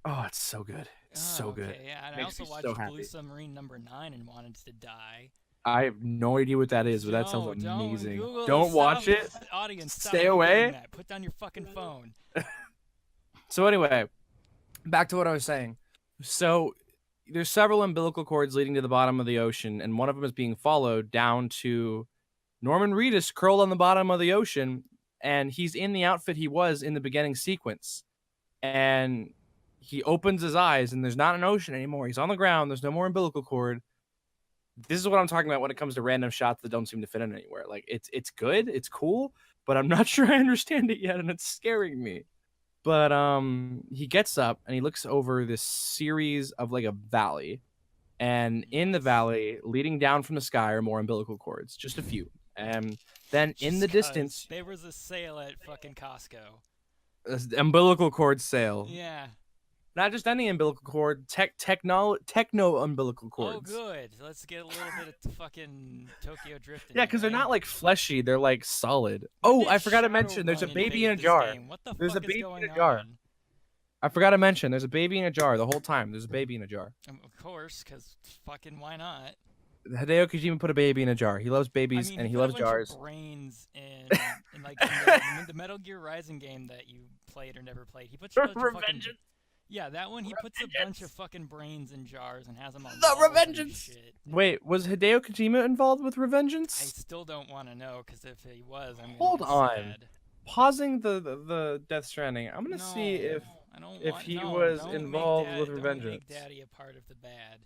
Oh, it's so good. It's so good. Yeah, and I also watched Blue Submarine #9 and wanted to die. I have no idea what that is, but that sounds amazing. Don't watch it. Audience, stay away. That. Put down your fucking phone. So anyway, back to what I was saying. So there's several umbilical cords leading to the bottom of the ocean, and one of them is being followed down to Norman Reedus curled on the bottom of the ocean, and he's in the outfit he was in the beginning sequence. And he opens his eyes, and there's not an ocean anymore. He's on the ground. There's no more umbilical cord. This is what I'm talking about when it comes to random shots that don't seem to fit in anywhere. Like it's good, it's cool, but I'm not sure I understand it yet, and it's scaring me. But he gets up and he looks over this series of like a valley, and in the valley, leading down from the sky, are more umbilical cords, just a few. And then in the distance, there was a sale at fucking Costco. Umbilical cord sale. Yeah. Not just any umbilical cord, techno umbilical cords. Oh, good. Let's get a little bit of fucking Tokyo Drift. Yeah, because they're not like fleshy; they're like solid. Oh, I forgot to mention, there's a baby in a jar. There's a baby in a jar. I forgot to mention, there's a baby in a jar the whole time. There's a baby in a jar. Of course, because fucking why not? Hideo Kojima put a baby in a jar. He loves babies and he loves jars. Brains in like in the Metal Gear Rising game that you played or never played. He puts a bunch of fucking. Yeah, that one, he puts a bunch of fucking brains in jars and has them on the Revengeance! Shit. Wait, was Hideo Kojima involved with Revengeance? I still don't want to know, because if he was, I'm Hold on. sad. Pausing the Death Stranding, I'm going to see if he was involved with Revengeance. Don't make Daddy a part of the bad.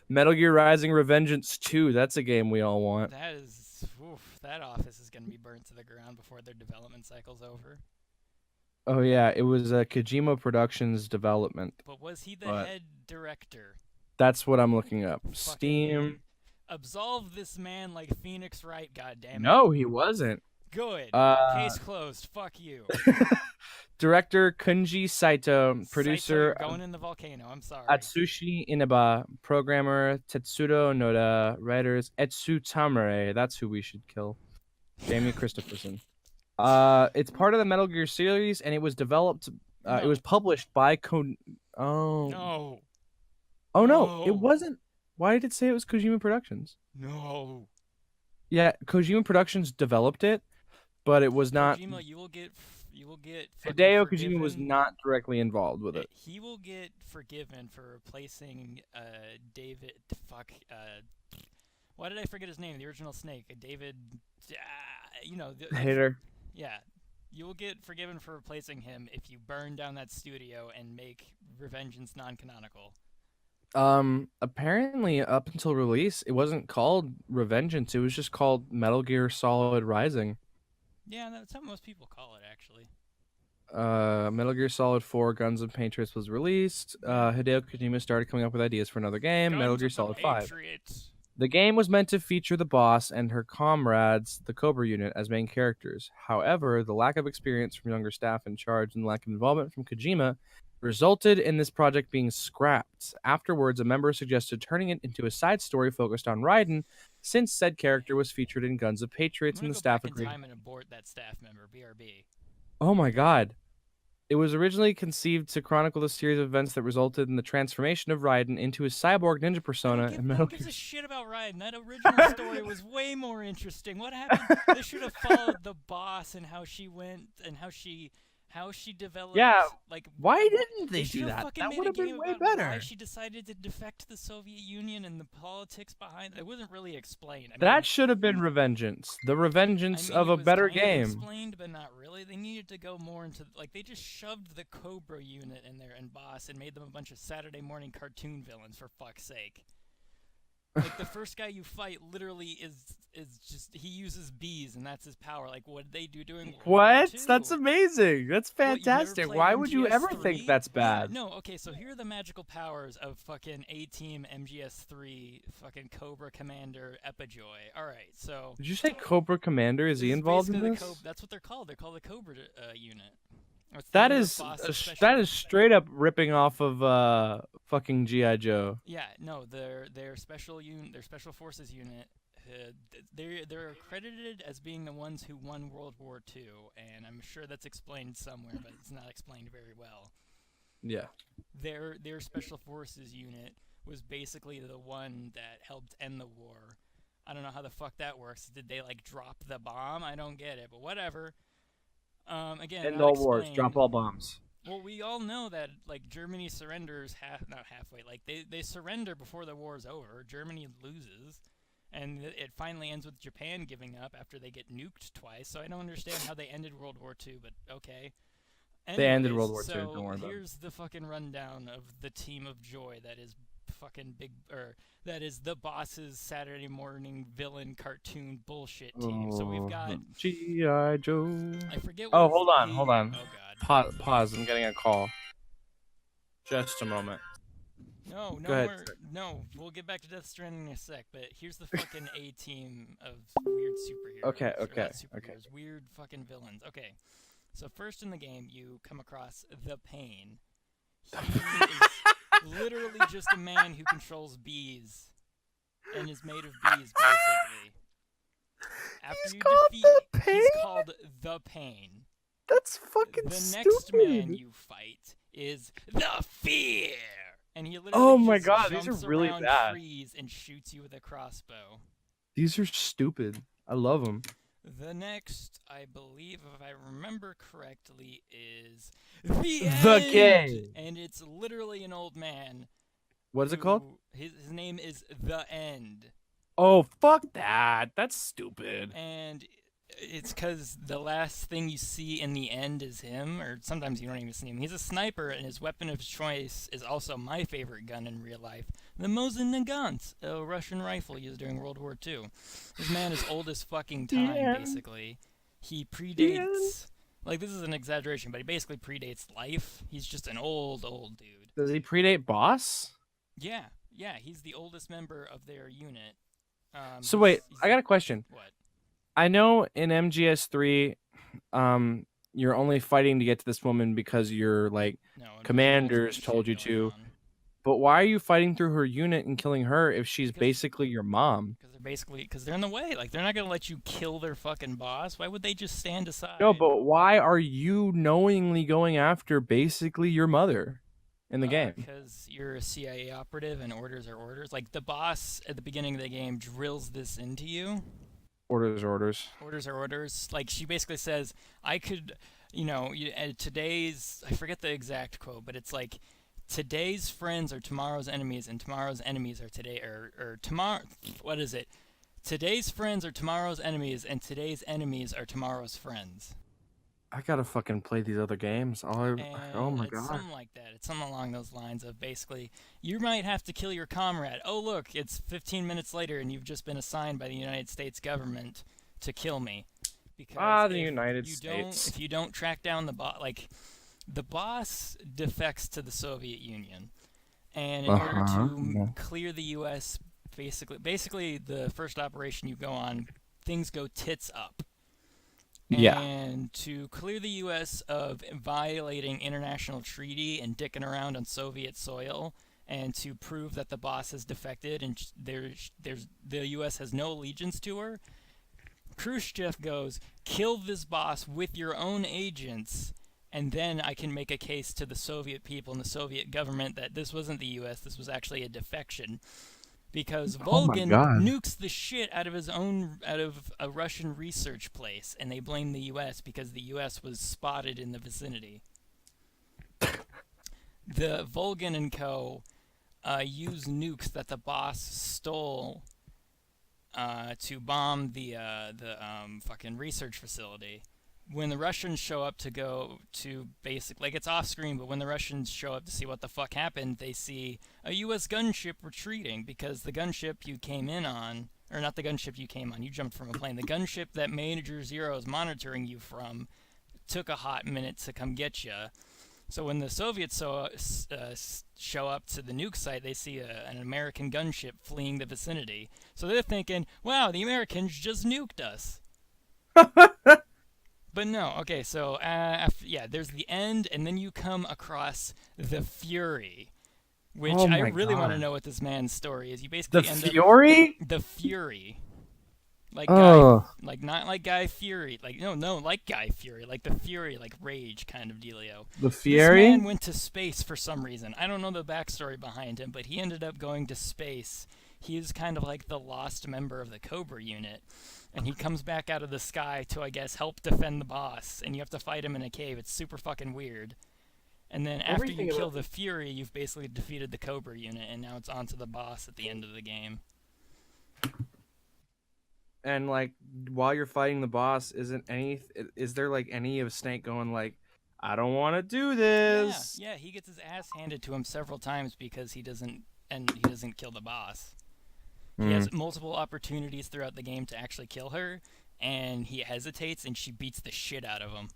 Metal Gear Rising Revengeance 2, that's a game we all want. That office is going to be burnt to the ground before their development cycle's over. Oh yeah, it was Kojima Productions development. But was he the head director? That's what I'm looking up. Steam. Absolve this man like Phoenix Wright, goddammit. No, he wasn't. Good. Case closed. Fuck you. Director Kunji Saito, producer Saito, going in the volcano. I'm sorry. Atsushi Inaba, programmer Tetsudo Noda, writers Etsu Tamare. That's who we should kill. Jamie Christopherson. It's part of the Metal Gear series, and it was developed. It was published by No. Oh no, it wasn't. Why did it say it was Kojima Productions? No. Yeah, Kojima Productions developed it, but it was not. Kojima, you will get. Hideo Kojima was not directly involved with it. He will get forgiven for replacing David. Why did I forget his name? The original Snake, David. Hater. Yeah, you will get forgiven for replacing him if you burn down that studio and make Revengeance non-canonical. Apparently, up until release, it wasn't called Revengeance. It was just called Metal Gear Solid Rising. Yeah, that's how most people call it, actually. Metal Gear Solid 4 Guns of Patriots was released. Hideo Kojima started coming up with ideas for another game, Metal Gear Solid 5. The game was meant to feature the boss and her comrades, the Cobra unit, as main characters. However, the lack of experience from younger staff in charge and lack of involvement from Kojima resulted in this project being scrapped. Afterwards, a member suggested turning it into a side story focused on Raiden, since said character was featured in Guns of Patriots, and the staff agreed. I'm gonna go back in time and abort that staff member, BRB. Oh my god. It was originally conceived to chronicle the series of events that resulted in the transformation of Raiden into his cyborg ninja persona. Who gives a shit about Raiden? That original story was way more interesting. What happened? They should have followed the boss and how she went and how she developed. Yeah. Like, why didn't they do should've that? fucking That made would a have been game way about better. Why she decided to defect to the Soviet Union and the politics behind it. It wasn't really explained. I mean, That should have been Revengeance. The Revengeance of it a was better kind of game. explained, but not really. They needed to go more into they just shoved the Cobra unit in there and boss and made them a bunch of Saturday morning cartoon villains for fuck's sake. Like, the first guy you fight literally is just, he uses bees and that's his power. Like, what did they do during World War What? II? That's amazing. That's What, you've never fantastic. played Why would you ever MGS3? think that's bad? No, okay, so here are the magical powers of fucking A-Team MGS3 fucking Cobra Commander Epijoy. Alright, so... Did you say Cobra Commander? Is he involved in this? That's what they're called. They're called the Cobra unit. That is straight up ripping off of fucking G.I. Joe. Yeah, no, their special forces unit. They're accredited as being the ones who won World War II, and I'm sure that's explained somewhere, but it's not explained very well. Yeah. Their special forces unit was basically the one that helped end the war. I don't know how the fuck that works. Did they like drop the bomb? I don't get it, but whatever. Again, End all wars, drop all bombs. Well, we all know that like Germany surrenders not halfway. Like they surrender before the war's over. Germany loses, and it finally ends with Japan giving up after they get nuked twice. So I don't understand how they ended World War II, but okay. Anyways, they ended World War II. Don't worry about it. Here's the fucking rundown of the team of joy that is that is the boss's Saturday morning villain cartoon bullshit team. So we've got G.I. Joe. I forget. Oh, hold on. Oh god. Pause. I'm getting a call. Just a moment. No, Go ahead. no. We'll get back to Death Stranding in a sec. But here's the fucking A team of weird superheroes. Okay. Weird fucking villains. Okay. So first in the game, you come across the Pain. He is literally just a man who controls bees and is made of bees, basically. After he's called the Pain. That's fucking The stupid. next man you fight is the Fear, and he literally these jumps are really around bad. trees and shoots you with a crossbow. These are stupid. I love them. The next, I believe, if I remember correctly, is the King. And it's literally an old man. What is it called? His name is The End. Oh, fuck that. That's stupid. And it's because the last thing you see in the end is him, or sometimes you don't even see him. He's a sniper, and his weapon of choice is also my favorite gun in real life, the Mosin Nagant, a Russian rifle used during World War II. This man is old as fucking time, basically. He predates... Like, this is an exaggeration, but he basically predates life. He's just an old dude. Does he predate Boss? Yeah, he's the oldest member of their unit. So wait, I got a question. What? I know in MGS3, you're only fighting to get to this woman because your commanders told you to. But why are you fighting through her unit and killing her if she's basically your mom? Because they're in the way. Like, they're not gonna let you kill their fucking boss. Why would they just stand aside? No, but why are you knowingly going after basically your mother in the game? Because you're a CIA operative and orders are orders. Like, the boss at the beginning of the game drills this into you. Orders are orders. Orders are orders. Like, she basically says, I could, today's, I forget the exact quote, but it's like, today's friends are tomorrow's enemies, and tomorrow's enemies are today, or tomorrow, what is it? Today's friends are tomorrow's enemies, and today's enemies are tomorrow's friends. I gotta fucking play these other games. Oh my god. It's something like that. It's something along those lines of basically, you might have to kill your comrade. Oh look, it's 15 minutes later and you've just been assigned by the United States government to kill me. because the if United you States. if you don't track down the boss, like the boss defects to the Soviet Union, and in order to clear the U.S., basically the first operation you go on, things go tits up. Yeah. And to clear the U.S. of violating international treaty and dicking around on Soviet soil, and to prove that the boss has defected and the U.S. has no allegiance to her, Khrushchev goes, kill this boss with your own agents, and then I can make a case to the Soviet people and the Soviet government that this wasn't the U.S., this was actually a defection. Because Volgin nukes the shit out of a Russian research place, and they blame the U.S. because the U.S. was spotted in the vicinity. The Volgin and co. Use nukes that the boss stole to bomb the fucking research facility. When the Russians show up to go to it's off screen, but when the Russians show up to see what the fuck happened, they see a U.S. gunship retreating because the gunship you came in on, or not the gunship you came on, you jumped from a plane. The gunship that Major Zero is monitoring you from took a hot minute to come get you. So when the Soviets show up to the nuke site, they see an American gunship fleeing the vicinity. So they're thinking, wow, the Americans just nuked us. But no, okay, so there's the end, and then you come across the Fury, which I really want to know what this man's story is. You basically The end Fury? up... The Fury. Like not like Guy Fury, like like Guy Fury, like the Fury, like Rage kind of dealio. The Fury? This man went to space for some reason. I don't know the backstory behind him, but he ended up going to space. He is kind of like the lost member of the Cobra unit, and he comes back out of the sky to, I guess, help defend the boss, and you have to fight him in a cave. It's super fucking weird. And then after you kill the Fury, you've basically defeated the Cobra unit, and now it's on to the boss at the end of the game. And like while you're fighting the boss, is there like any of Snake going like, I don't want to do this? Yeah, he gets his ass handed to him several times because he doesn't kill the boss. He has multiple opportunities throughout the game to actually kill her, and he hesitates, and she beats the shit out of him.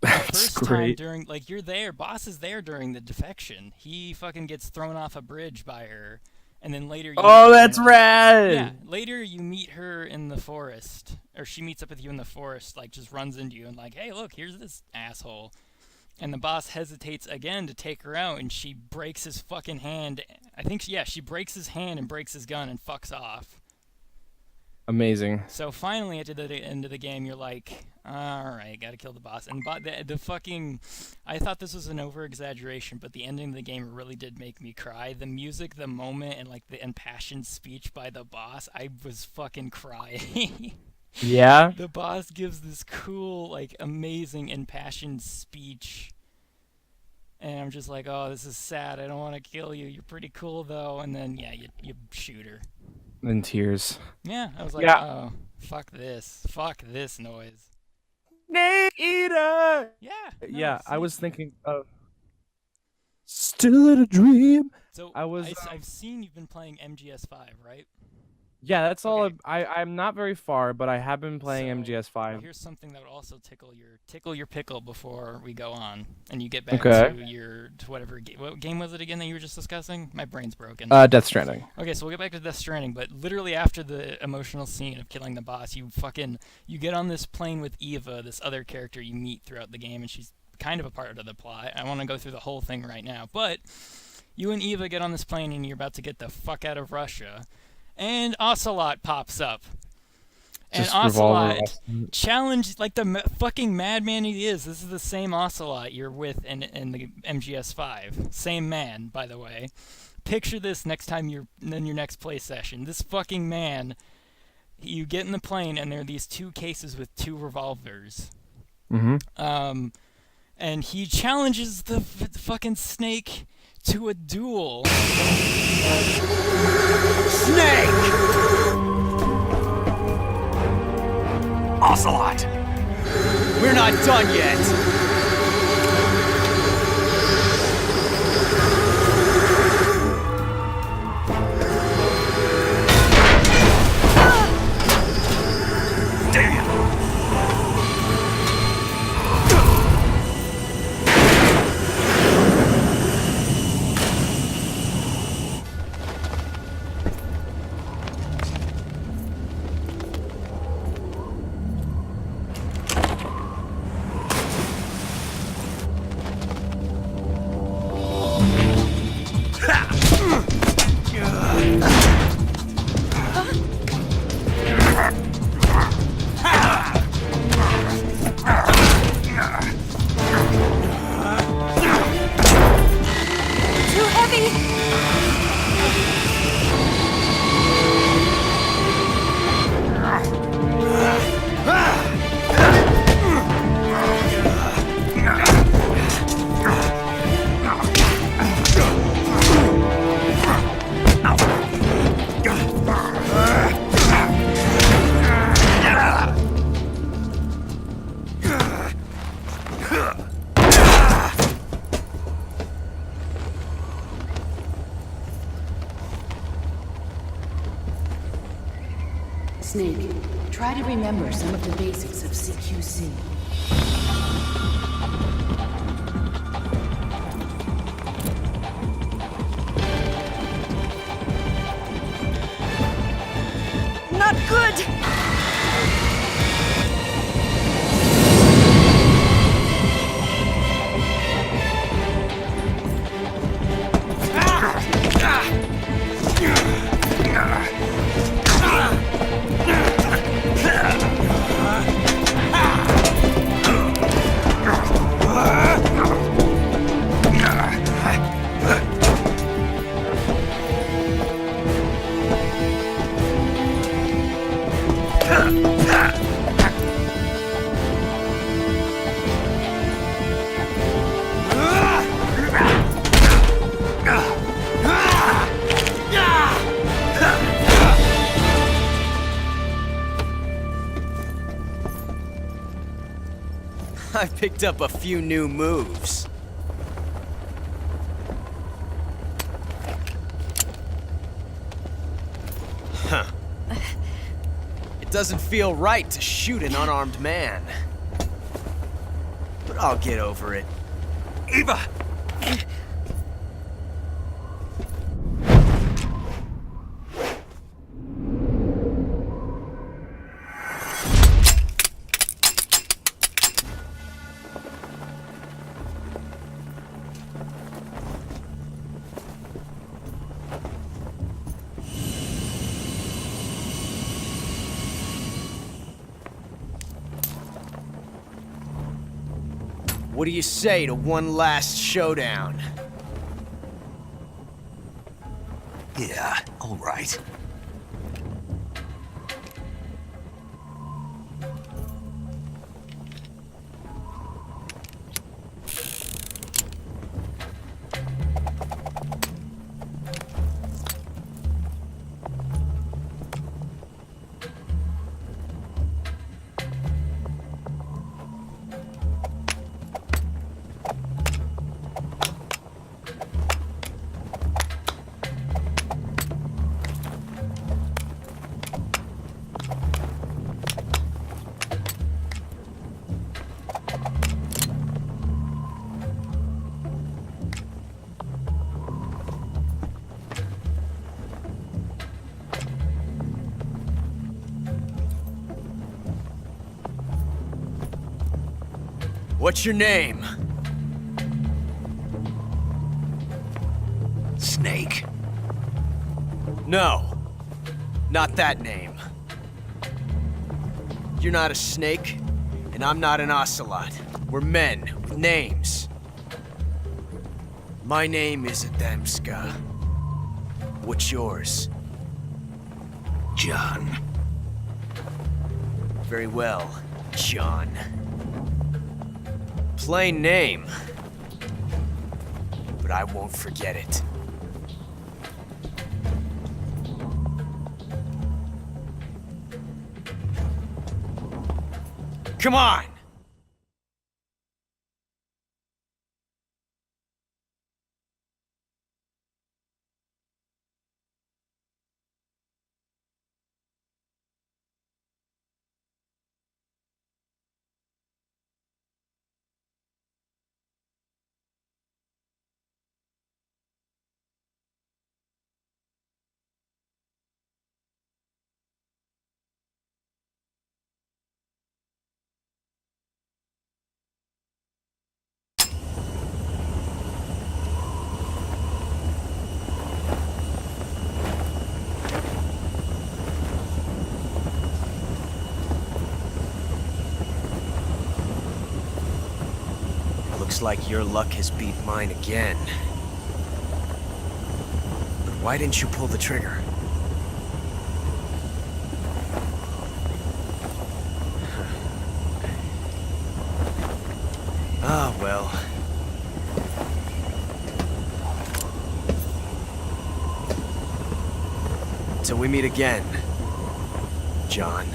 That's great. Time during, boss is there during the defection. He fucking gets thrown off a bridge by her. And then later that's rad! Yeah, later you meet her in the forest, or she meets up with you in the forest, like just runs into you and like, hey, look, here's this asshole. And the boss hesitates again to take her out, and she breaks his fucking hand. She breaks his hand and breaks his gun and fucks off. Amazing. So finally, at the end of the game, you're like, alright, gotta kill the boss. And the fucking... I thought this was an over-exaggeration, but the ending of the game really did make me cry. The music, the moment, and like the impassioned speech by the boss, I was fucking crying. Yeah? The boss gives this cool, like, amazing, impassioned speech. And I'm just like, oh, this is sad. I don't want to kill you. You're pretty cool, though. And then, yeah, you shoot her. In tears. Yeah, I was like, oh, fuck this. Fuck this noise. Snake Eater! Yeah. Yeah, I was thinking of... Still in a dream. So, I've seen you've been playing MGS5, right? Yeah, that's all. Okay. I'm not very far, but I have been playing MGS5. Here's something that would also tickle your pickle before we go on, and you get back to whatever what game was it again that you were just discussing? My brain's broken. Death Stranding. Okay, so we'll get back to Death Stranding, but literally after the emotional scene of killing the boss, you get on this plane with Eva, this other character you meet throughout the game, and she's kind of a part of the plot. I want to go through the whole thing right now, but you and Eva get on this plane, and you're about to get the fuck out of Russia. And Ocelot pops up. And Ocelot challenged, like the fucking madman he is. This is the same Ocelot you're with in the MGS5. Same man, by the way. Picture this next time you're in your next play session. This fucking man, you get in the plane, and there are these two cases with two revolvers. Mm-hmm. And he challenges the fucking Snake to a duel. Snake! Ocelot! We're not done yet! Damn! Snake, try to remember some of the basics of CQC. Not good! I picked up a few new moves. Huh. It doesn't feel right to shoot an unarmed man. But I'll get over it. Eva! What do you say to one last showdown? Yeah, all right. What's your name? Snake. No, not that name. You're not a snake, and I'm not an ocelot. We're men with names. My name is Adamska. What's yours? John. Very well, John. Plain name, but I won't forget it. Come on! Looks like your luck has beat mine again. But why didn't you pull the trigger? Ah, well. Till we meet again, John.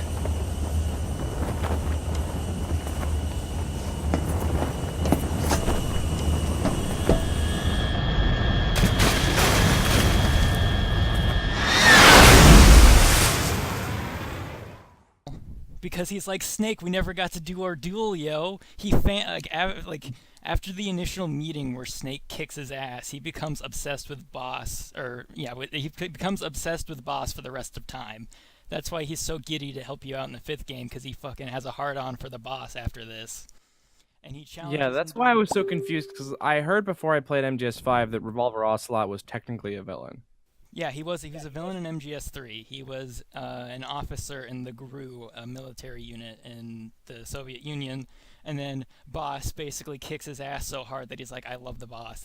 because he's like, Snake, we never got to do our duel, yo. After the initial meeting where Snake kicks his ass, he becomes obsessed with Boss, he becomes obsessed with Boss for the rest of time. That's why he's so giddy to help you out in the 5th game, because he fucking has a hard-on for the boss after this. And he challenges. Yeah, that's why I was so confused, because I heard before I played MGS5 that Revolver Ocelot was technically a villain. Yeah, he was a villain in MGS3. He was an officer in the GRU, a military unit in the Soviet Union. And then Boss basically kicks his ass so hard that he's like, I love the boss.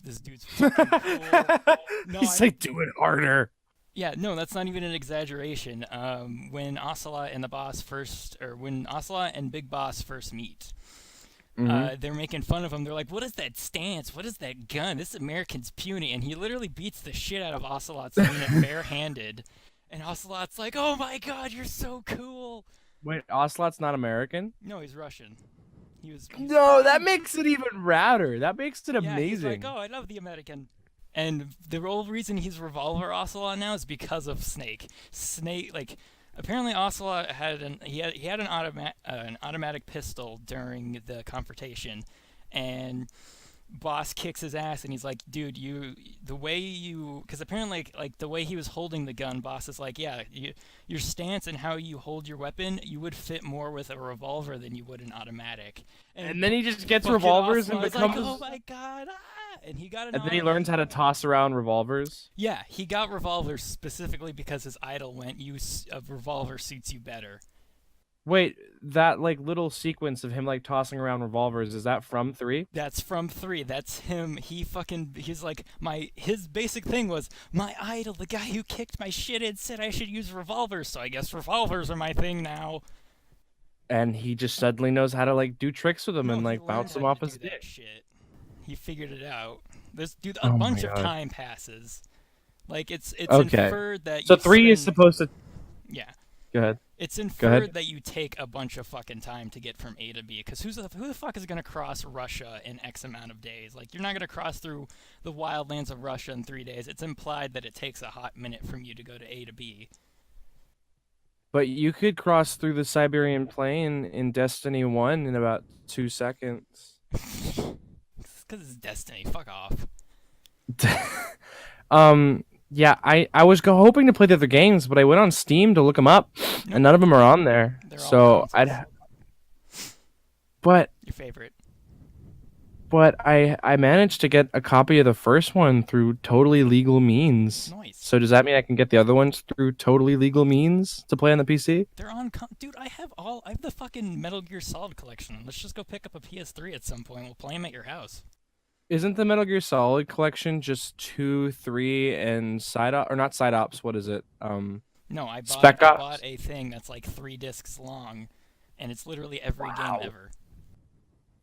This dude's fucking cool. No, He's like, do it harder. Yeah, no, that's not even an exaggeration. When Ocelot and when Ocelot and Big Boss first meet, they're making fun of him. They're like, what is that stance? What is that gun? This American's puny. And he literally beats the shit out of Ocelot's unit barehanded. And Ocelot's like, oh my god, you're so cool. Wait, Ocelot's not American? No, he's Russian. No, that makes it even radder. That makes it amazing. He's like, oh, I love the American. And the whole reason he's Revolver Ocelot now is because of Snake. Snake, apparently Ocelot had an automatic pistol during the confrontation, and Boss kicks his ass, and he's like, dude, because apparently the way he was holding the gun, Boss is like, yeah, your stance and how you hold your weapon, you would fit more with a revolver than you would an automatic. And then he just gets revolvers and becomes like, oh my god, and he got and then he learns how to toss around revolvers. Yeah, he got revolvers specifically because his idol went, use of revolver suits you better. Wait, that little sequence of him tossing around revolvers, is that from 3? That's from 3. That's him. He's like, his basic thing was, my idol, the guy who kicked my shit in, said I should use revolvers, so I guess revolvers are my thing now. And he just suddenly knows how to do tricks with them and bounce them off his dick. Shit. He figured it out. A bunch of time passes. It's inferred that so 3 is supposed to... Yeah. Go ahead. It's inferred that you take a bunch of fucking time to get from A to B, because who the fuck is going to cross Russia in X amount of days? You're not going to cross through the wildlands of Russia in 3 days. It's implied that it takes a hot minute from you to go to A to B. But you could cross through the Siberian Plain in Destiny 1 in about 2 seconds. It's because it's Destiny. Fuck off. Yeah, I was hoping to play the other games, but I went on Steam to look them up, and none of them are on there. So But your favorite. But I managed to get a copy of the first one through totally legal means. Nice. So does that mean I can get the other ones through totally legal means to play on the PC? They're on, dude. I have the fucking Metal Gear Solid collection. Let's just go pick up a PS3 at some point. We'll play them at your house. Isn't the Metal Gear Solid collection just 2, 3, and not side ops? What is it? No, I Spec Ops? bought a thing that's 3 discs long, and it's literally every game ever.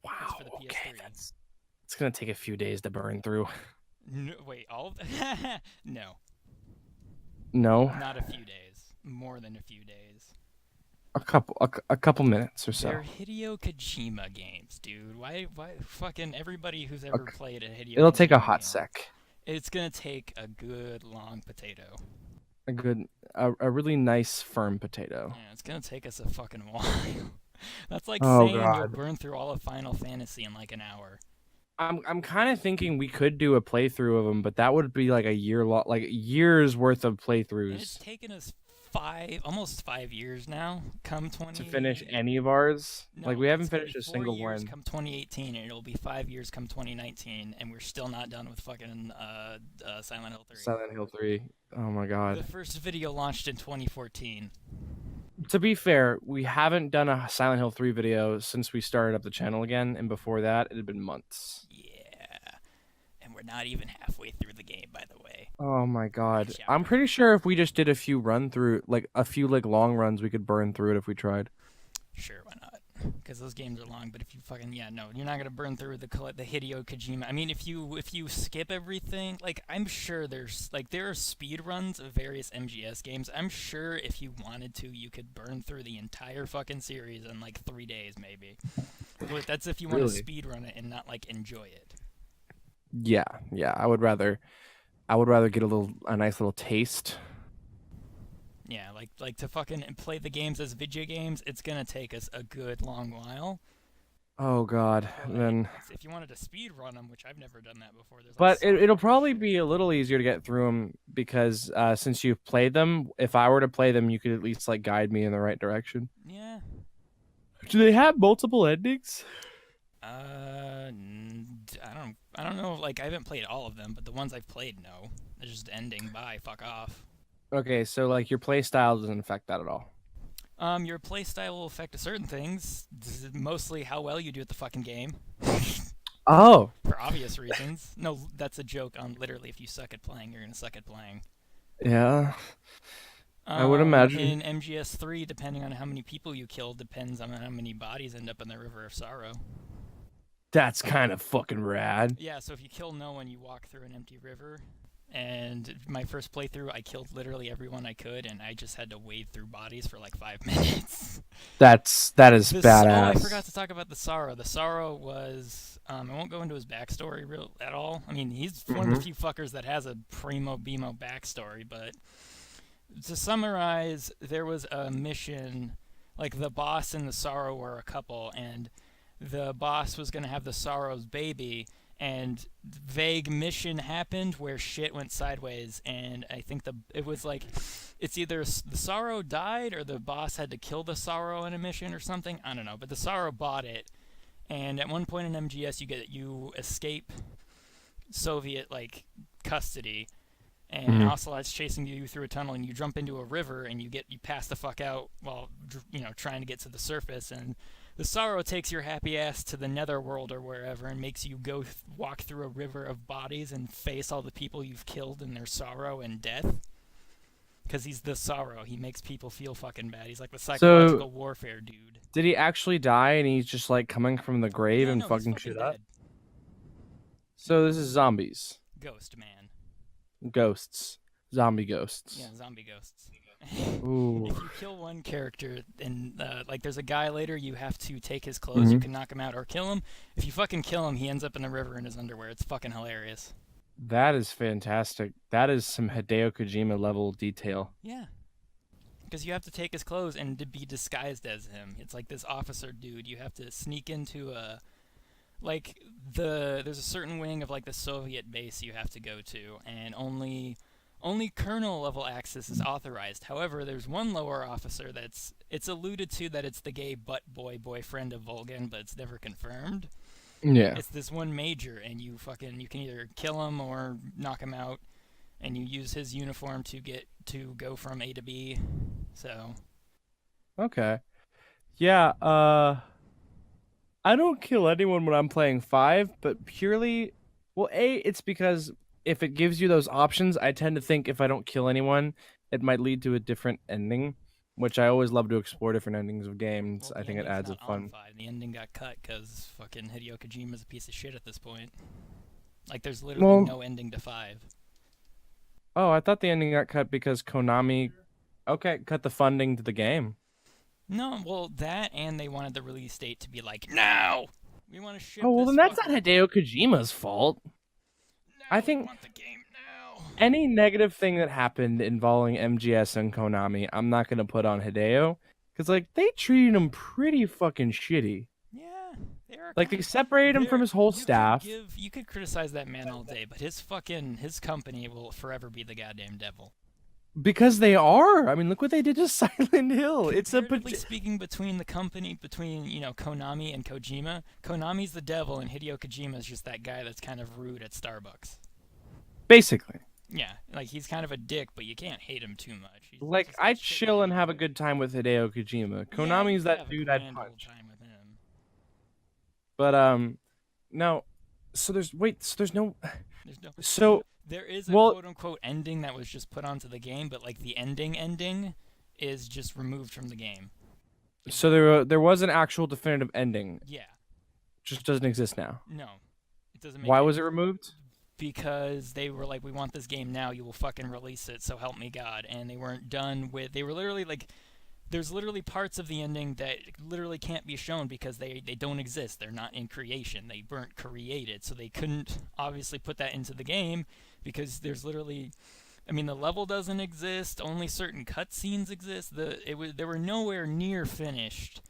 Wow. For the PS3. Okay, it's gonna take a few days to burn through. No, wait, all? No. No. Not a few days. More than a few days. A couple minutes or so. They're Hideo Kojima games, dude. Why fucking everybody who's ever played a Hideo It'll take a Kojima hot game, sec. It's gonna take a good long potato. A really nice firm potato. Yeah, it's gonna take us a fucking while. That's like Oh, saying God. you'll burn through all of Final Fantasy in an hour. I'm kind of thinking we could do a playthrough of them, but that would be a year long, years worth of playthroughs. And it's taken us almost 5 years now. Come 20 to finish any of ours. No, We haven't it's gonna finished be a 4 single years one. Come 2018, and it'll be 5 years come 2019, and we're still not done with fucking Silent Hill 3. Silent Hill 3. Oh my god. The first video launched in 2014. To be fair, we haven't done a Silent Hill 3 video since we started up the channel again, and before that, it had been months. Yeah, and we're not even halfway through the game, by the way. Oh my god. I'm pretty sure if we just did a few long runs, we could burn through it if we tried. Sure, why not? Because those games are long. But if you fucking you're not gonna burn through the Hideo Kojima. I mean, if you skip everything, I'm sure there are speed runs of various MGS games. I'm sure if you wanted to, you could burn through the entire fucking series in 3 days, maybe. But that's if you want to speed run it and not enjoy it. Yeah. I would rather get a nice little taste. Yeah, like to fucking play the games as video games, it's gonna take us a good long while. Oh God, then. If you wanted to speed run them, which I've never done that before, there's But it'll probably be a little easier to get through them because since you've played them, if I were to play them, you could at least like guide me in the right direction. Yeah. Do they have multiple endings? I don't know. Like I haven't played all of them, but the ones I've played, no. They're just ending. Bye. Fuck off. Okay, so like your play style doesn't affect that at all. Your playstyle will affect certain things. Mostly how well you do at the fucking game. Oh. For obvious reasons. No, that's a joke on literally if you suck at playing, you're gonna suck at playing. Yeah. I would imagine. In MGS3, depending on how many people you kill, depends on how many bodies end up in the River of Sorrow. That's kind of fucking rad. Yeah, so if you kill no one, you walk through an empty river. And my first playthrough, I killed literally everyone I could, and I just had to wade through bodies for like 5 minutes. That is badass. Oh, I forgot to talk about the Sorrow. The Sorrow was, I won't go into his backstory at all. I mean, he's one of the few fuckers that has a primo bimo backstory, but to summarize, there was a mission, like the boss and the Sorrow were a couple, and the boss was going to have the Sorrow's baby, and vague mission happened where shit went sideways, and I think it was like, it's either the Sorrow died or the boss had to kill the Sorrow in a mission or something. I don't know, but the Sorrow bought it, and at one point in MGS you escape Soviet like custody, and Ocelot's chasing you through a tunnel, and you jump into a river, and you pass the fuck out while trying to get to the surface, and the Sorrow takes your happy ass to the netherworld or wherever and makes you go walk through a river of bodies and face all the people you've killed in their sorrow and death. Because he's the Sorrow. He makes people feel fucking bad. He's like the psychological warfare dude. Did he actually die and he's just like coming from the grave and fucking shit up? So this is zombies. Ghost man. Ghosts. Zombie ghosts. Yeah, zombie ghosts. Ooh. If you kill one character, and like there's a guy later, you have to take his clothes. You can knock him out or kill him. If you fucking kill him, he ends up in the river in his underwear. It's fucking hilarious. That is fantastic. That is some Hideo Kojima level detail. Yeah. Because you have to take his clothes and to be disguised as him. It's like this officer dude. You have to sneak into a... Like, there's a certain wing of like the Soviet base you have to go to, and only colonel level access is authorized. However, there's one lower officer it's alluded to that it's the gay butt boyfriend of Volgan, but it's never confirmed. Yeah. It's this one major, and you can either kill him or knock him out, and you use his uniform to go from A to B. So. Okay. Yeah, I don't kill anyone when I'm playing 5, but purely... Well, it's because if it gives you those options, I tend to think if I don't kill anyone, it might lead to a different ending, which I always love to explore different endings of games. Well, I think it adds a fun... The ending got cut because fucking Hideo Kojima's a piece of shit at this point. Like, there's literally no ending to 5. Oh, I thought the ending got cut because Konami... Okay, cut the funding to the game. No, well, that and they wanted the release date to be like, now! We want to ship Oh, well, this then that's not Hideo Kojima's fault. I think we want the game now. any negative thing that happened involving MGS and Konami, I'm not going to put on Hideo. Because, like, they treated him pretty fucking shitty. Yeah. Like, they separated him from his whole staff. You could criticize that man all day, but his company will forever be the goddamn devil. Because they are. I mean, look what they did to Silent Hill. It's a... Speaking between Konami and Kojima, Konami's the devil and Hideo Kojima's just that guy that's kind of rude at Starbucks. Basically. Yeah, like he's kind of a dick, but you can't hate him too much. Like, I chill and have a good time with Hideo Kojima. Konami's that dude I'd punch. But, no. So there's no... So... There is a quote-unquote ending that was just put onto the game, but like the ending is just removed from the game. So there was an actual definitive ending. Yeah. Just doesn't exist now. No. It doesn't make Why was it removed? Because they were like, we want this game now, you will fucking release it, so help me God. And they weren't done with... They were literally like... There's literally parts of the ending that literally can't be shown because they don't exist. They're not in creation. They weren't created. So they couldn't obviously put that into the game because there's literally I mean, the level doesn't exist. Only certain cutscenes exist. They were nowhere near finished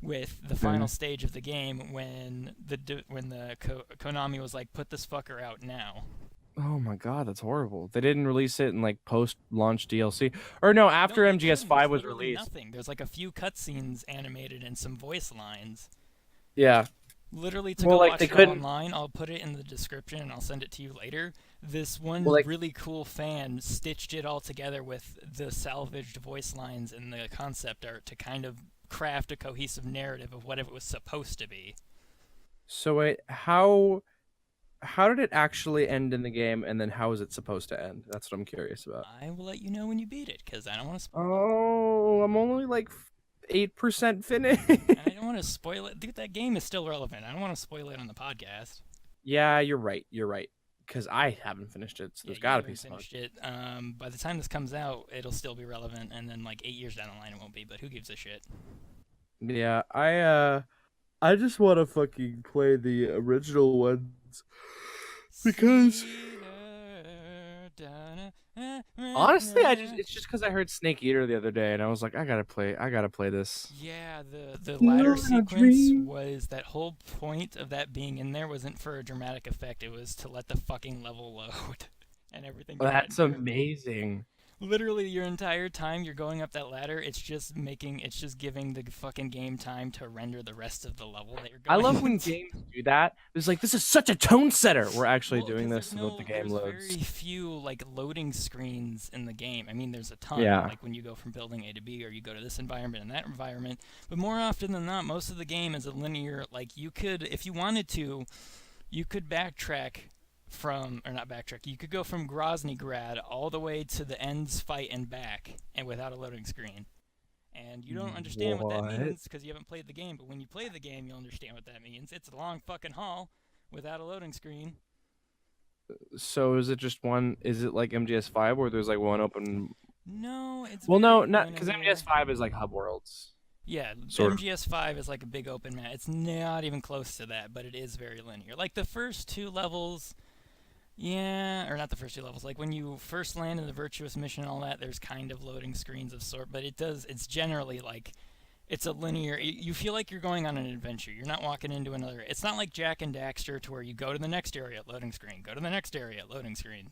with the final stage of the game when Konami was like, put this fucker out now. Oh my god, that's horrible. They didn't release it in like post-launch DLC, or no, after No, MGS5 was literally released. nothing. There's like a few cutscenes animated and some voice lines. Yeah. Literally, to Well, go like, watch they it couldn't- online, I'll put it in the description and I'll send it to you later. This one really cool fan stitched it all together with the salvaged voice lines and the concept art to kind of craft a cohesive narrative of what it was supposed to be. So wait, how did it actually end in the game, and then how is it supposed to end? That's what I'm curious about. I will let you know when you beat it, because I don't want to spoil Oh, I'm only like 8% finished. it. I don't want to spoil it. Dude, that game is still relevant. I don't want to spoil it on the podcast. Yeah, you're right. Because I haven't finished it, so there's gotta be some. Finished it. By the time this comes out, it'll still be relevant, and then like 8 years down the line, it won't be. But who gives a shit? Yeah, I just want to fucking play the original ones because honestly, it's just because I heard Snake Eater the other day, and I was like, I gotta play this. Yeah, the ladder sequence was that whole point of that being in there wasn't for a dramatic effect. It was to let the fucking level load and everything. That's amazing. Literally, your entire time you're going up that ladder, it's just giving the fucking game time to render the rest of the level that you're going. I love when games do that. It's like, this is such a tone setter. We're actually doing this so that the game loads. There's very few like loading screens in the game. I mean, there's a ton. Yeah. Like when you go from building A to B, or you go to this environment and that environment. But more often than not, most of the game is a linear. Like you could, if you wanted to, you could backtrack. You could go from Groznygrad all the way to the Ends fight and back, and without a loading screen. And you don't understand what that means because you haven't played the game, but when you play the game, you'll understand what that means. It's a long fucking haul without a loading screen. So is it just one? Is it like MGS5 where there's like one open? No, it's no, not because MGS5 is like hub worlds. Yeah, sort of. MGS5 is like a big open map. It's not even close to that, but it is very linear. Like the first two levels. Yeah, or not the first two levels. Like when you first land in the Virtuous Mission and all that, there's kind of loading screens of sort, but it's generally like, it's a linear, you feel like you're going on an adventure. You're not walking into another, it's not like Jak and Daxter to where you go to the next area, loading screen, go to the next area, loading screen.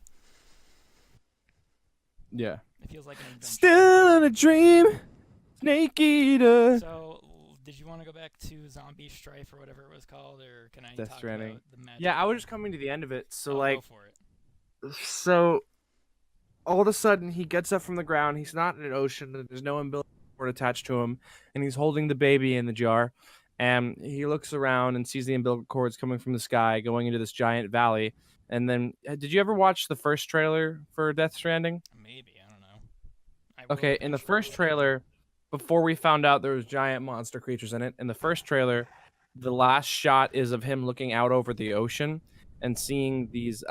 Yeah. It feels like an adventure. Still in a dream, Snake Eater. So, did you want to go back to Zombie Strife or whatever it was called, or can I Death talk Stranding. about the magic? Yeah, I was just coming to the end of it. So Go for it. So all of a sudden he gets up from the ground. He's not in an ocean. There's no umbilical cord attached to him, and he's holding the baby in the jar. And he looks around and sees the umbilical cords coming from the sky, going into this giant valley. And then, did you ever watch the first trailer for Death Stranding? Maybe, I don't know. Okay, in the first trailer, before we found out there was giant monster creatures in it, in the first trailer, the last shot is of him looking out over the ocean and seeing these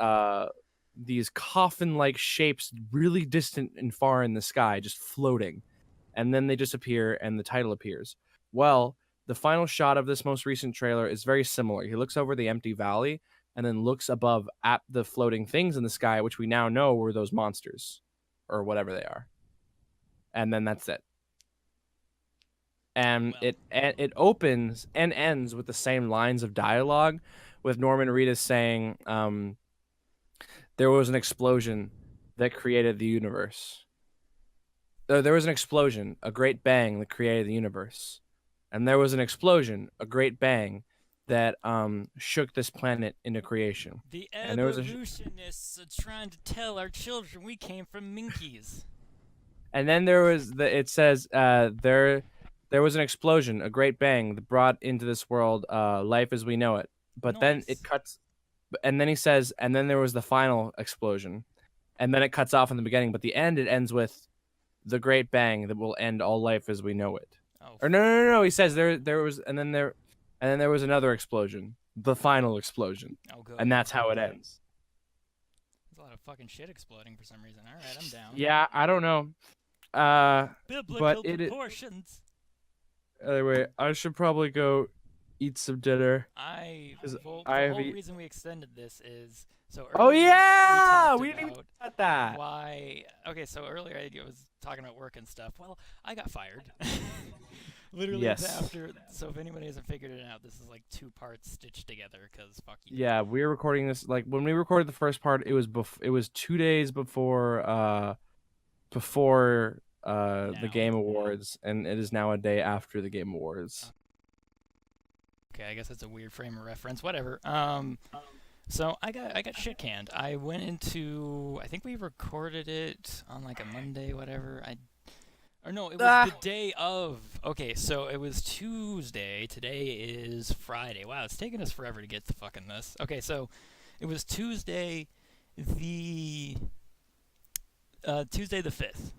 coffin-like shapes really distant and far in the sky, just floating. And then they disappear and the title appears. Well, the final shot of this most recent trailer is very similar. He looks over the empty valley and then looks above at the floating things in the sky, which we now know were those monsters or whatever they are. And then that's it. And it opens and ends with the same lines of dialogue, with Norman Reedus saying, there was an explosion that created the universe. There was an explosion, a great bang that created the universe. And there was an explosion, a great bang, that shook this planet into creation. The and there was evolutionists are trying to tell our children we came from minkies. And then it says, there was an explosion, a great bang that brought into this world life as we know it. But then it cuts, and then he says, and then there was the final explosion. And then it cuts off in the beginning, but the end, it ends with the great bang that will end all life as we know it. Oh, or no, he says there was, and then there was another explosion, the final explosion. Oh, good. And that's how it ends. There's a lot of fucking shit exploding for some reason. All right, I'm down. Yeah, I don't know. Biblical but proportions. Anyway, I should probably go eat some dinner. The whole eat- reason we extended this is so. Oh Earlier yeah, we we talked didn't even about talk about that. why. Okay, so earlier I was talking about work and stuff. Well, I got fired. Literally Yes. after. So if anybody hasn't figured it out, this is like 2 parts stitched together. Cause fuck you. Yeah, we were recording this like when we recorded the first part. It was 2 days before the Game Awards, and it is now a day after the Game Awards. Okay, I guess that's a weird frame of reference. Whatever. So I got shit canned. I went into. I think we recorded it on like a Monday, whatever. Or no, it was the day of. Okay, so it was Tuesday. Today is Friday. Wow, it's taking us forever to get to fucking this. Okay, so it was Tuesday, the 5th.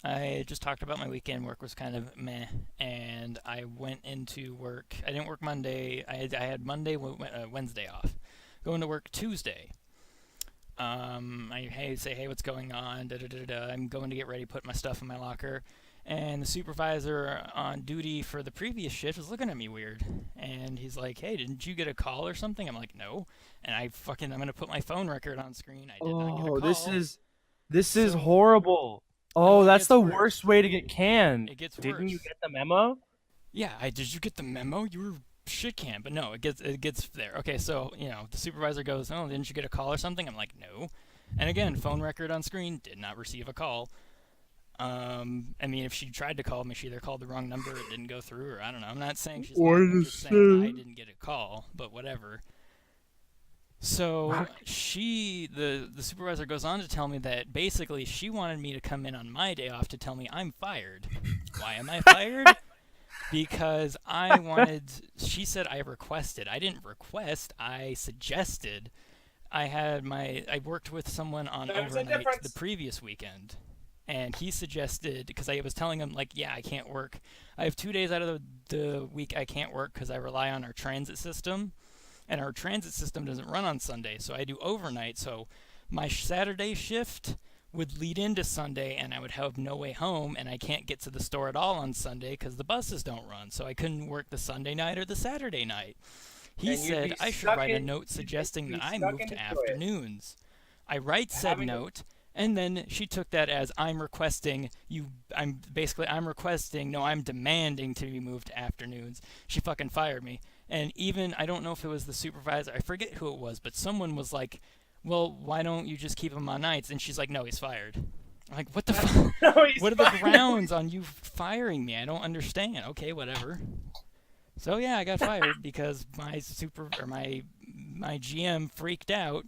I just talked about my weekend. Work was kind of meh, and I went into work. I didn't work Monday. I had Monday, Wednesday off. Going to work Tuesday. I say, hey, what's going on? I'm going to get ready, put my stuff in my locker. And the supervisor on duty for the previous shift was looking at me weird. And he's like, hey, didn't you get a call or something? I'm like, no. And I'm going to put my phone record on screen. I did not get a call. This is horrible. Oh, that's the worst way to get canned. It gets worse. Didn't you get the memo? Yeah, did you get the memo? You were shit canned, but no, it gets there. Okay, so, the supervisor goes, oh, didn't you get a call or something? I'm like, no. And again, phone record on screen, did not receive a call. I mean, if she tried to call me, she either called the wrong number, it didn't go through, or I don't know. I'm not saying she's lying, I'm just saying I didn't get a call, but whatever. So the supervisor goes on to tell me that basically she wanted me to come in on my day off to tell me I'm fired. Why am I fired? Because she said I requested. I didn't request, I suggested. I worked with someone on overnight the previous weekend. And he suggested, because I was telling him, like, yeah, I can't work. I have 2 days out of the week I can't work because I rely on our transit system. And our transit system doesn't run on Sunday, so I do overnight. So my Saturday shift would lead into Sunday, and I would have no way home, and I can't get to the store at all on Sunday because the buses don't run. So I couldn't work the Sunday night or the Saturday night. He said I should write a note suggesting that I move to afternoons. I write said note. And then she took that as I'm demanding to be moved to afternoons. She fucking fired me. And even, I don't know if it was the supervisor, I forget who it was, but someone was like, well, why don't you just keep him on nights? And she's like, no, he's fired. I'm like, what the fuck? What are the grounds on you firing me? I don't understand. Okay, whatever. So yeah, I got fired because my GM freaked out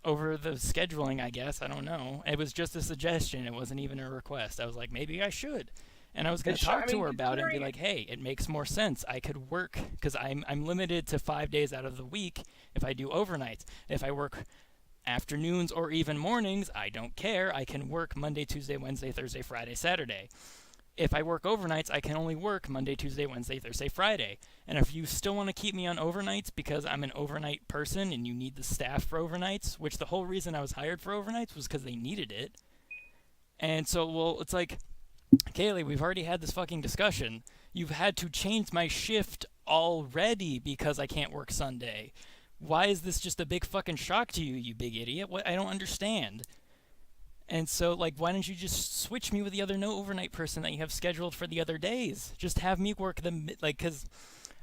over the scheduling, I guess. I don't know. It was just a suggestion. It wasn't even a request. I was like, maybe I should. And I was going to talk to her about it and be like, hey, it makes more sense. I could work, because I'm limited to 5 days out of the week if I do overnights. If I work afternoons or even mornings, I don't care. I can work Monday, Tuesday, Wednesday, Thursday, Friday, Saturday. If I work overnights, I can only work Monday, Tuesday, Wednesday, Thursday, Friday. And if you still want to keep me on overnights because I'm an overnight person and you need the staff for overnights, which the whole reason I was hired for overnights was because they needed it. And so, well, it's like, Kaylee, we've already had this fucking discussion. You've had to change my shift already because I can't work Sunday. Why is this just a big fucking shock to you, you big idiot? What? I don't understand. And so, like, why don't you just switch me with the other overnight person that you have scheduled for the other days? Just have me work because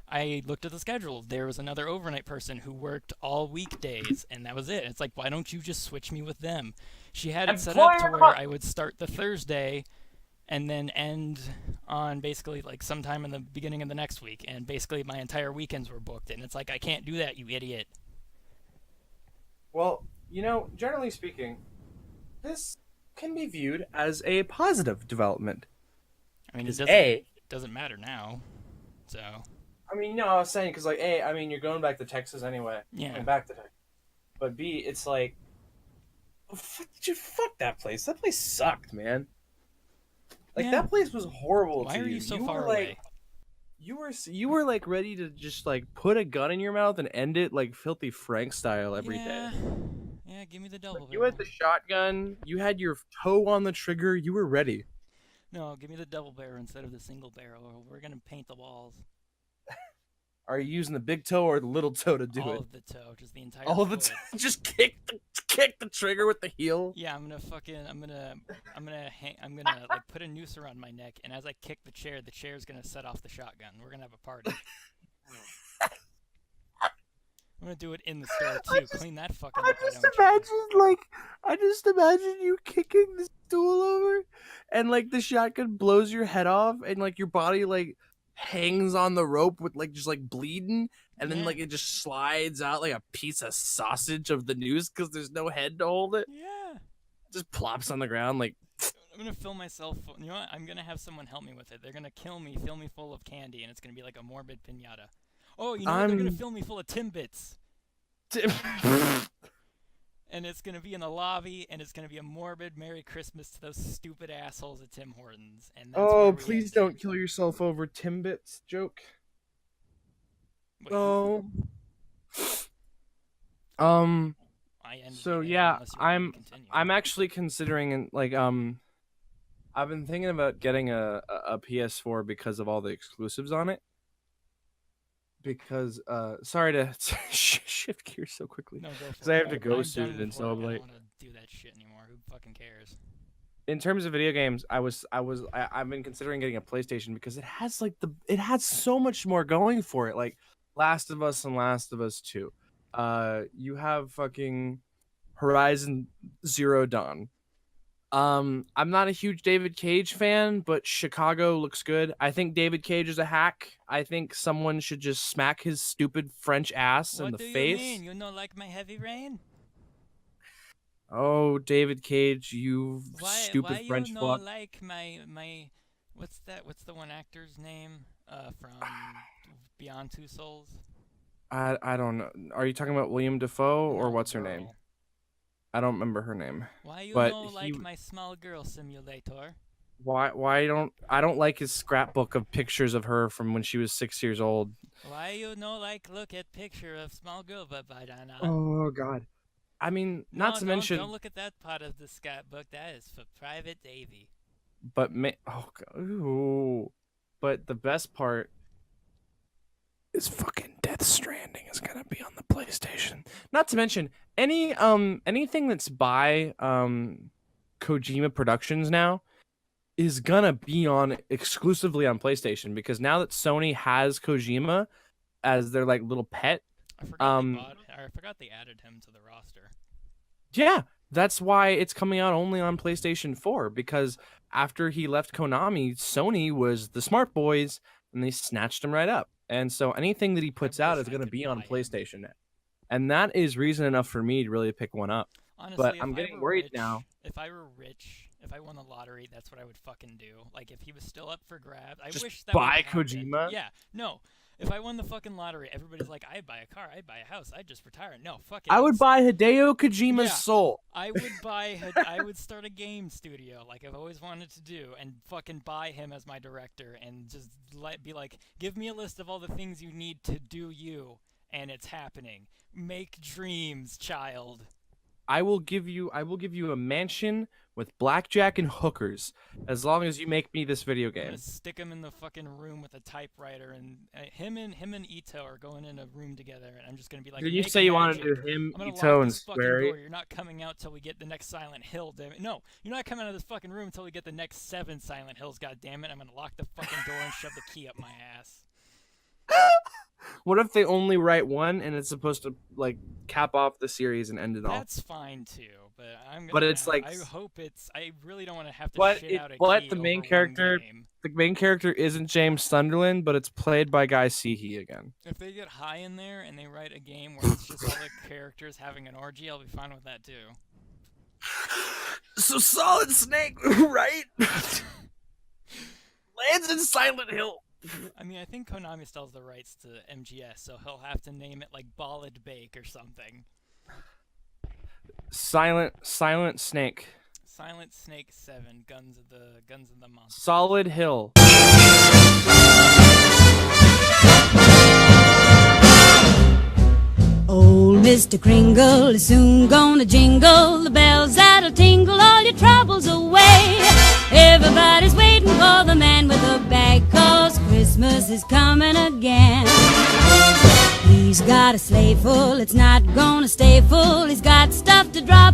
I looked at the schedule. There was another overnight person who worked all weekdays, and that was it. It's like, why don't you just switch me with them? She had it set up to where I would start the Thursday and then end on basically, like, sometime in the beginning of the next week. And basically my entire weekends were booked. And it's like, I can't do that, you idiot. Well, generally speaking, this can be viewed as a positive development. I mean, it doesn't matter now. So. I mean, no, I was saying because, like, A, I mean, you're going back to Texas anyway. Yeah. Going back to Texas. But B, it's like, fuck that place. That place sucked, man. Like, yeah. That place was horrible. Why are you so far away? You were like ready to just like put a gun in your mouth and end it like Filthy Frank style every day. Yeah, give me the double barrel. You had the shotgun. You had your toe on the trigger. You were ready. No, give me the double barrel instead of the single barrel, or we're gonna paint the walls. Are you using the big toe or the little toe to do all it? of the toe, just the entire All of the foot. just kick the trigger with the heel. Yeah, I'm gonna like put a noose around my neck, and as I kick the chair's gonna set off the shotgun. We're gonna have a party. I'm gonna do it in the store too. Clean that fucking up. I just imagine you kicking the stool over, and like the shotgun blows your head off, and like your body like hangs on the rope with like just like bleeding, and then like it just slides out like a piece of sausage of the noose because there's no head to hold it. Yeah. Just plops on the ground like. I'm gonna fill myself. You know what? I'm gonna have someone help me with it. They're gonna kill me, fill me full of candy, and it's gonna be like a morbid pinata. Oh, you know what? They're gonna fill me full of Timbits. And it's gonna be in the lobby, and it's gonna be a morbid Merry Christmas to those stupid assholes at Tim Hortons. And that's where we Please end don't it. kill yourself over Timbits joke. Wait, Oh. I ended So it, yeah, unless you want me to continue. I'm actually considering like I've been thinking about getting a PS4 because of all the exclusives on it. Because sorry to shift gears so quickly. No, go for Because I have it. to go I'm soon, done and before so I I'm like. don't want to do that shit anymore. Who fucking cares? In terms of video games, I've been considering getting a PlayStation because it has so much more going for it. Like Last of Us and Last of Us 2. You have fucking Horizon Zero Dawn. I'm not a huge David Cage fan, but Chicago looks good. I think David Cage is a hack. I think someone should just smack his stupid French ass in the face. What do you mean? You don't like my Heavy Rain? Oh, David Cage, you stupid why French you fuck. not like my what's the one actor's name from Beyond Two Souls? I don't know. Are you talking about William Dafoe or No, what's her girl. name? I don't remember her name. Why you But not like my Small Girl Simulator? Why I don't like his scrapbook of pictures of her from when she was 6 years old. Why you no like look at picture of Small Girl but by Dana? Oh God. I mean, not to mention, Don't look at that part of the scrapbook. That is for Private Davy. but oh God, ooh. But the best part is fucking Death Stranding is gonna be on the PlayStation. Not to mention anything that's by Kojima Productions now is gonna be on exclusively on PlayStation because now that Sony has Kojima as their like little pet. I forgot they added him to the roster. Yeah, that's why it's coming out only on PlayStation 4 because after he left Konami, Sony was the smart boys and they snatched him right up. And so anything that he puts out is going to be on PlayStation. And that is reason enough for me to really pick one up. Honestly, but I'm getting worried now. If I were rich, if I won the lottery, that's what I would fucking do. Like, if he was still up for grabs, I Just wish that buy would happen. Kojima? Yeah, no. If I won the fucking lottery, everybody's like, I'd buy a car, I'd buy a house, I'd just retire. No, fuck it. I would buy Hideo Kojima's Yeah. soul. I would start a game studio, like I've always wanted to do, and fucking buy him as my director, and just be like, give me a list of all the things you need to do you, and it's happening. Make dreams, child. I will give you a mansion with blackjack and hookers as long as you make me this video I'm game. gonna stick him in the fucking room with a typewriter, and him and Ito are going in a room together, and I'm just gonna be like, Did you "Make say you wanted magic." to do him, I'm gonna Ito, lock and this fucking Squarey? door. You're not coming out till we get the next Silent Hill, damn it. No, you're not coming out of this fucking room until we get the next 7 Silent Hills, god damn it. I'm gonna lock the fucking door and shove the key up my ass. What if they only write one and it's supposed to like cap off the series and end it all? That's fine too, but But it's like- I hope it's. I really don't want to have to But shit out a but key the main over one character, game. the main character isn't James Sunderland, but it's played by Guy Seehee again. If they get high in there and they write a game where it's just all the characters having an orgy, I'll be fine with that too. So Solid Snake, right? Lands in Silent Hill. I mean, I think Konami still has the rights to MGS, so he'll have to name it like Ballad Bake or something. Silent Snake. Silent Snake 7, Guns of the Monster. Solid Hill. Old Mr. Kringle is soon gonna jingle the bells that'll tingle all your troubles away. Everybody's waiting for the man with the bag, 'cause Christmas is coming again. He's got a sleigh full, it's not gonna stay full. He's got stuff to drop